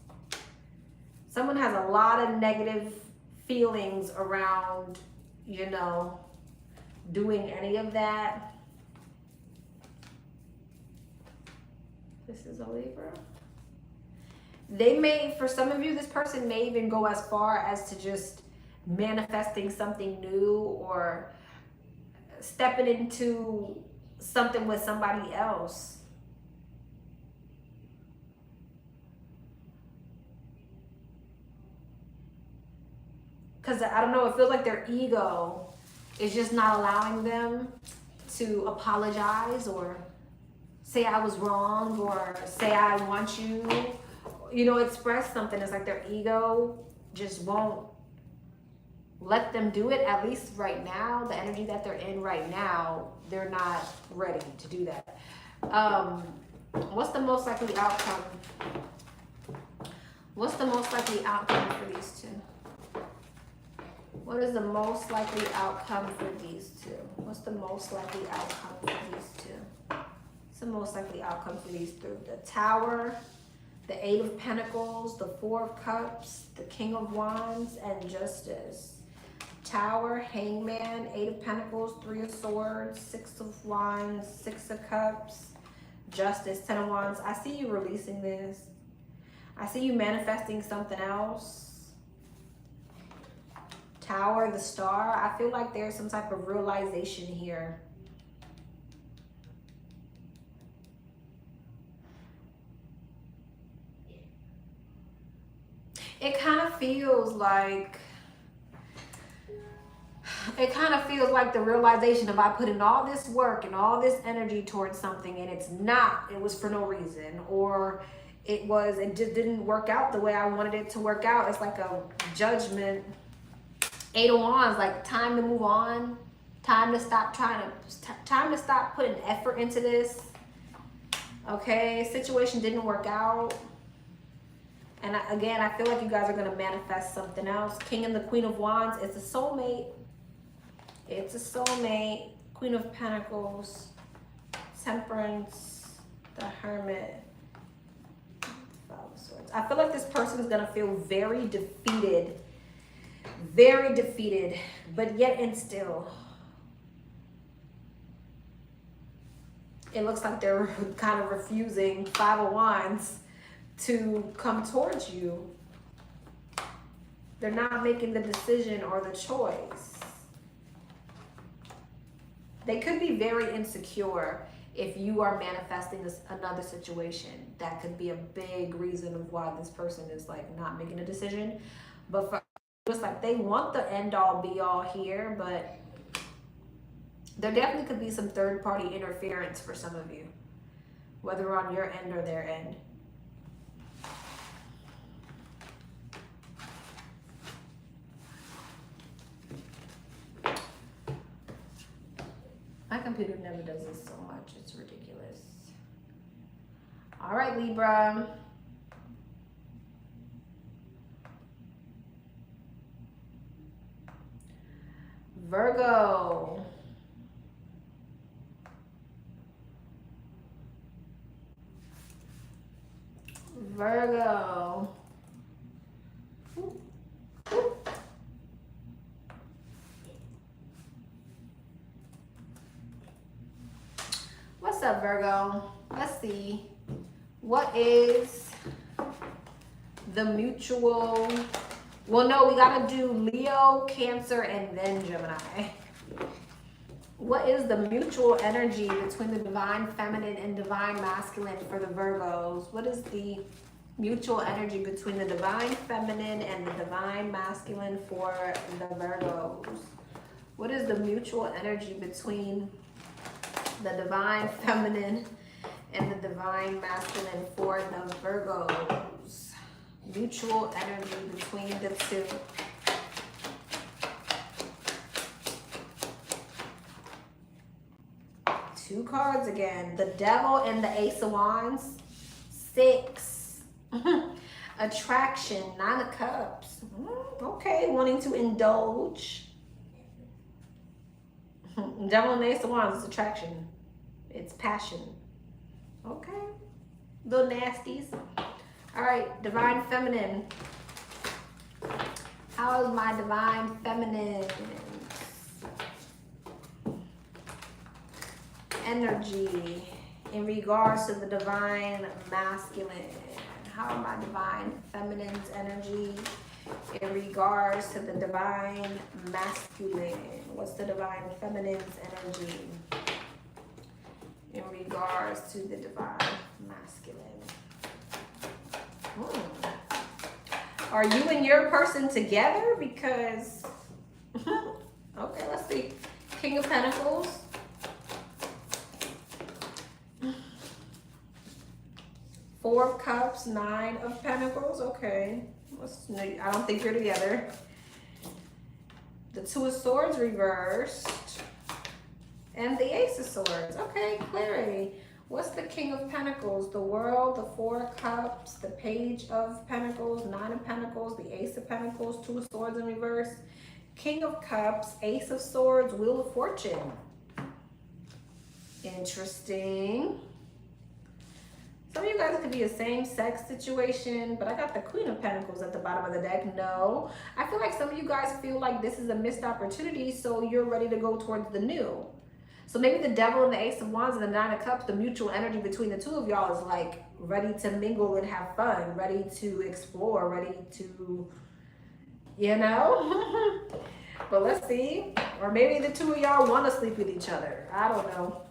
Someone has a lot of negative feelings around, you know, doing any of that. This is a Libra. They may, for some of you, this person may even go as far as to just manifesting something new or stepping into something with somebody else. Because I don't know, it feels like their ego is just not allowing them to apologize or say I was wrong or say I want you, you know, express something. It's like their ego just won't let them do it. At least right now, the energy that they're in right now, they're not ready to do that. What's the most likely outcome? What's the most likely outcome for these two? What is the most likely outcome for these two? What's the most likely outcome for these two? the most likely outcome for these three? The Tower, the Eight of Pentacles, the Four of Cups, the King of Wands, and Justice. Tower, Hangman, Eight of Pentacles, Three of Swords, Six of Wands, Six of Cups, Justice, Ten of Wands. I see you releasing this. I see you manifesting something else. Tower, the Star. I feel like there's some type of realization here. It kind of feels like the realization of I put in all this work and all this energy towards something and it was for no reason, or it just didn't work out the way I wanted it to work out. It's like a judgment. Eight of Wands, like time to move on, time to stop putting effort into this. Okay, situation didn't work out. And again, I feel like you guys are going to manifest something else. King and the Queen of Wands. It's a soulmate. It's a soulmate. Queen of Pentacles. Temperance. The Hermit. Five of Swords. I feel like this person is going to feel very defeated. Very defeated. But yet and still. It looks like they're kind of refusing. Five of Wands. To come towards you. They're not making the decision or the choice. They could be very insecure if you are manifesting another situation. That could be a big reason of why this person is like not making a decision. But for it's like they want the end all be all here, but there definitely could be some third party interference for some of you, whether on your end or their end. My computer never does this so much. It's ridiculous. All right, Libra. Virgo. Virgo. Ooh. Ooh. What's up, Virgo? Let's see. What is the mutual... Well, no, we got to do Leo, Cancer, and then Gemini. What is the mutual energy between the divine feminine and divine masculine for the Virgos? What is the mutual energy between the divine feminine and the divine masculine for the Virgos? What is the mutual energy between the divine feminine and the divine masculine for the Virgos? Mutual energy between the two. Two cards again. The Devil and the Ace of Wands. 6. Attraction. 9 of Cups. Okay, wanting to indulge. Devil and the Ace of Wands is attraction. It's passion. Okay. Little nasties. All right, divine feminine. How is my divine feminine energy in regards to the divine masculine? How are my divine feminine's energy in regards to the divine masculine? What's the divine feminine's energy in regards to the divine masculine? Are you and your person together? Because, okay, let's see. King of Pentacles. Four of Cups, 9 of Pentacles. Okay. I don't think you're together. The Two of Swords reversed. And the Ace of Swords. Okay, clarity. What's the King of Pentacles? The World, the Four of Cups, the Page of Pentacles, 9 of Pentacles, the Ace of Pentacles, Two of Swords in reverse, King of Cups, Ace of Swords, Wheel of Fortune. Interesting. Some of you guys could be a same-sex situation, but I got the Queen of Pentacles at the bottom of the deck. No. I feel like some of you guys feel like this is a missed opportunity, so you're ready to go towards the new. So maybe the Devil and the Ace of Wands and the Nine of Cups, the mutual energy between the two of y'all is like ready to mingle and have fun, ready to explore, ready to, you know? But let's see. Or maybe the two of y'all want to sleep with each other. I don't know.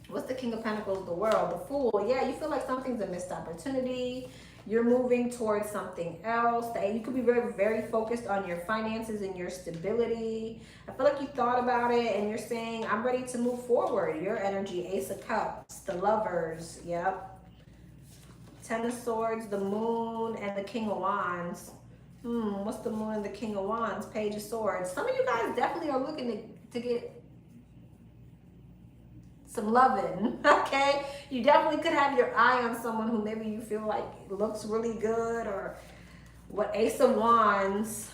What's the King of Pentacles? The World, the Fool. Yeah, you feel like something's a missed opportunity. You're moving towards something else. That you could be very, very focused on your finances and your stability. I feel like you thought about it and you're saying, I'm ready to move forward. Your energy, Ace of Cups, the Lovers. Yep. Ten of Swords, the Moon, and the King of Wands. What's the Moon and the King of Wands? Page of Swords. Some of you guys definitely are looking to get some loving, okay? You definitely could have your eye on someone who maybe you feel like looks really good, or what, Ace of Wands,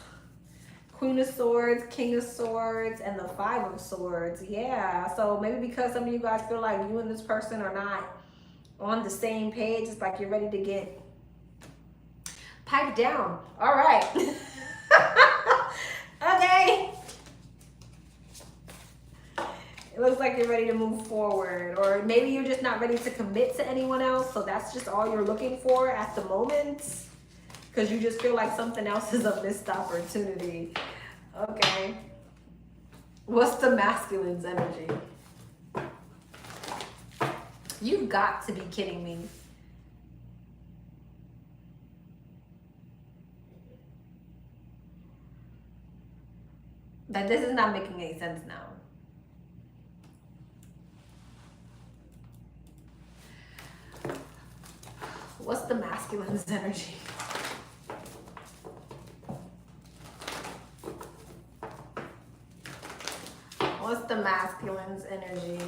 Queen of Swords, King of Swords, and the Five of Swords. Yeah, so maybe because some of you guys feel like you and this person are not on the same page, it's like you're ready to get piped down. All right. Okay. It looks like you're ready to move forward, or maybe you're just not ready to commit to anyone else, so that's just all you're looking for at the moment, because you just feel like something else is a missed opportunity. Okay. What's the masculine's energy? You've got to be kidding me. That this is not making any sense now. What's the masculine's energy? What's the masculine's energy?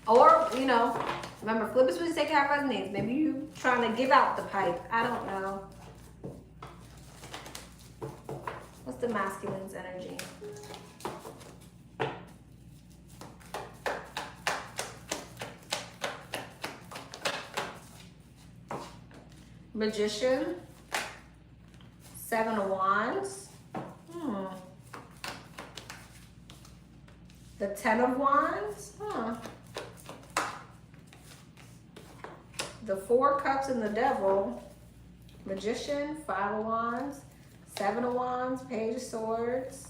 Or, you know, remember, flip it, switch, take half as needs. Maybe you trying to give out the pipe. I don't know. What's the masculine's energy? Magician, Seven of Wands, the Ten of Wands, the Four Cups and the Devil, Magician, Five of Wands, Seven of Wands, Page of Swords,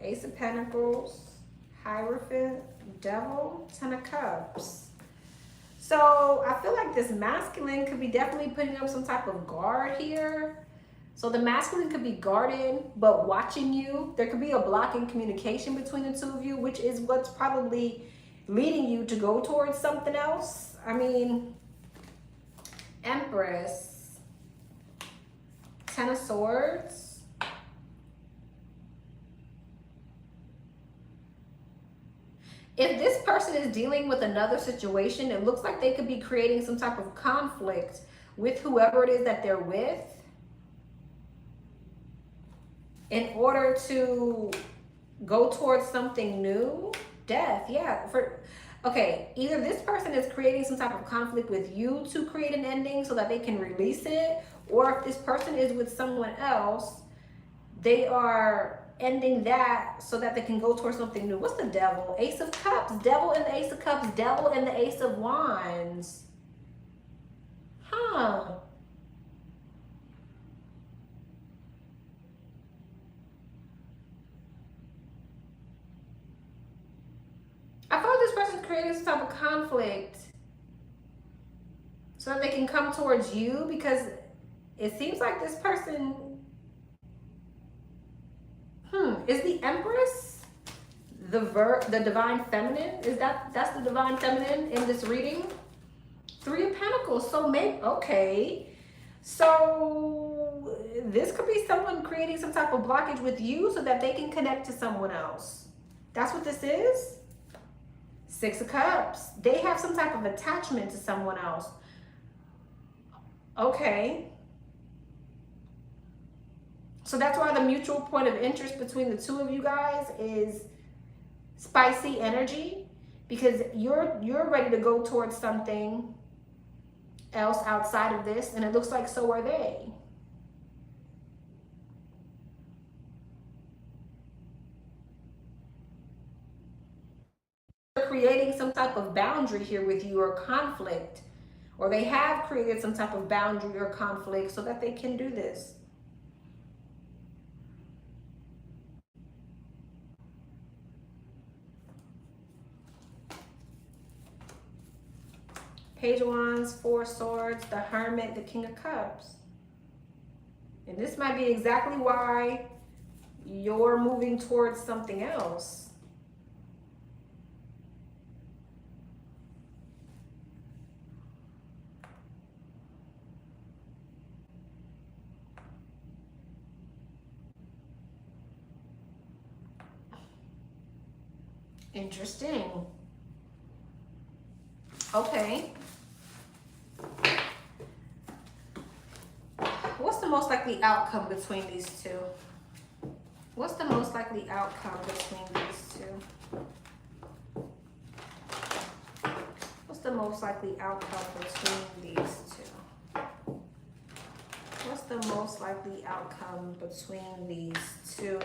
Ace of Pentacles, Hierophant, Devil, Ten of Cups. So I feel like this masculine could be definitely putting up some type of guard here. So the masculine could be guarded, but watching you. There could be a block in communication between the two of you, which is what's probably leading you to go towards something else. I mean, Empress, Ten of Swords. If this person is dealing with another situation, it looks like they could be creating some type of conflict with whoever it is that they're with in order to go towards something new. Death, yeah. Okay, either this person is creating some type of conflict with you to create an ending so that they can release it, or if this person is with someone else, they are ending that so that they can go towards something new. What's the Devil? Ace of Cups, Devil and the Ace of Cups, Devil and the Ace of Wands. I feel like this person's creating some type of conflict so that they can come towards you, because it seems like this person is the Empress the divine feminine? That's the divine feminine in this reading? Three of Pentacles. So maybe, okay. So this could be someone creating some type of blockage with you so that they can connect to someone else. That's what this is? Six of Cups. They have some type of attachment to someone else. Okay. So that's why the mutual point of interest between the two of you guys is spicy energy, because you're ready to go towards something else outside of this, and it looks like so are they. They're creating some type of boundary here with you, or conflict, or they have created some type of boundary or conflict so that they can do this. Page of Wands, Four Swords, the Hermit, the King of Cups. And this might be exactly why you're moving towards something else. Interesting. Okay. What's the most likely outcome between these two? What's the most likely outcome between these two? What's the most likely outcome between these two? What's the most likely outcome between these two?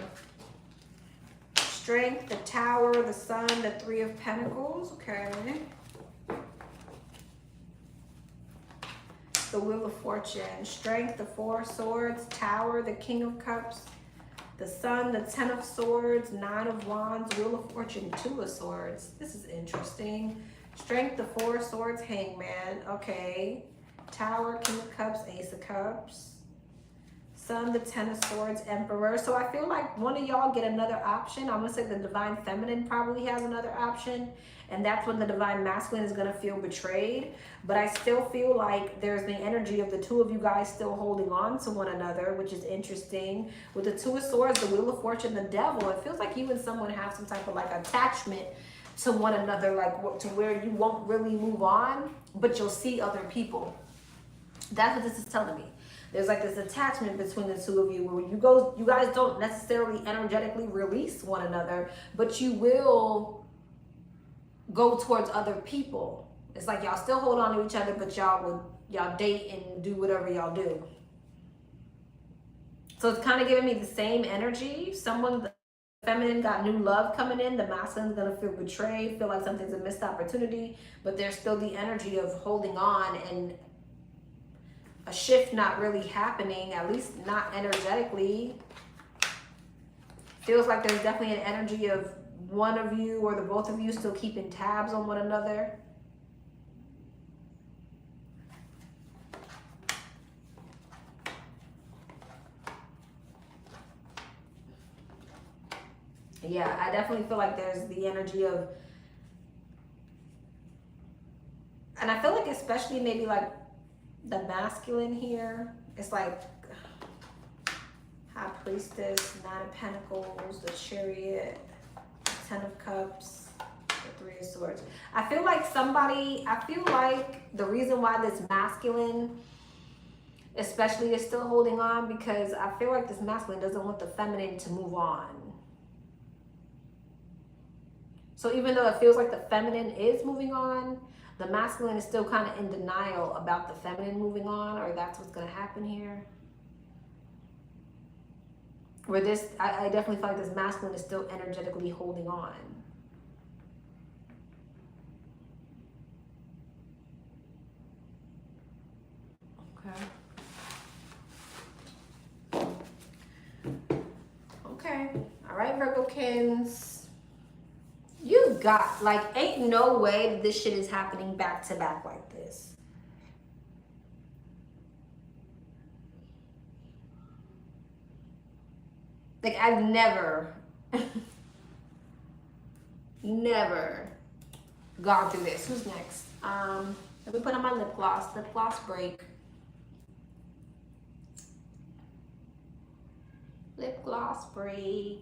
Strength, the Tower, the Sun, the Three of Pentacles. Okay. The Wheel of Fortune. Strength, the Four Swords, Tower, the King of Cups, the Sun, the Ten of Swords, Nine of Wands, Wheel of Fortune, Two of Swords. This is interesting. Strength, the Four Swords, Hangman. Okay. Tower, King of Cups, Ace of Cups. Sun, the Ten of Swords, Emperor. So I feel like one of y'all get another option. I'm going to say the Divine Feminine probably has another option. And that's when the Divine Masculine is going to feel betrayed. But I still feel like there's the energy of the two of you guys still holding on to one another, which is interesting. With the Two of Swords, the Wheel of Fortune, the Devil, it feels like you and someone have some type of like attachment to one another, like to where you won't really move on, but you'll see other people. That's what this is telling me. There's like this attachment between the two of you where you guys don't necessarily energetically release one another, but you will go towards other people. It's like y'all still hold on to each other, but y'all date and do whatever y'all do. So it's kind of giving me the same energy. Someone, the feminine, got new love coming in. The masculine's gonna feel betrayed, feel like something's a missed opportunity, but there's still the energy of holding on and a shift not really happening, at least not energetically. Feels like there's definitely an energy of one of you or the both of you still keeping tabs on one another. Yeah, I definitely feel like there's the energy of, and I feel like especially maybe like the masculine here, it's like High Priestess, Nine of Pentacles, the Chariot, Ten of Cups, the Three of Swords. I feel like the reason why this masculine especially is still holding on, because I feel like this masculine doesn't want the feminine to move on. So even though it feels like the feminine is moving on, the masculine is still kind of in denial about the feminine moving on, or that's what's going to happen here. Where this, I definitely feel like this masculine is still energetically holding on. Okay. All right, Virgokins. You got, like, ain't no way that this shit is happening back to back like this. Like, I've never gone through this. Who's next? Let me put on my lip gloss break. Lip gloss break.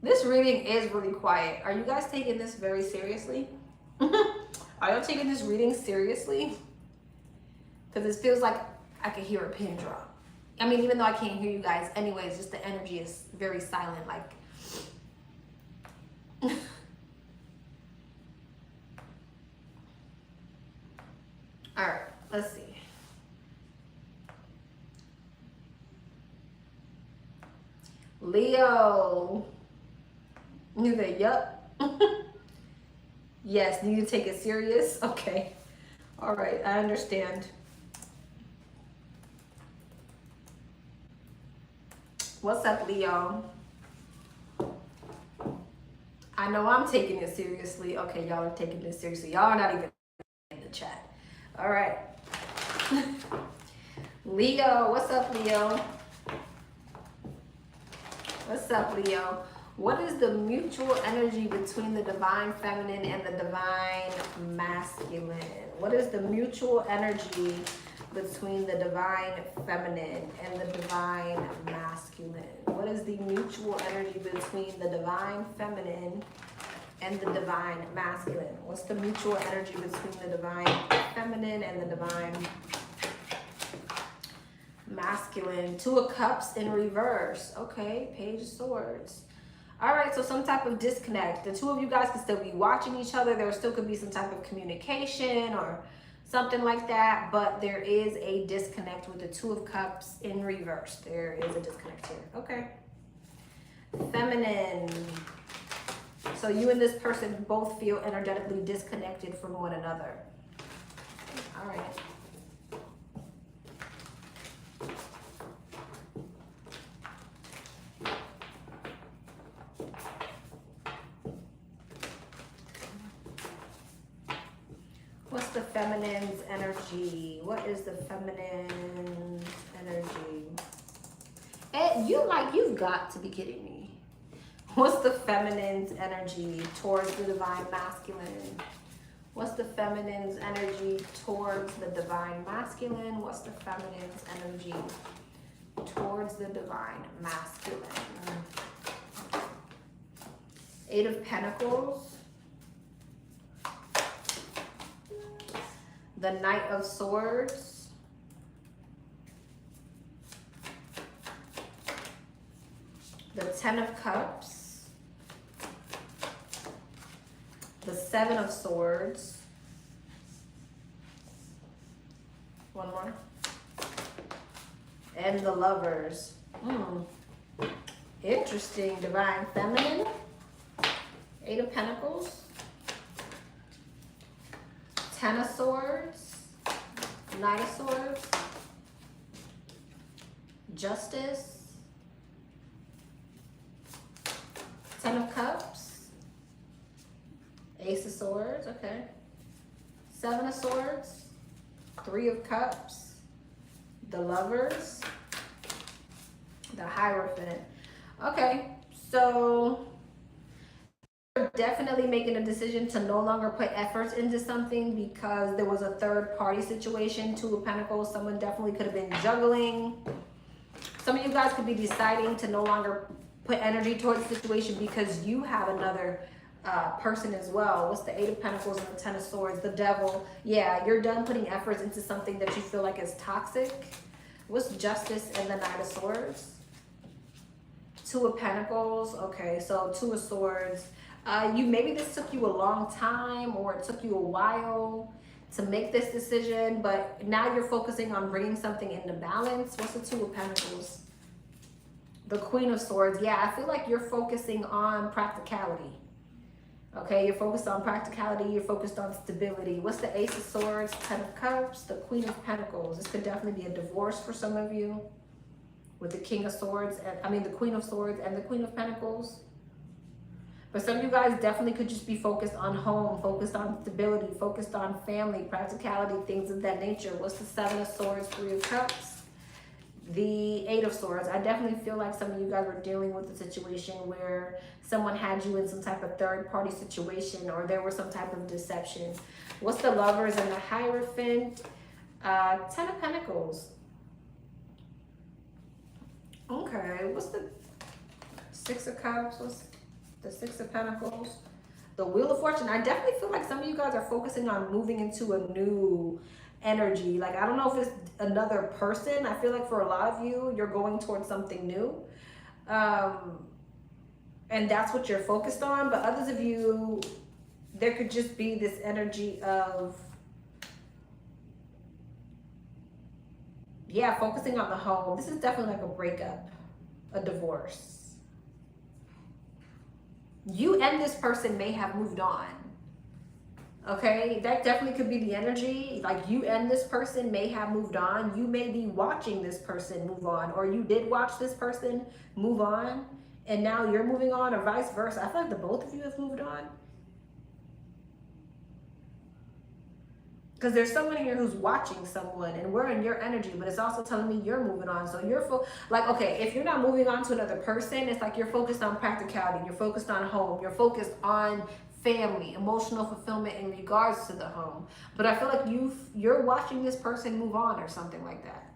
This reading is really quiet. Are you guys taking this very seriously? Are y'all taking this reading seriously? Because it feels like I could hear a pin drop. I mean, even though I can't hear you guys anyways, just the energy is very silent, like. All right, let's see. Leo. You say, yup. Yes, need to take it serious? Okay. All right, I understand. What's up, Leo? I know I'm taking it seriously. Okay, y'all are taking this seriously. Y'all are not even in the chat. All right. Leo, what's up, Leo? What's up, Leo? What is the mutual energy between the divine feminine and the divine masculine? What is the mutual energy between the divine feminine and the divine masculine? What is the mutual energy between the divine feminine and the divine masculine? What's the mutual energy between the divine feminine and the divine masculine? Two of Cups in reverse. Okay, Page of Swords. All right, so some type of disconnect. The two of you guys could still be watching each other. There still could be some type of communication or something like that, but there is a disconnect with the Two of Cups in reverse. There is a disconnect here. Okay. Feminine. So you and this person both feel energetically disconnected from one another. All right. What's the feminine's energy? What is the feminine's energy? And you've got to be kidding me. What's the feminine's energy towards the divine masculine? What's the feminine's energy towards the divine masculine? What's the feminine's energy towards the divine masculine? Eight of Pentacles. The Knight of Swords. The Ten of Cups. The Seven of Swords. One more. And the Lovers. Interesting. Divine Feminine. Eight of Pentacles. Ten of Swords, Knight of Swords, Justice, Ten of Cups, Ace of Swords, okay, Seven of Swords, Three of Cups, the Lovers, the Hierophant. Okay, so definitely making a decision to no longer put efforts into something because there was a third party situation. Two of Pentacles, someone definitely could have been juggling. Some of you guys could be deciding to no longer put energy towards the situation because you have another person as well. What's the Eight of Pentacles and the Ten of Swords? The Devil. Yeah, you're done putting efforts into something that you feel like is toxic. What's Justice and the Knight of Swords? Two of Pentacles. Okay, so Two of Swords. Maybe this took you a long time or it took you a while to make this decision, but now you're focusing on bringing something into balance. What's the Two of Pentacles? The Queen of Swords. Yeah, I feel like you're focusing on practicality. Okay, you're focused on practicality. You're focused on stability. What's the Ace of Swords, Ten of Cups, the Queen of Pentacles? This could definitely be a divorce for some of you with the King of Swords. The Queen of Swords and the Queen of Pentacles. But some of you guys definitely could just be focused on home, focused on stability, focused on family, practicality, things of that nature. What's the Seven of Swords, Three of Cups? The Eight of Swords. I definitely feel like some of you guys were dealing with a situation where someone had you in some type of third party situation or there was some type of deception. What's the Lovers and the Hierophant? Ten of Pentacles. Okay, what's the Six of Cups? What's the Six of Pentacles? The Wheel of Fortune. I definitely feel like some of you guys are focusing on moving into a new energy. Like, I don't know if it's another person. I feel like for a lot of you, you're going towards something new. And that's what you're focused on. But others of you, there could just be this energy of, yeah, focusing on the home. This is definitely like a breakup, a divorce. You and this person may have moved on. Okay, that definitely could be the energy. Like, you and this person may have moved on. You may be watching this person move on, or you did watch this person move on, and now you're moving on, or vice versa. I feel like the both of you have moved on. Because there's someone here who's watching someone, and we're in your energy, but it's also telling me you're moving on. So you're like, okay, if you're not moving on to another person, it's like you're focused on practicality, you're focused on home, you're focused on family, emotional fulfillment in regards to the home. But I feel like you're watching this person move on or something like that.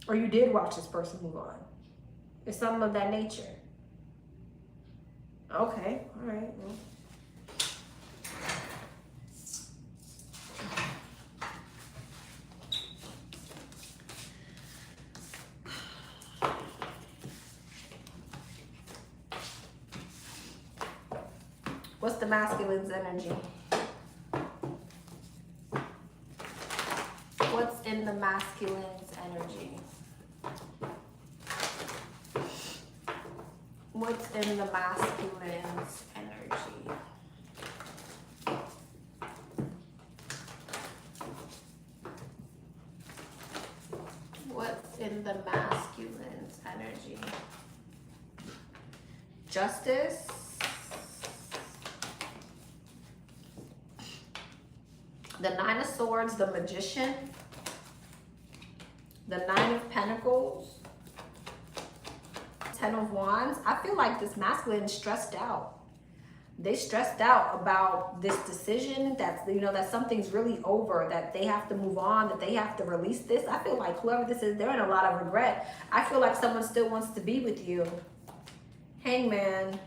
Or you did watch this person move on. It's something of that nature. Okay, all right. Well. What's the masculine's energy? What's in the masculine's energy? What's in the masculine's energy? What's in the masculine's energy? Justice. The Nine of Swords, the Magician. The Nine of Pentacles. Ten of Wands. I feel like this masculine is stressed out. They stressed out about this decision, that, you know, that something's really over, that they have to move on, that they have to release this. I feel like whoever this is, they're in a lot of regret. I feel like someone still wants to be with you. Hangman.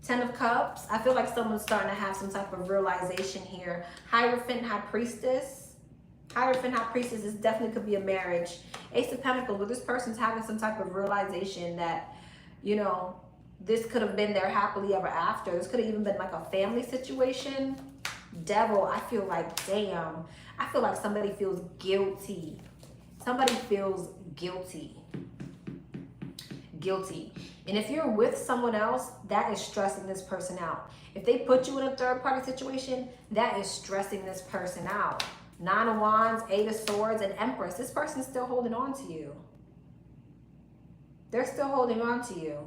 Ten of Cups. I feel like someone's starting to have some type of realization here. Hierophant, High Priestess. Hierophant, High Priestess, this definitely could be a marriage. Ace of Pentacles, but this person's having some type of realization that, you know, this could have been their happily ever after. This could have even been like a family situation. Devil, I feel like, damn. I feel like somebody feels guilty. Somebody feels guilty. Guilty. And if you're with someone else, that is stressing this person out. If they put you in a third party situation, that is stressing this person out. Nine of Wands, Eight of Swords, and Empress. This person's still holding on to you. They're still holding on to you.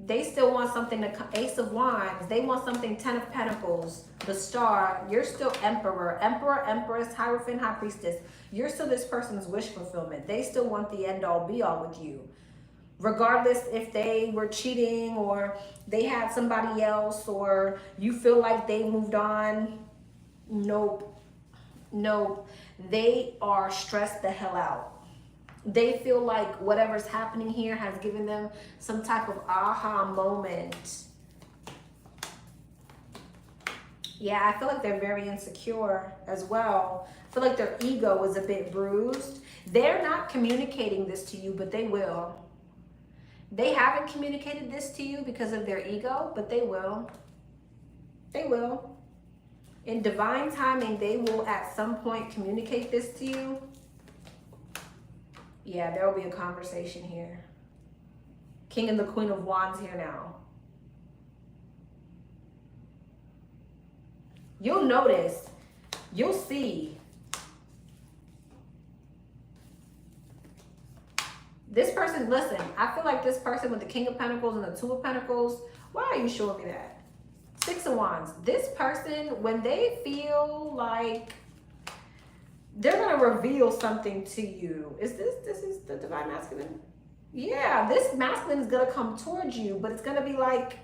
They still want something to come. Ace of Wands. They want something. Ten of Pentacles. The Star. You're still Emperor. Emperor, Empress, Hierophant, High Priestess. You're still this person's wish fulfillment. They still want the end all be all with you. Regardless if they were cheating or they had somebody else or you feel like they moved on. Nope. Nope. They are stressed the hell out. They feel like whatever's happening here has given them some type of aha moment. Yeah, I feel like they're very insecure as well. I feel like their ego is a bit bruised. They're not communicating this to you, but they will. They haven't communicated this to you because of their ego, but they will. They will. In divine timing, they will at some point communicate this to you. Yeah, there will be a conversation here. King and the Queen of Wands here now. You'll notice, you'll see. This person, listen, I feel like this person with the King of Pentacles and the Two of Pentacles, why are you showing me that? Six of Wands. This person, when they feel like they're going to reveal something to you. This is the divine masculine? Yeah, this masculine is going to come towards you, but it's going to be like,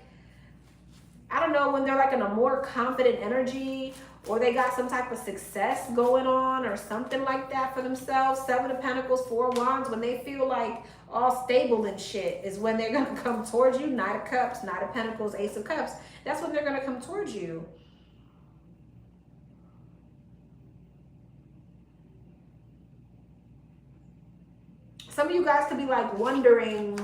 I don't know, when they're like in a more confident energy, or they got some type of success going on or something like that for themselves. Seven of Pentacles, Four of Wands, when they feel like all stable and shit is when they're going to come towards you. Knight of Cups, Knight of Pentacles, Ace of Cups. That's when they're going to come towards you. Some of you guys could be like wondering,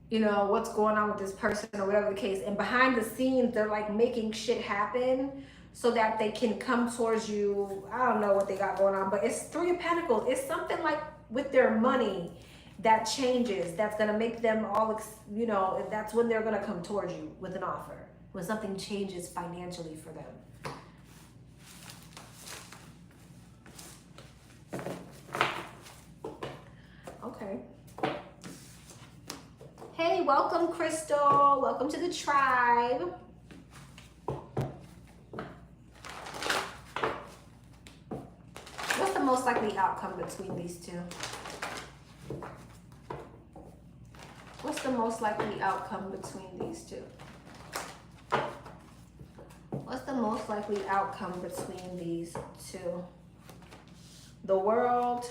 you know, what's going on with this person or whatever the case. And behind the scenes, they're like making shit happen so that they can come towards you. I don't know what they got going on, but it's Three of Pentacles. It's something like with their money that changes. That's going to make them all, you know, that's when they're going to come towards you with an offer. When something changes financially for them. Okay. Hey, welcome, Crystal. Welcome to the tribe. What's the most likely outcome between these two? What's the most likely outcome between these two? What's the most likely outcome between these two? The World,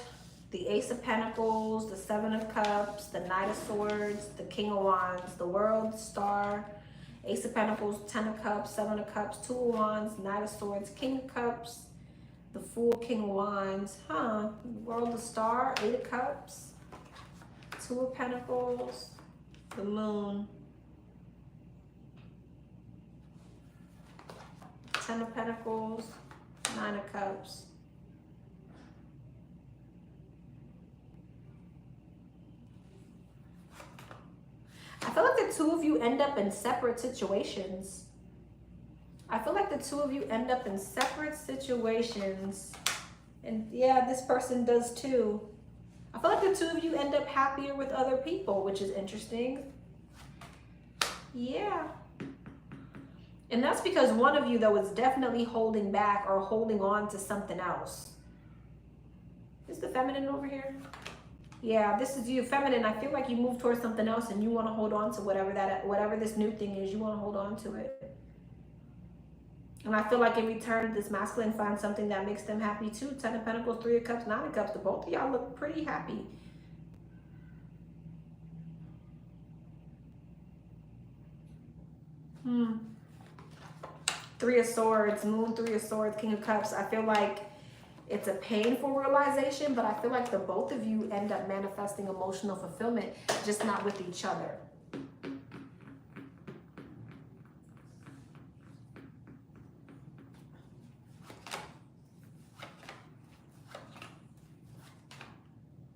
the Ace of Pentacles, the Seven of Cups, the Knight of Swords, the King of Wands, the World, Star, Ace of Pentacles, Ten of Cups, Seven of Cups, Two of Wands, Knight of Swords, King of Cups, the Fool, King of Wands, World, the Star, Eight of Cups, Two of Pentacles, the Moon, Ten of Pentacles, Nine of Cups. I feel like the two of you end up in separate situations. I feel like the two of you end up in separate situations. And yeah, this person does too. I feel like the two of you end up happier with other people, which is interesting. Yeah. And that's because one of you, though, is definitely holding back or holding on to something else. Is the feminine over here? Yeah, this is you, feminine. I feel like you move towards something else and you want to hold on to whatever this new thing is. You want to hold on to it. And I feel like in return, this masculine finds something that makes them happy too. Ten of Pentacles, Three of Cups, Nine of Cups. The both of y'all look pretty happy. Three of Swords, Moon, Three of Swords, King of Cups. I feel like it's a painful realization, but I feel like the both of you end up manifesting emotional fulfillment, just not with each other.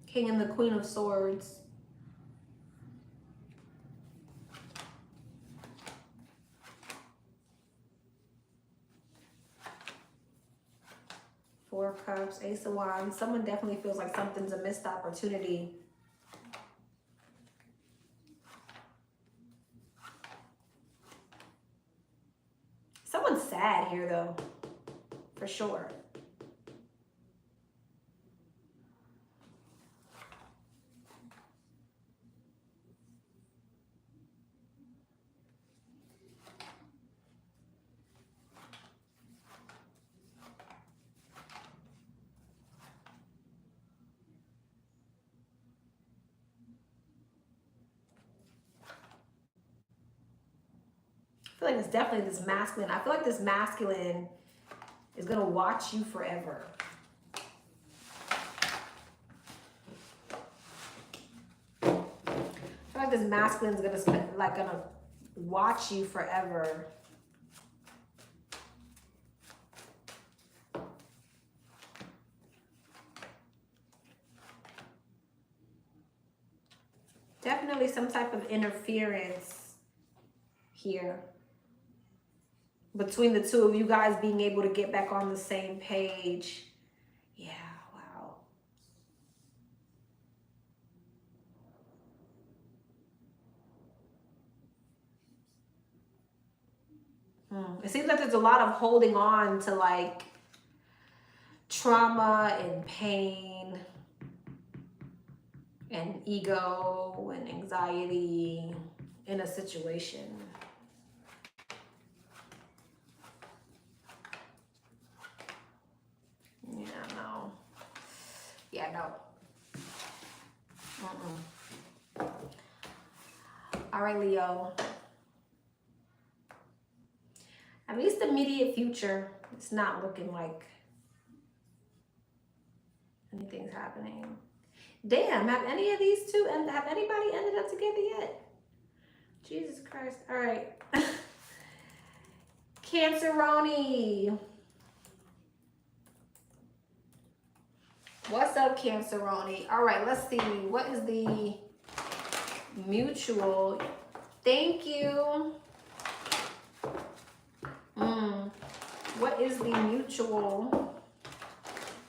King and the Queen of Swords. Four of Cups, Ace of Wands. Someone definitely feels like something's a missed opportunity. Someone's sad here though, for sure. I feel like it's definitely this masculine. I feel like this masculine is going to watch you forever. I feel like this masculine is gonna watch you forever. Definitely some type of interference here between the two of you guys being able to get back on the same page. Yeah, wow. It seems like there's a lot of holding on to like trauma and pain and ego and anxiety in a situation. Yeah, no. Yeah, no. All right, Leo. At least the immediate future, it's not looking like anything's happening. Damn, have any of these two, and have anybody ended up together yet? Jesus Christ. All right. Canceroni. What's up, Canceroni? All right, let's see. What is the mutual? Thank you. What is the mutual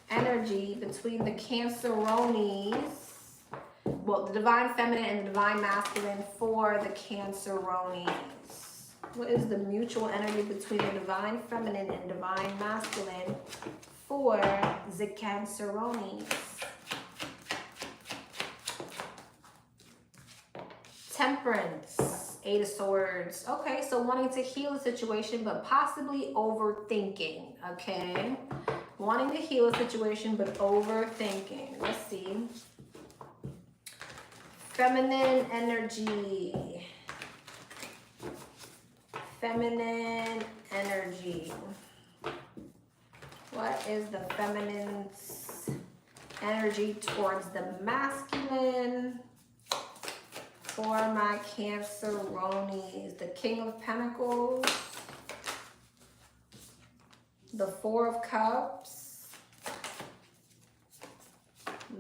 energy between the Canceronis? Well, the divine feminine and the divine masculine for the Canceronis. What is the mutual energy between the divine feminine and divine masculine for the Canceronis? Temperance, 8 of Swords. Okay, so wanting to heal a situation, but possibly overthinking, okay? Wanting to heal a situation, but overthinking. Let's see. Feminine energy. Feminine energy. What is the feminine's energy towards the masculine for my Canceronis? The King of Pentacles, the 4 of Cups,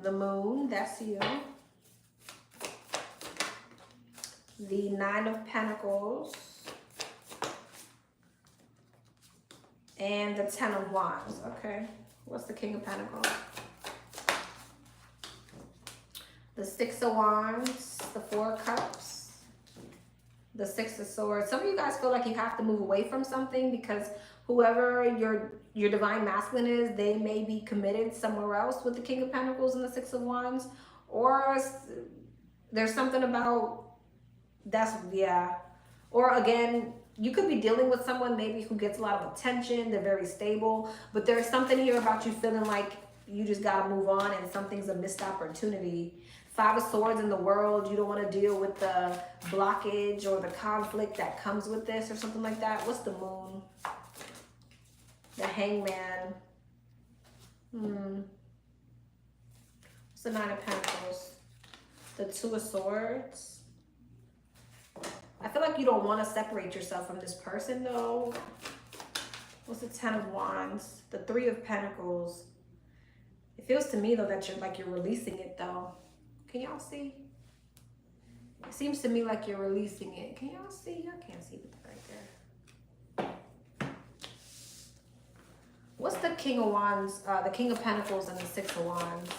the Moon, that's you, the 9 of Pentacles, and the 10 of Wands. Okay, what's the King of Pentacles? The 6 of Wands, the 4 of Cups, the 6 of Swords. Some of you guys feel like you have to move away from something because whoever your divine masculine is, they may be committed somewhere else with the King of Pentacles and the 6 of Wands. Or there's something about that's, yeah. Or again, you could be dealing with someone maybe who gets a lot of attention. They're very stable. But there's something here about you feeling like you just got to move on and something's a missed opportunity. 5 of Swords in the world, you don't want to deal with the blockage or the conflict that comes with this or something like that. What's the Moon? The Hangman. What's the 9 of Pentacles? The 2 of Swords. I feel like you don't want to separate yourself from this person though. What's the 10 of Wands? The 3 of Pentacles. It feels to me though that you're releasing it though. Can y'all see? It seems to me like you're releasing it. Can y'all see? Y'all can't see it right there. What's the King of Wands, the King of Pentacles and the 6 of Wands?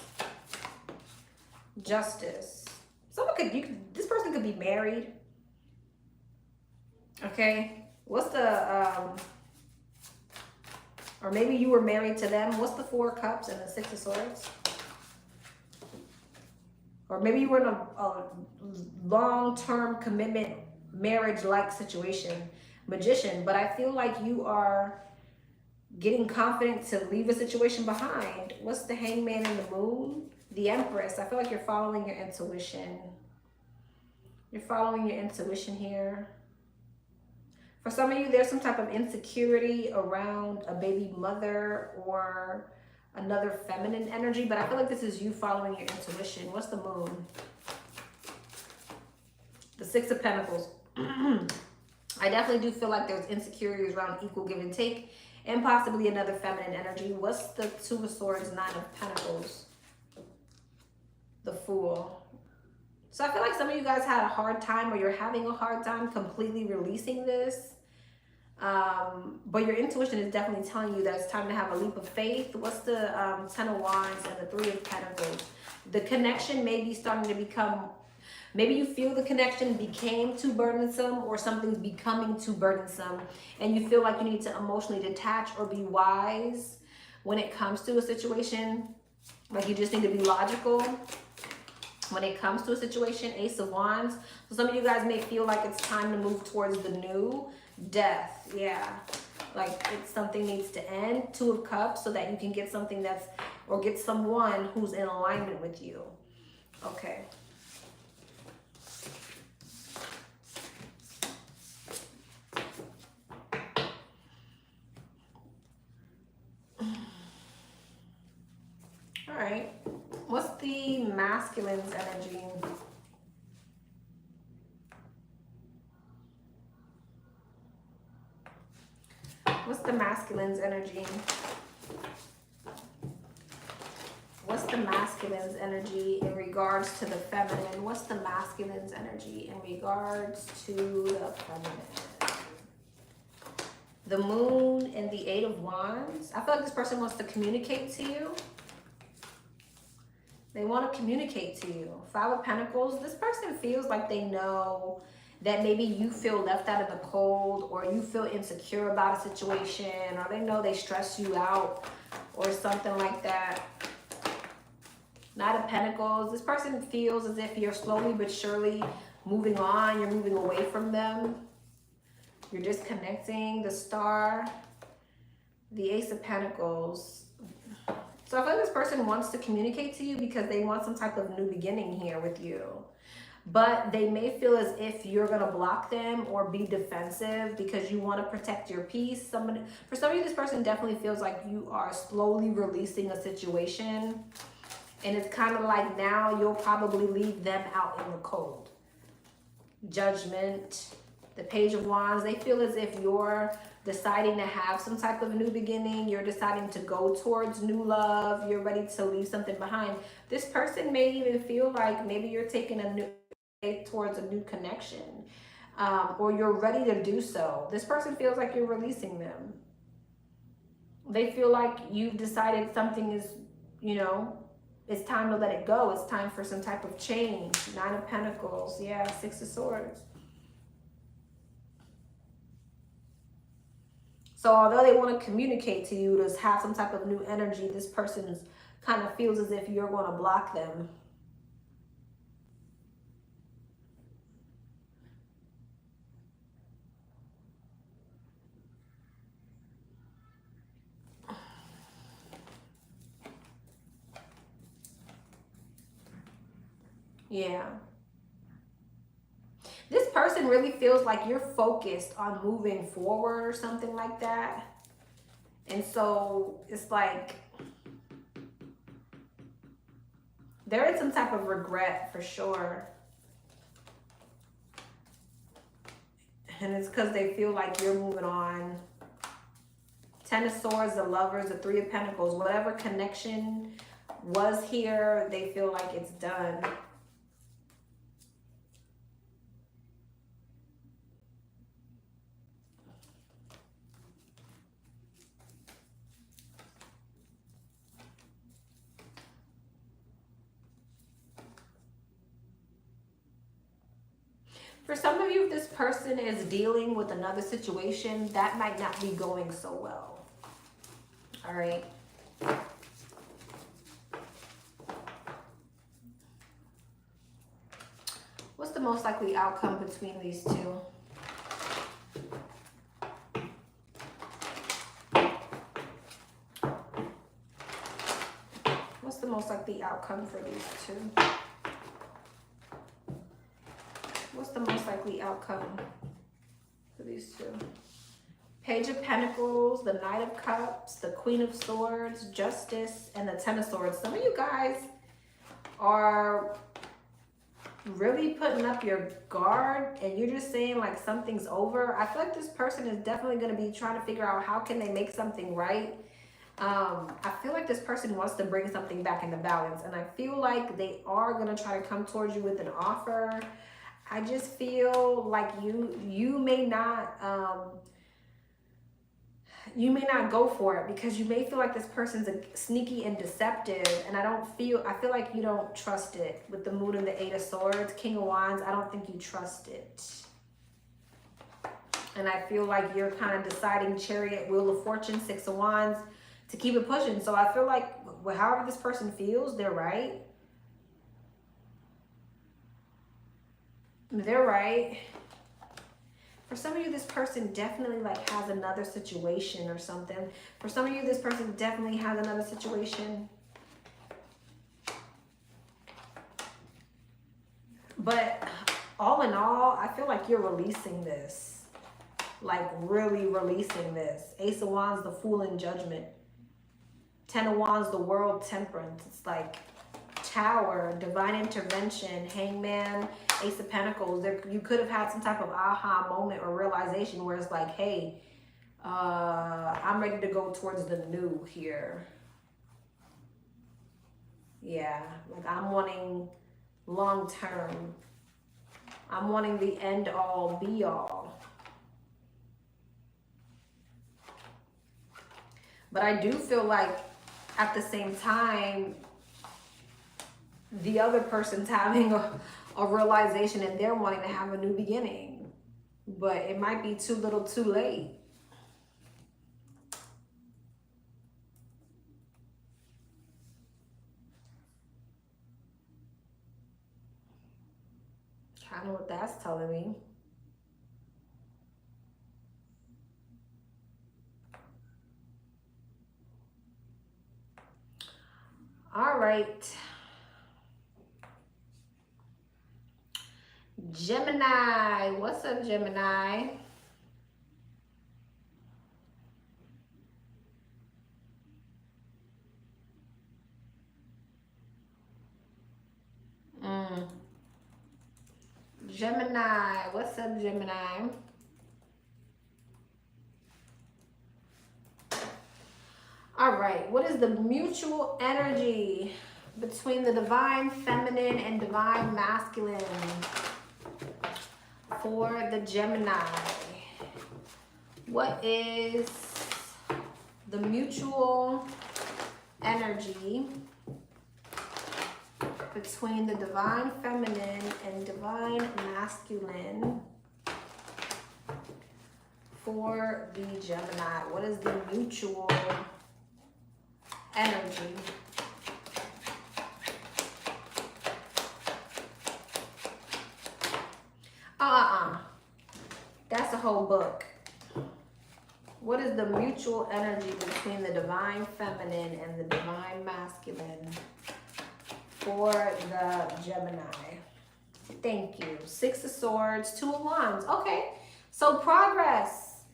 Justice. This person could be married. Okay. What's the, or maybe you were married to them. What's the 4 of Cups and the 6 of Swords? Or maybe you were in a long-term commitment, marriage-like situation, Magician. But I feel like you are getting confident to leave a situation behind. What's the Hangman and the Moon? The Empress. I feel like you're following your intuition. You're following your intuition here. For some of you, there's some type of insecurity around a baby mother or another feminine energy, but I feel like this is you following your intuition. What's the Moon? The 6 of Pentacles. I definitely do feel like there's insecurities around equal give and take and possibly another feminine energy. What's the 2 of Swords, 9 of Pentacles? The Fool. So I feel like some of you guys had a hard time or you're having a hard time completely releasing this. But your intuition is definitely telling you that it's time to have a leap of faith. What's the 10 of Wands and the 3 of Pentacles? The connection may be starting to become, maybe you feel the connection became too burdensome or something's becoming too burdensome and you feel like you need to emotionally detach or be wise when it comes to a situation. Like you just need to be logical. when it comes to a situation. Ace of Wands. So some of you guys may feel like it's time to move towards the new. Death, yeah. Like it's something needs to end. Two of Cups, so that you can get something that's, or get someone who's in alignment with you. Okay. All right. What's the masculine's energy? What's the masculine's energy? What's the masculine's energy in regards to the feminine? What's the masculine's energy in regards to the feminine? The Moon and the Eight of Wands. I feel like this person wants to communicate to you. They want to communicate to you. Five of Pentacles. This person feels like they know that maybe you feel left out in the cold, or you feel insecure about a situation, or they know they stress you out or something like that. Knight of Pentacles. This person feels as if you're slowly but surely moving on. You're moving away from them. You're disconnecting. The Star. The Ace of Pentacles. So I feel like this person wants to communicate to you because they want some type of new beginning here with you. But they may feel as if you're going to block them or be defensive because you want to protect your peace. For some of you, this person definitely feels like you are slowly releasing a situation. And it's kind of like now you'll probably leave them out in the cold. Judgment. The Page of Wands. They feel as if you're deciding to have some type of new beginning. You're deciding to go towards new love. You're ready to leave something behind. This person may even feel like maybe you're taking a new towards a new connection, or you're ready to do so. This person feels like you're releasing them. They feel like you've decided something is, you know, it's time to let it go. It's time for some type of change. Nine of Pentacles. Yeah, Six of Swords. So although they want to communicate to you, to have some type of new energy, this person kind of feels as if you're going to block them. Yeah. This person really feels like you're focused on moving forward or something like that. And so it's like there is some type of regret for sure. And it's because they feel like you're moving on. Ten of Swords, the Lovers, the Three of Pentacles. Whatever connection was here, they feel like it's done. For some of you, if this person is dealing with another situation, that might not be going so well. All right. What's the most likely outcome between these two? What's the most likely outcome for these two? What's the most likely outcome for these two? Page of Pentacles, the Knight of Cups, the Queen of Swords, Justice, and the Ten of Swords. Some of you guys are really putting up your guard and you're just saying like something's over. I feel like this person is definitely going to be trying to figure out how can they make something right. I feel like this person wants to bring something back into balance, and I feel like they are going to try to come towards you with an offer. I just feel like you may not go for it because you may feel like this person's sneaky and deceptive, and I feel like you don't trust it. With the Moon and the Eight of Swords, King of Wands, I don't think you trust it. And I feel like you're kind of deciding Chariot, Wheel of Fortune, Six of Wands, to keep it pushing. So I feel like however this person feels, they're right. They're right. For some of you, this person definitely like has another situation or something. For some of you, this person definitely has another situation. But all in all, I feel like you're releasing this. Like really releasing this. Ace of Wands, the Fool in Judgment. 10 of Wands, the World, Temperance. It's like Tower, Divine Intervention, Hangman, Ace of Pentacles. You could have had some type of aha moment or realization where it's like, hey, I'm ready to go towards the new here. Yeah, like I'm wanting long term. I'm wanting the end all be all. But I do feel like at the same time, the other person's having a realization and they're wanting to have a new beginning. But it might be too little too late. I don't know what that's telling me. All right. Gemini. What's up, Gemini? Gemini. What's up, Gemini? All right. What is the mutual energy between the divine feminine and divine masculine for the Gemini? What is the mutual energy between the divine feminine and divine masculine for the Gemini? What is the mutual energy? That's a whole book. What is the mutual energy between the divine feminine and the divine masculine for the Gemini? Thank you. 6 of Swords, 2 of Wands. Okay, so progress,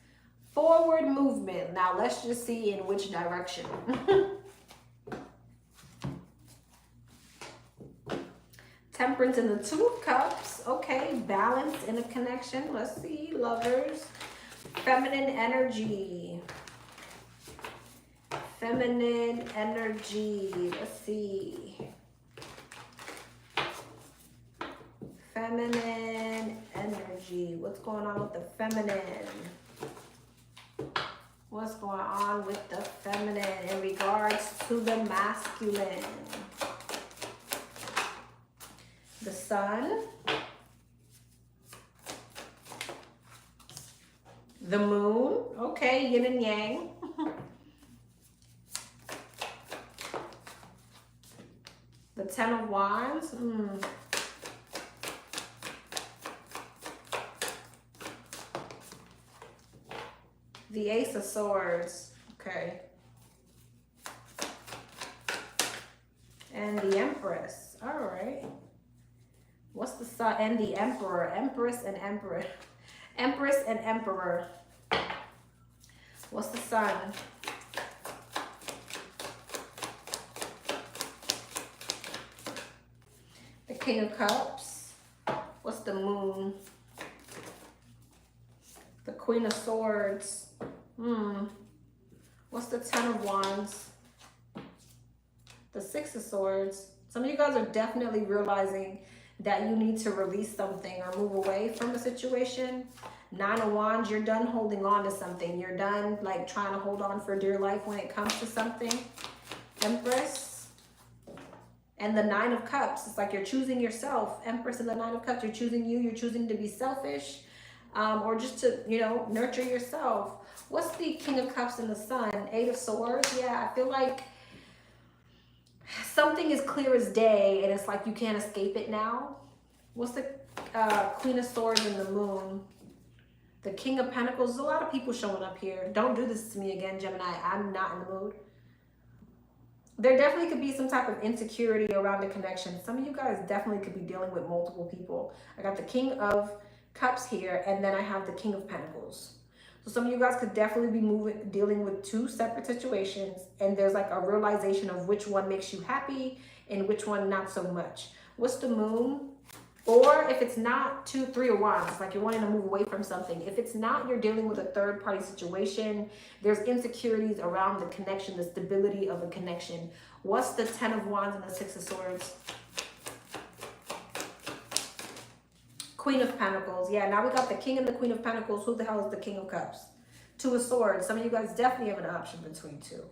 forward movement. Now let's just see in which direction. Temperance and the 2 of Cups. Okay, balance in a connection. Let's see, Lovers. Feminine energy. Feminine energy. Let's see. Feminine energy. What's going on with the feminine? What's going on with the feminine in regards to the masculine? The Sun, the Moon, okay, yin and yang. The 10 of Wands, The Ace of Swords, okay. And the Empress, all right. What's the Sun and the Emperor? Empress and Emperor. Empress and Emperor. What's the Sun? The King of Cups. What's the Moon? The Queen of Swords. What's the 10 of Wands? The 6 of Swords. Some of you guys are definitely realizing that you need to release something or move away from a situation. 9 of Wands, you're done holding on to something. You're done like trying to hold on for dear life when it comes to something. Empress. And the 9 of Cups, it's like you're choosing yourself. Empress and the 9 of Cups, you're choosing you. You're choosing to be selfish or just to, you know, nurture yourself. What's the King of Cups and the Sun? 8 of Swords. Yeah, I feel like something is clear as day and it's like you can't escape it now. What's the Queen of Swords and the Moon. The King of Pentacles. There's a lot of people showing up here. Don't do this to me again, Gemini. I'm not in the mood. There definitely could be some type of insecurity around the connection. Some of you guys definitely could be dealing with multiple people. I got the King of Cups here, and then I have the King of Pentacles. So some of you guys could definitely be dealing with two separate situations, and there's like a realization of which one makes you happy and which one not so much. What's the Moon? Or if it's not 2, 3 of Wands, it's like you're wanting to move away from something. If it's not, you're dealing with a third party situation. There's insecurities around the connection, the stability of a connection. What's the 10 of Wands and the 6 of Swords? Queen of Pentacles. Yeah, now we got the King and the Queen of Pentacles. Who the hell is the King of Cups? 2 of Swords. Some of you guys definitely have an option between two.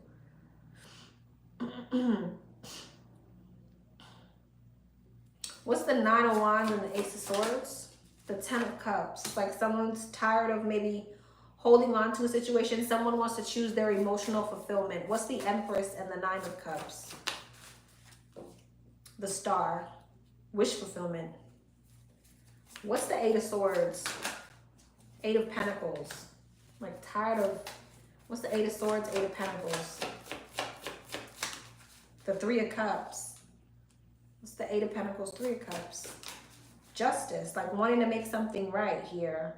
What's the 9 of Wands and the Ace of Swords? The 10 of Cups. It's like someone's tired of maybe holding on to a situation. Someone wants to choose their emotional fulfillment. What's the Empress and the 9 of Cups? The Star. Wish fulfillment. What's the 8 of Swords? 8 of Pentacles. Like tired of... What's the 8 of Swords? 8 of Pentacles. The 3 of Cups. What's the 8 of Pentacles, 3 of Cups? Justice, like wanting to make something right here.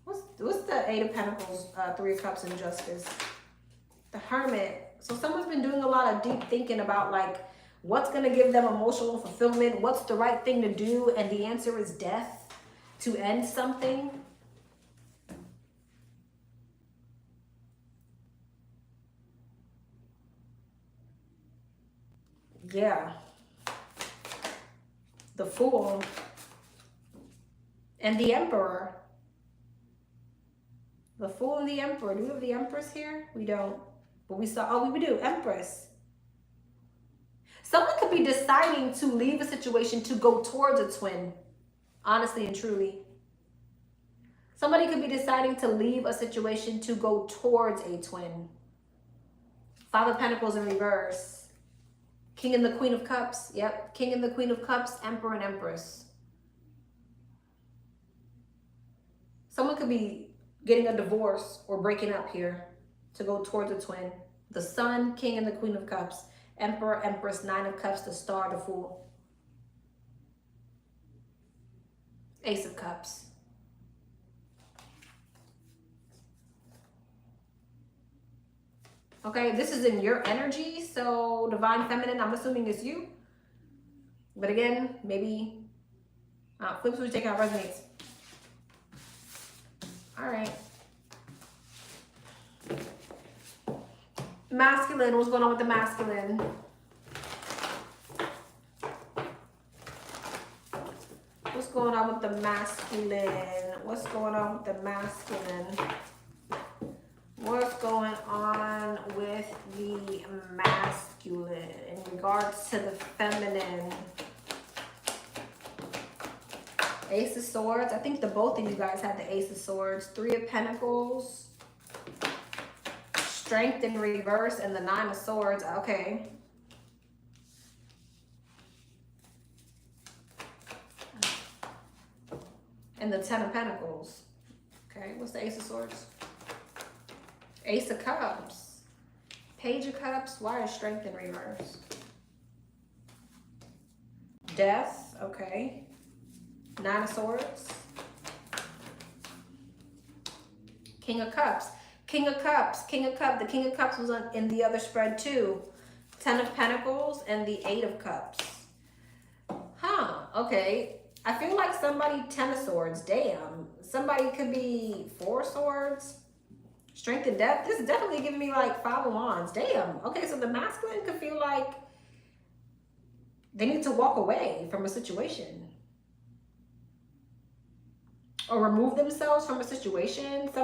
What's the 8 of Pentacles, 3 of Cups, and Justice? The Hermit. So someone's been doing a lot of deep thinking about like what's going to give them emotional fulfillment, what's the right thing to do, and the answer is death. To end something. Yeah. The Fool. And the Emperor. The Fool and the Emperor. Do we have the Empress here? We don't. But we saw, oh, we do. Empress. Someone could be deciding to leave a situation to go towards a twin. Honestly and truly. Somebody could be deciding to leave a situation to go towards a twin. 5 of Pentacles in reverse. King and the Queen of Cups. Yep. King and the Queen of Cups. Emperor and Empress. Someone could be getting a divorce or breaking up here to go towards a twin. The Sun, King and the Queen of Cups. Emperor, Empress, 9 of Cups, the Star, the Fool. Ace of Cups. Okay, this is in your energy, so Divine Feminine, I'm assuming it's you. But again, maybe flip switch, take out resonates. All right. Masculine, what's going on with the masculine? What's going on with the masculine? What's going on with the masculine? What's going on with the masculine in regards to the feminine? Ace of Swords. I think the both of you guys had the Ace of Swords. 3 of Pentacles. Strength in reverse and the 9 of Swords. Okay. And the 10 of Pentacles. Okay, what's the Ace of Swords? Ace of Cups. Page of Cups. Why is Strength in reverse? Death. Okay. 9 of Swords. King of Cups. King of Cups. King of Cups. The King of Cups was in the other spread too. 10 of Pentacles and the 8 of Cups. Huh. Okay. I feel like somebody 10 of Swords. Damn. Somebody could be 4 Swords. Strength and Death. This is definitely giving me like 5 of Wands. Damn. Okay, so the masculine could feel like they need to walk away from a situation. Or remove themselves from a situation. It's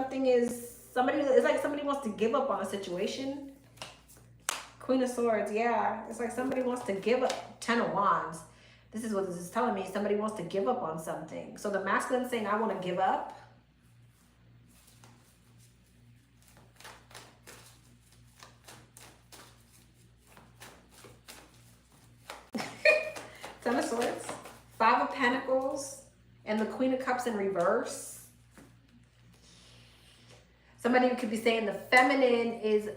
like somebody wants to give up on a situation. Queen of Swords, yeah. It's like somebody wants to give up. 10 of Wands. This is what this is telling me. Somebody wants to give up on something. So the masculine saying, I want to give up. Ten of Swords, Five of Pentacles, and the Queen of Cups in reverse. Somebody could be saying the feminine is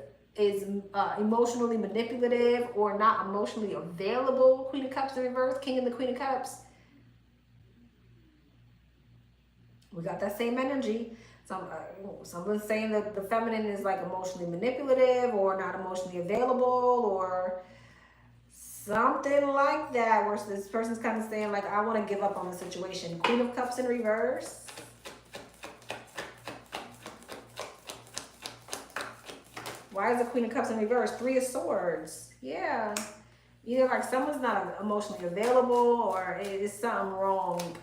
emotionally manipulative or not emotionally available. Queen of Cups in reverse, King and the Queen of Cups. We got that same energy. Someone's saying that the feminine is like emotionally manipulative or not emotionally available or something like that, where this person's kind of saying like, I want to give up on the situation. Queen of Cups in reverse. Why is the Queen of Cups in reverse? Three of Swords. Yeah. Either like someone's not emotionally available or it is something wrong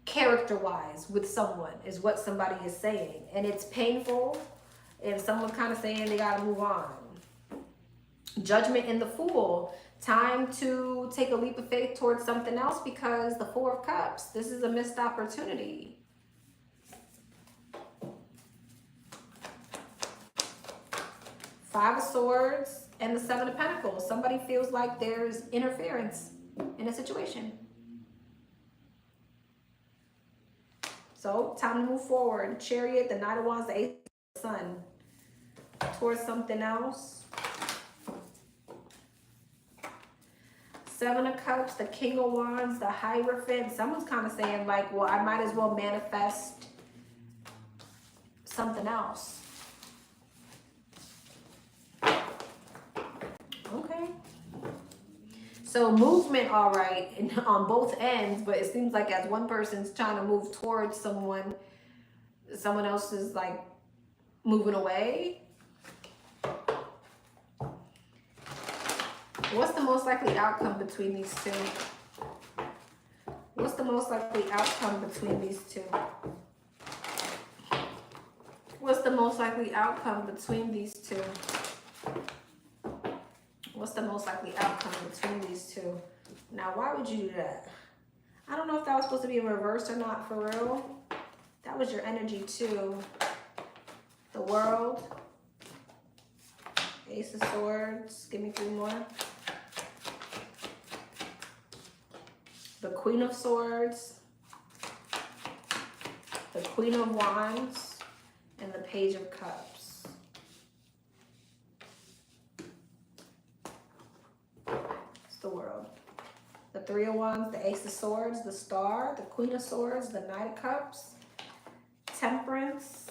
character-wise with someone is what somebody is saying. And it's painful. And someone's kind of saying they got to move on. Judgment in the Fool. Time to take a leap of faith towards something else because the Four of Cups. This is a missed opportunity. Five of Swords and the Seven of Pentacles. Somebody feels like there's interference in a situation. So, time to move forward. Chariot, the Knight of Wands, the Ace of the Sun. Towards something else. Seven of Cups, the King of Wands, the Hierophant. Someone's kind of saying like, well, I might as well manifest something else. Okay. So movement, all right, on both ends, but it seems like as one person's trying to move towards someone, someone else is like moving away. What's the most likely outcome between these two? What's the most likely outcome between these two? What's the most likely outcome between these two? What's the most likely outcome between these two? Now, why would you do that? I don't know if that was supposed to be in reverse or not, for real. That was your energy too. The World. Ace of Swords. Give me three more. The Queen of Swords. The Queen of Wands. And the Page of Cups. The World. The Three of Wands, the Ace of Swords, the Star, the Queen of Swords, the Knight of Cups, Temperance,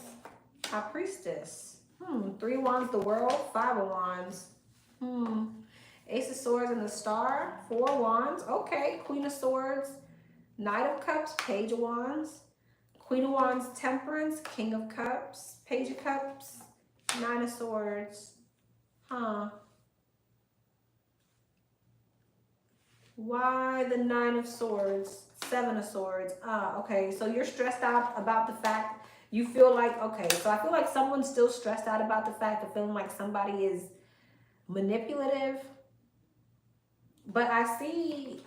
High Priestess. Three of Wands, the World, Five of Wands. Ace of Swords and the Star, Four of Wands. Okay, Queen of Swords, Knight of Cups, Page of Wands, Queen of Wands, Temperance, King of Cups, Page of Cups, Nine of Swords. Why the Nine of Swords, Seven of Swords? Okay, so you're stressed out about the fact you feel like, okay, so I feel like someone's still stressed out about the fact of feeling like somebody is manipulative. But I see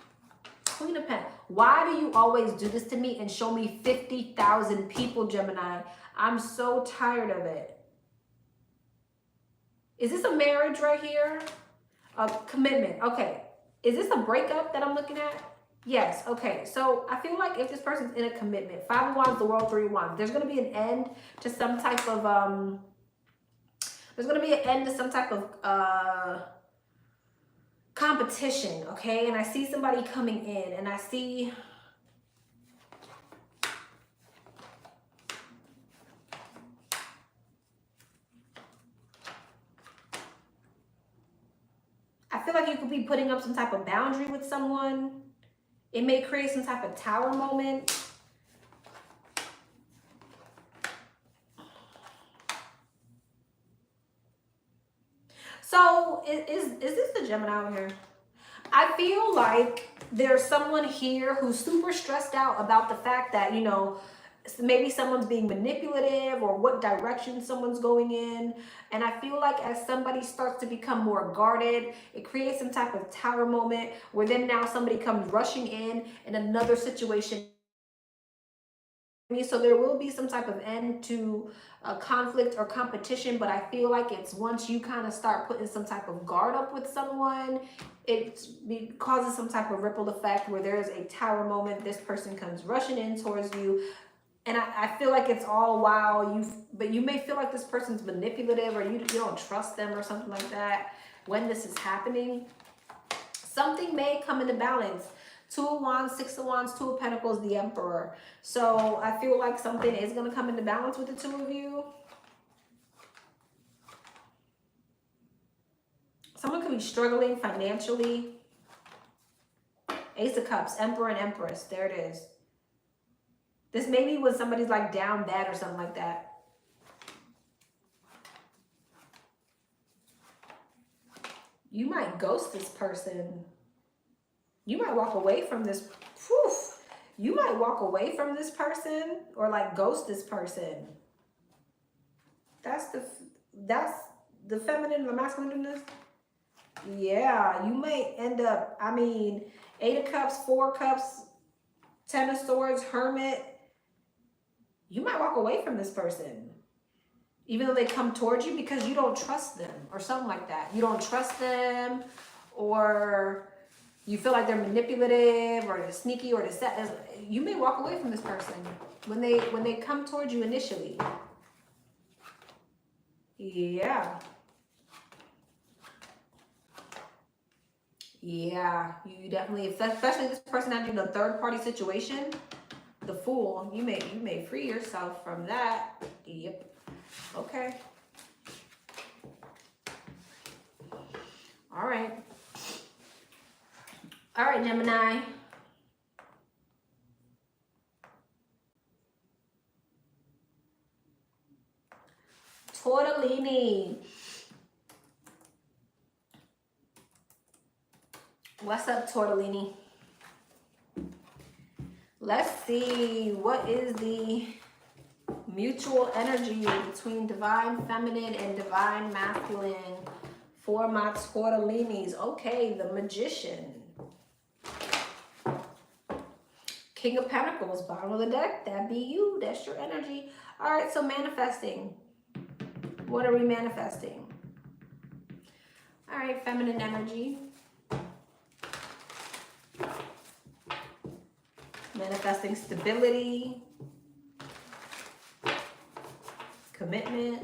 Queen of Pentacles. Why do you always do this to me and show me 50,000 people, Gemini? I'm so tired of it. Is this a marriage right here? A commitment, okay. Is this a breakup that I'm looking at? Yes, okay. So I feel like if this person's in a commitment, Five of Wands, the World, Three of Wands, there's going to be an end to some type of, competition, okay? And I see somebody coming in and I see, I feel like you could be putting up some type of boundary with someone. It may create some type of tower moment. So is this the Gemini over here? I feel like there's someone here who's super stressed out about the fact that, you know, maybe someone's being manipulative or what direction someone's going in. And I feel like as somebody starts to become more guarded, it creates some type of tower moment where then now somebody comes rushing in another situation So there will be some type of end to conflict or competition, but I feel like it's once you kind of start putting some type of guard up with someone, it causes some type of ripple effect where there's a tower moment. This person comes rushing in towards you. And I feel like it's all while but you may feel like this person's manipulative, or you don't trust them or something like that when this is happening. Something may come into balance. 2 of Wands, 6 of Wands, 2 of Pentacles, the Emperor. So I feel like something is going to come into balance with the two of you. Someone could be struggling financially. Ace of Cups, Emperor and Empress. There it is. This may be when somebody's like down bad or something like that. You might ghost this person. You might walk away from this. Whew, you might walk away from this person or like ghost this person. That's the feminine, the masculineness. Yeah, you may end up, I mean, 8 of Cups, 4 of Cups, 10 of Swords, Hermit. You might walk away from this person, even though they come towards you, because you don't trust them or something like that. You don't trust them, or you feel like they're manipulative or they're sneaky or deceptive. You may walk away from this person when they come towards you initially. Yeah. Yeah, you definitely, especially this person entering a third party situation, the Fool, you may free yourself from that. Yep. Okay. All right. All right, Gemini. Tortellini. What's up, Tortellini? Let's see, what is the mutual energy between Divine Feminine and Divine Masculine for my Tortellinis? Okay, the Magician. King of Pentacles, bottom of the deck. That be you. That's your energy. All right, so manifesting. What are we manifesting? All right, feminine energy. Manifesting stability, commitment,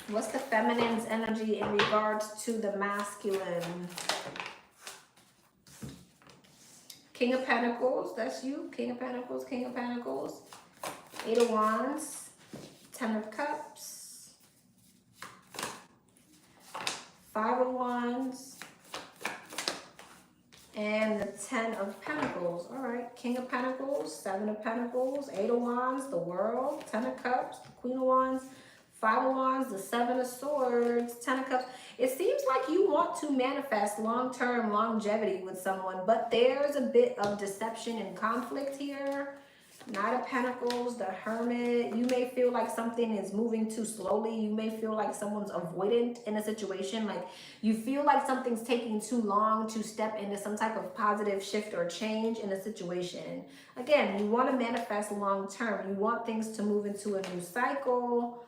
what's the feminine's energy in regards to the masculine? King of Pentacles, that's you. King of Pentacles, King of Pentacles. 8 of Wands. 10 of Cups, 5 of Wands, and the 10 of Pentacles. All right, King of Pentacles, 7 of Pentacles, 8 of Wands, the World, 10 of Cups, the Queen of Wands, 5 of Wands, the 7 of Swords, 10 of Cups. It seems like you want to manifest long-term longevity with someone, but there's a bit of deception and conflict here. Knight of Pentacles, the Hermit. You may feel like something is moving too slowly. You may feel like someone's avoidant in a situation. Like you feel like something's taking too long to step into some type of positive shift or change in a situation. Again, you want to manifest long term. You want things to move into a new cycle.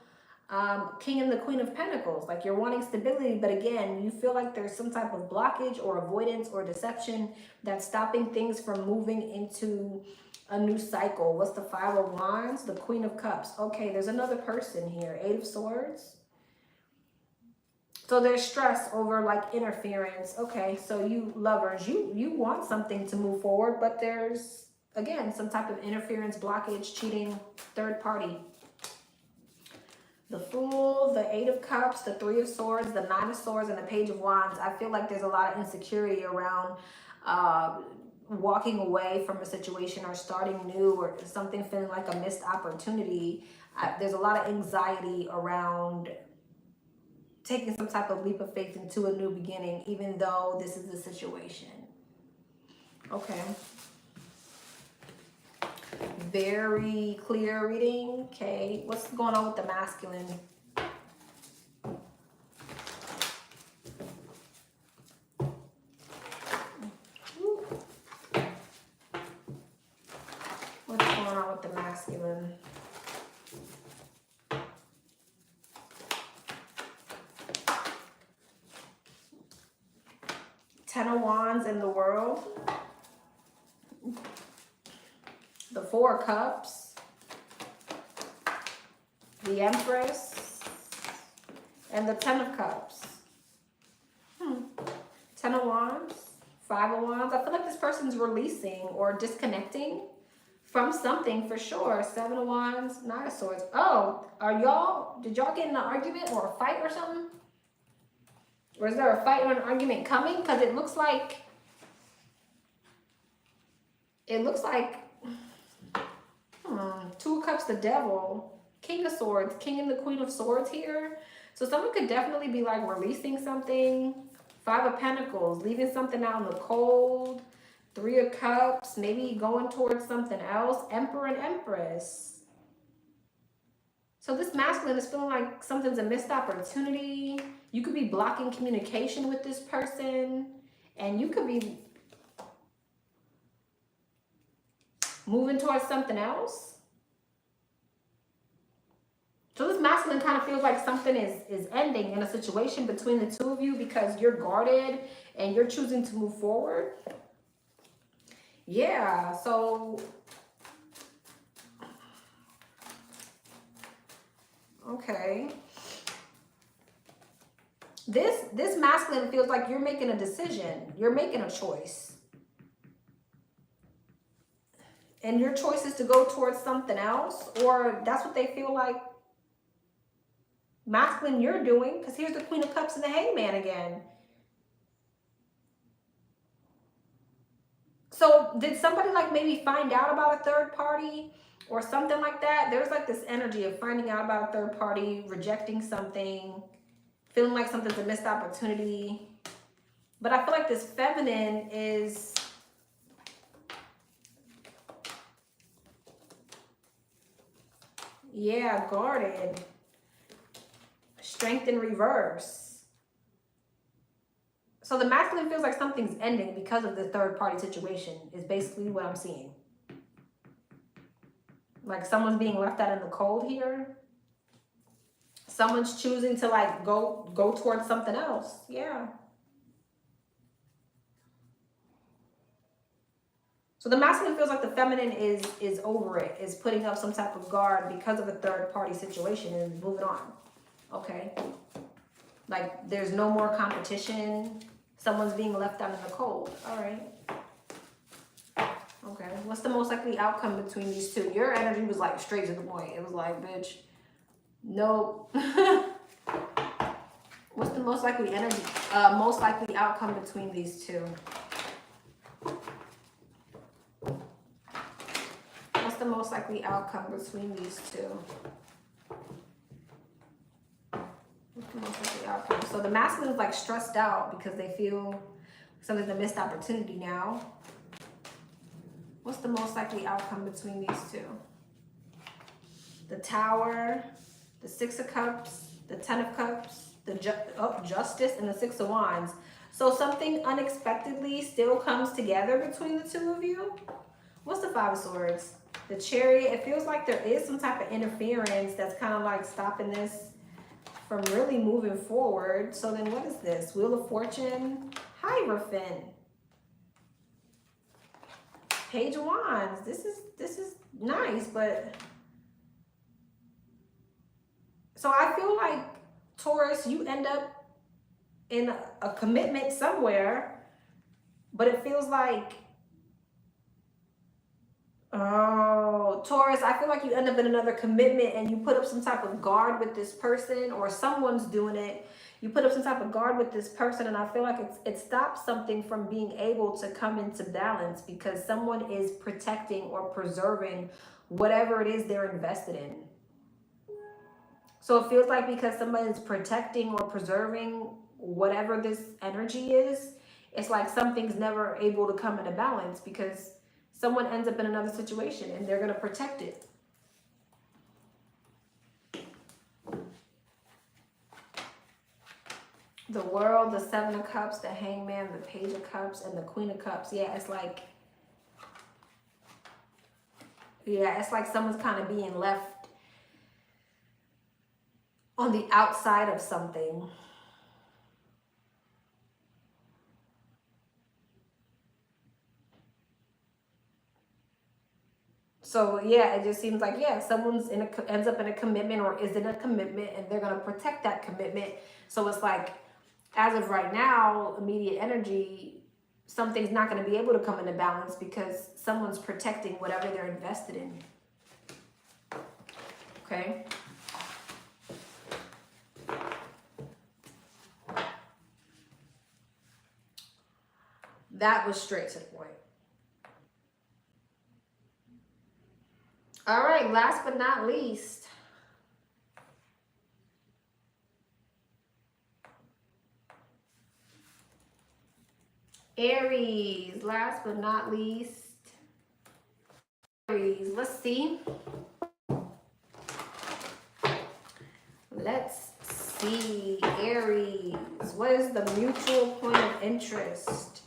King and the Queen of Pentacles, like you're wanting stability, but again, you feel like there's some type of blockage or avoidance or deception that's stopping things from moving into a new cycle. What's the 5 of Wands? The Queen of Cups. Okay, there's another person here. 8 of Swords. So there's stress over like interference. Okay, so you lovers, you want something to move forward, but there's, again, some type of interference, blockage, cheating, third party. The Fool, the 8 of Cups, the 3 of Swords, the 9 of Swords, and the Page of Wands. I feel like there's a lot of insecurity around walking away from a situation or starting new, or something feeling like a missed opportunity. There's a lot of anxiety around taking some type of leap of faith into a new beginning, even though this is the situation. Okay. Very clear reading. Okay, what's going on with the masculine? Ten of Wands in the World. The Four of Cups. The Empress. And the Ten of Cups. Ten of Wands. Five of Wands. I feel like this person's releasing or disconnecting from something for sure. Seven of Wands. Nine of Swords. Oh, did y'all get in an argument or a fight or something? Or is there a fight or an argument coming? Because it looks like Two of Cups, the Devil, King of Swords, King and the Queen of Swords here. So someone could definitely be like releasing something. Five of Pentacles, leaving something out in the cold. Three of Cups, maybe going towards something else. Emperor and Empress. So this masculine is feeling like something's a missed opportunity. You could be blocking communication with this person. And you could be moving towards something else. So this masculine kind of feels like something is ending in a situation between the two of you because you're guarded and you're choosing to move forward. Yeah, so okay. This masculine feels like you're making a decision. You're making a choice. And your choice is to go towards something else, or that's what they feel like masculine you're doing, because here's the Queen of Cups and the Hangman again. So did somebody like maybe find out about a third party or something like that? There's like this energy of finding out about a third party, rejecting something, feeling like something's a missed opportunity. But I feel like this feminine is guarded. Strength in reverse. So the masculine feels like something's ending because of the third party situation is basically what I'm seeing. Like someone's being left out in the cold here. Someone's choosing to like go towards something else. Yeah. So the masculine feels like the feminine is over it, is putting up some type of guard because of a third party situation and moving on. Okay. Like there's no more competition. Someone's being left out in the cold. All right. Okay. What's the most likely outcome between these two? Your energy was like straight to the point. It was like, bitch, nope. What's the most likely most likely outcome between these two? What's the most likely outcome between these two? What's the most likely outcome? So the masculine is like stressed out because they feel something's a missed opportunity now. What's the most likely outcome between these two? The Tower, the Six of Cups, the Ten of Cups, the Justice, and the Six of Wands. So something unexpectedly still comes together between the two of you. What's the Five of Swords? The Chariot. It feels like there is some type of interference that's kind of like stopping this from really moving forward. So then what is this? Wheel of Fortune, Hierophant, Page of Wands. This is nice, but so I feel like Taurus, you end up in a commitment somewhere, but it feels like, oh, Taurus, I feel like you end up in another commitment and you put up some type of guard with this person, or someone's doing it. You put up some type of guard with this person, and I feel like it stops something from being able to come into balance because someone is protecting or preserving whatever it is they're invested in. So it feels like because somebody is protecting or preserving whatever this energy is, it's like something's never able to come into balance because someone ends up in another situation and they're going to protect it. The World, the Seven of Cups, the Hangman, the Page of Cups, and the Queen of Cups. Yeah, it's like someone's kind of being left on the outside of something. So yeah, it just seems like, yeah, someone's ends up in a commitment or is in a commitment, and they're going to protect that commitment. So it's like, as of right now, immediate energy, something's not going to be able to come into balance because someone's protecting whatever they're invested in. Okay. That was straight to the point. All right, last but not least. Aries, last but not least. Aries, let's see. Let's see, Aries. What is the mutual point of interest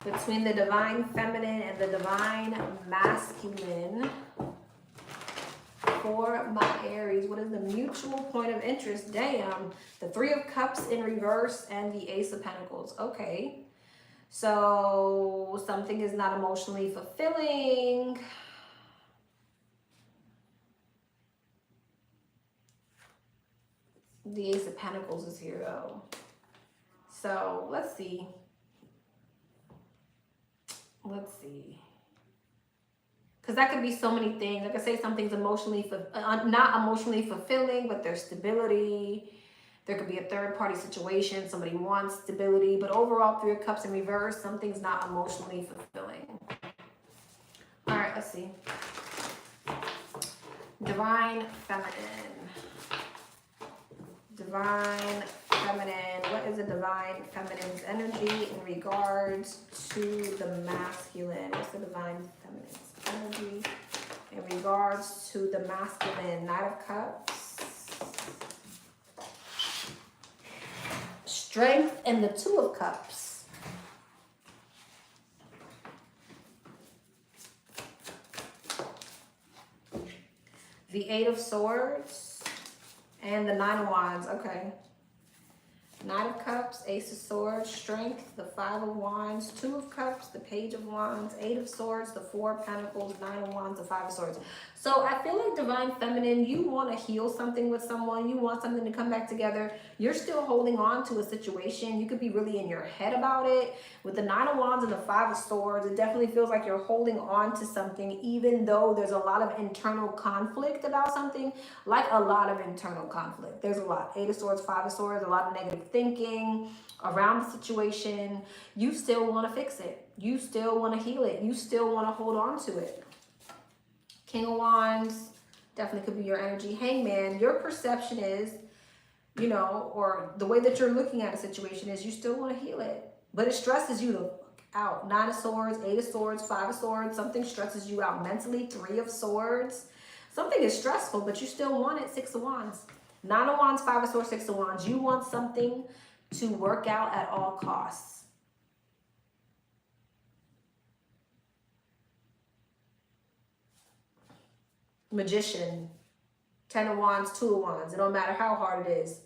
between the divine feminine and the divine masculine for my Aries? What is the mutual point of interest? Damn. The Three of Cups in reverse and the Ace of Pentacles. Okay. So something is not emotionally fulfilling. The Ace of Pentacles is here though. So let's see. Let's see. Because that could be so many things. I could say something's emotionally, not emotionally fulfilling, but there's stability. There could be a third party situation. Somebody wants stability. But overall, Three of Cups in reverse, something's not emotionally fulfilling. All right, let's see. Divine Feminine. Divine Feminine. What is the Divine Feminine's energy in regards to the masculine? What's the Divine Feminine's energy in regards to the masculine? Knight of Cups. Strength and the Two of Cups. The Eight of Swords and the Nine of Wands. Okay. Knight of Cups, Ace of Swords, Strength, the Five of Wands, Two of Cups, the Page of Wands, Eight of Swords, the Four of Pentacles, Nine of Wands, the Five of Swords. So I feel like Divine Feminine, you want to heal something with someone. You want something to come back together. You're still holding on to a situation. You could be really in your head about it. With the Nine of Wands and the Five of Swords, it definitely feels like you're holding on to something, even though there's a lot of internal conflict about something. Like a lot of internal conflict. There's a lot. Eight of Swords, Five of Swords, a lot of negative thinking around the situation. You still want to fix it. You still want to heal it. You still want to hold on to it. King of Wands definitely could be your energy. Hangman, your perception is, you know, or the way that you're looking at a situation is you still want to heal it, but it stresses you the fuck out. Nine of Swords, Eight of Swords, Five of Swords. Something stresses you out mentally. Three of Swords. Something is stressful, but you still want it. Six of Wands. Nine of Wands, Five of Swords, Six of Wands. You want something to work out at all costs. Magician, Ten of Wands, Two of Wands. It don't matter how hard it is.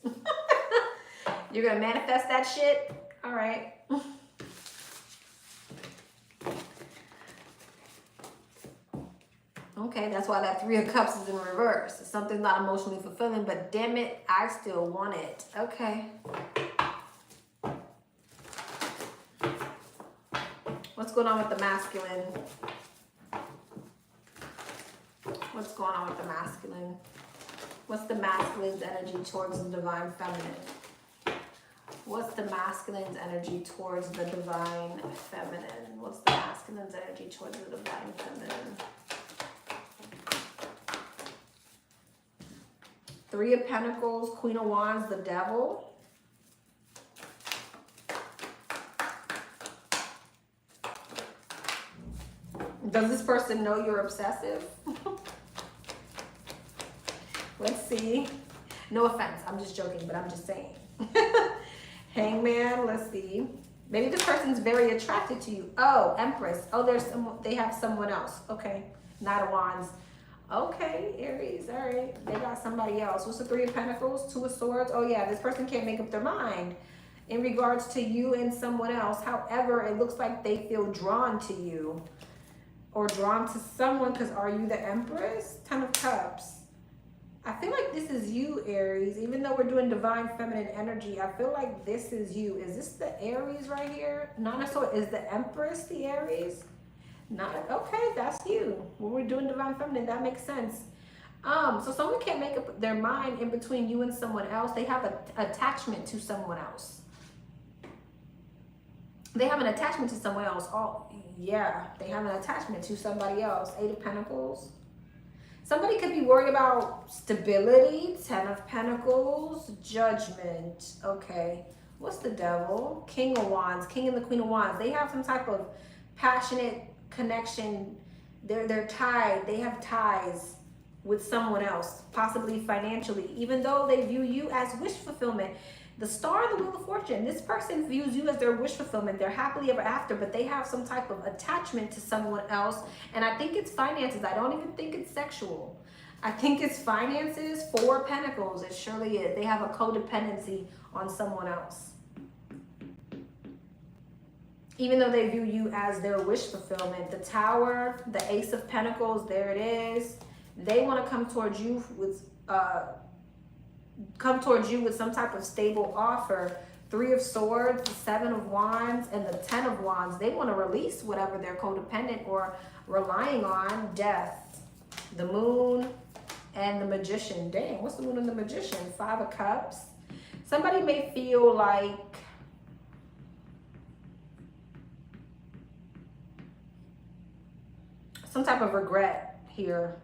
You're going to manifest that shit? All right. Okay, that's why that Three of Cups is in reverse. Something's not emotionally fulfilling, but damn it, I still want it. Okay. What's going on with the masculine? What's going on with the masculine? What's the masculine's energy towards the divine feminine? What's the masculine's energy towards the divine feminine? What's the masculine's energy towards the divine feminine? Three of Pentacles, Queen of Wands, the Devil. Does this person know you're obsessive? Let's see. No offense, I'm just joking, but I'm just saying. Hangman, let's see. Maybe this person's very attracted to you. Oh, Empress. Oh, they have someone else. Okay. Knight of Wands. Okay, Aries. All right. They got somebody else. What's the Three of Pentacles? Two of Swords. Oh, yeah. This person can't make up their mind in regards to you and someone else. However, it looks like they feel drawn to you. or drawn to someone, because are you the Empress? 10 of Cups. I feel like this is you, Aries. Even though we're doing divine feminine energy, I feel like this is you. Is this the Aries right here? Not necessarily. Is the Empress the Aries? Not okay. That's you. When we're doing divine feminine, that makes sense. So someone can't make up their mind in between you and someone else. They have an attachment to someone else. They have an attachment to someone else. Oh, yeah. They have an attachment to somebody else. 8 of Pentacles. Somebody could be worried about stability. 10 of Pentacles. Judgment. Okay. What's the Devil? King of Wands. King and the Queen of Wands. They have some type of passionate connection. They're tied. They have ties with someone else, possibly financially, even though they view you as wish fulfillment. The Star and the Wheel of Fortune, this person views you as their wish fulfillment. They're happily ever after, but they have some type of attachment to someone else. And I think it's finances. I don't even think it's sexual. I think it's finances. 4 of Pentacles. It surely is. They have a codependency on someone else. Even though they view you as their wish fulfillment. The Tower, the Ace of Pentacles, there it is. They want to come towards you with some type of stable offer. 3 of Swords, the 7 of Wands, and the 10 of Wands. They want to release whatever they're codependent or relying on. Death, the Moon, and the Magician. Dang, what's the Moon and the Magician? 5 of Cups. Somebody may feel like some type of regret here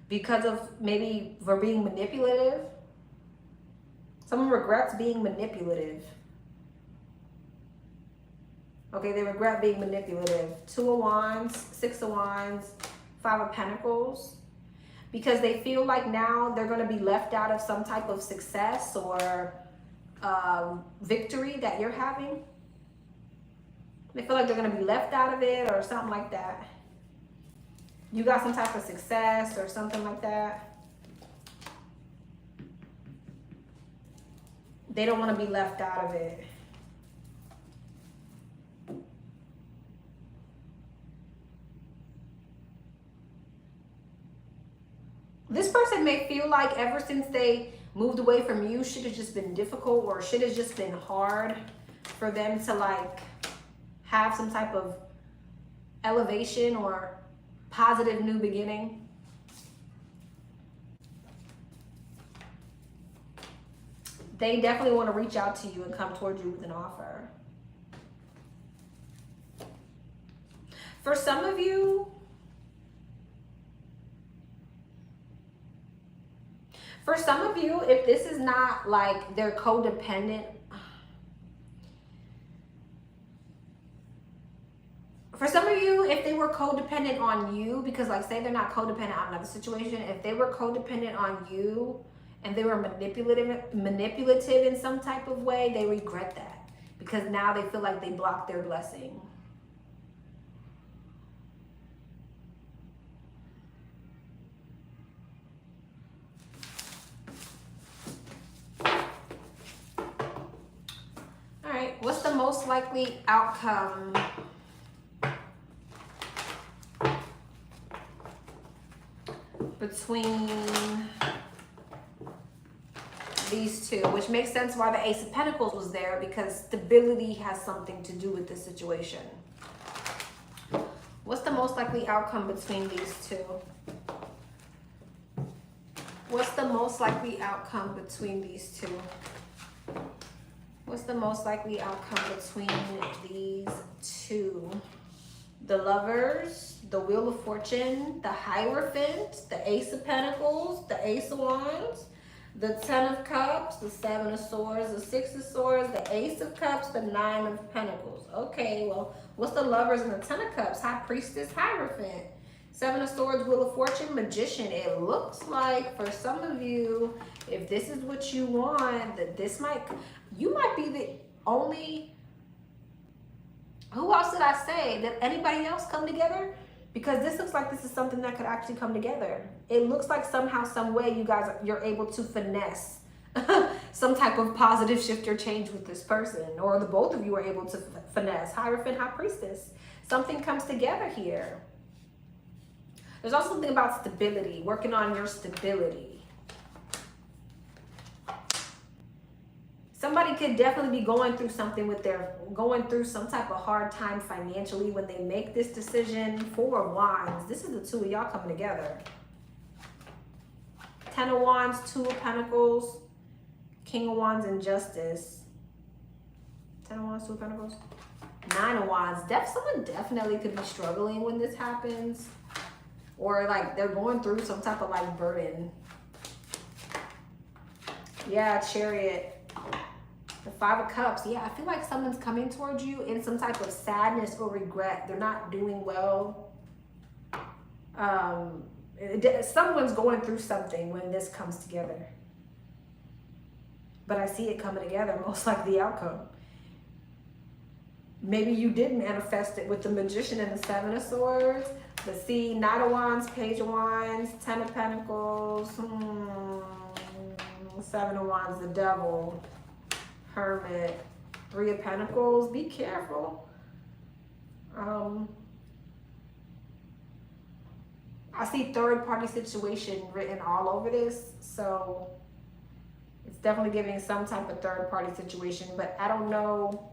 because of maybe for being manipulative. Someone regrets being manipulative. Okay, they regret being manipulative. 2 of Wands, 6 of Wands, 5 of Pentacles. Because they feel like now they're going to be left out of some type of success or victory that you're having. They feel like they're going to be left out of it or something like that. You got some type of success or something like that. They don't want to be left out of it. This person may feel like ever since they moved away from you, shit has just been difficult or shit has just been hard for them to like have some type of elevation or positive new beginning. They definitely want to reach out to you and come towards you with an offer. For some of you, if this is not like they're codependent, for some of you, if they were codependent on you, because like say they're not codependent on another situation, if they were codependent on you and they were manipulative in some type of way, they regret that because now they feel like they blocked their blessing. All right, what's the most likely outcome between these two? Which makes sense why the Ace of Pentacles was there, because stability has something to do with this situation. What's the most likely outcome between these two? What's the most likely outcome between these two? What's the most likely outcome between these two? The Lovers, the Wheel of Fortune, the Hierophant, the Ace of Pentacles, the Ace of Wands, the 10 of Cups, the 7 of Swords, the 6 of Swords, the Ace of Cups, the 9 of Pentacles. Okay, well, what's the Lovers and the 10 of Cups? High Priestess, Hierophant. 7 of Swords, Wheel of Fortune, Magician. It looks like for some of you, if this is what you want, that this might, you might be the only, who else did I say? Did anybody else come together? Because this looks like this is something that could actually come together. It looks like somehow, some way you're able to finesse some type of positive shift or change with this person, or the both of you are able to finesse. Hierophant, High Priestess. something comes together here. There's also something about stability, working on your stability. Somebody could definitely be going through something with going through some type of hard time financially when they make this decision. 4 of Wands. This is the 2 of y'all coming together. 10 of Wands, 2 of Pentacles, King of Wands, and Justice. 10 of Wands, 2 of Pentacles, 9 of Wands. Someone definitely could be struggling when this happens. Or like they're going through some type of like burden. Yeah, Chariot. The 5 of Cups. Yeah, I feel like someone's coming towards you in some type of sadness or regret. They're not doing well. Someone's going through something when this comes together. But I see it coming together, most like the outcome. Maybe you did manifest it with the Magician and the 7 of Swords. But see, 9 of Wands, Page of Wands, 10 of Pentacles, 7 of Wands, the Devil, Hermit, 3 of Pentacles. Be careful. I see third party situation written all over this. So it's definitely giving some type of third party situation. But I don't know.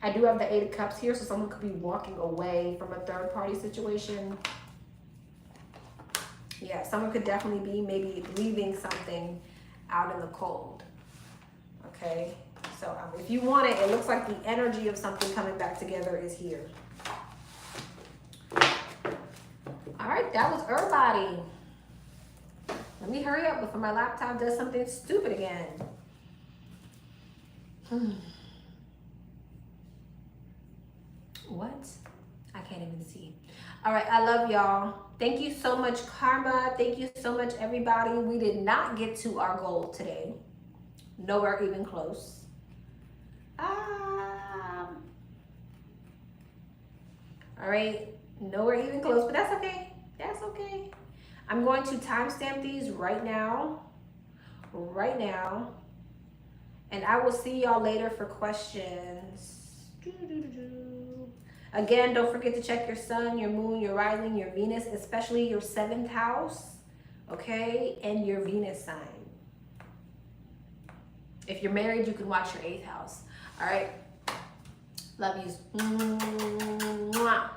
I do have the 8 of Cups here. So someone could be walking away from a third party situation. Yeah, someone could definitely be maybe leaving something out in the cold. Okay. So if you want it, it looks like the energy of something coming back together is here. All right, that was everybody. Let me hurry up before my laptop does something stupid again. What? I can't even see. All right, I love y'all. Thank you so much, Karma. Thank you so much, everybody. We did not get to our goal today. Nowhere even close. All right, nowhere even close, but that's okay. That's okay. I'm going to timestamp these right now. And I will see y'all later for questions. Again, don't forget to check your sun, your moon, your rising, your Venus, especially your 7th house, okay? And your Venus sign. If you're married, you can watch your 8th house. All right. Love yous. Mwah.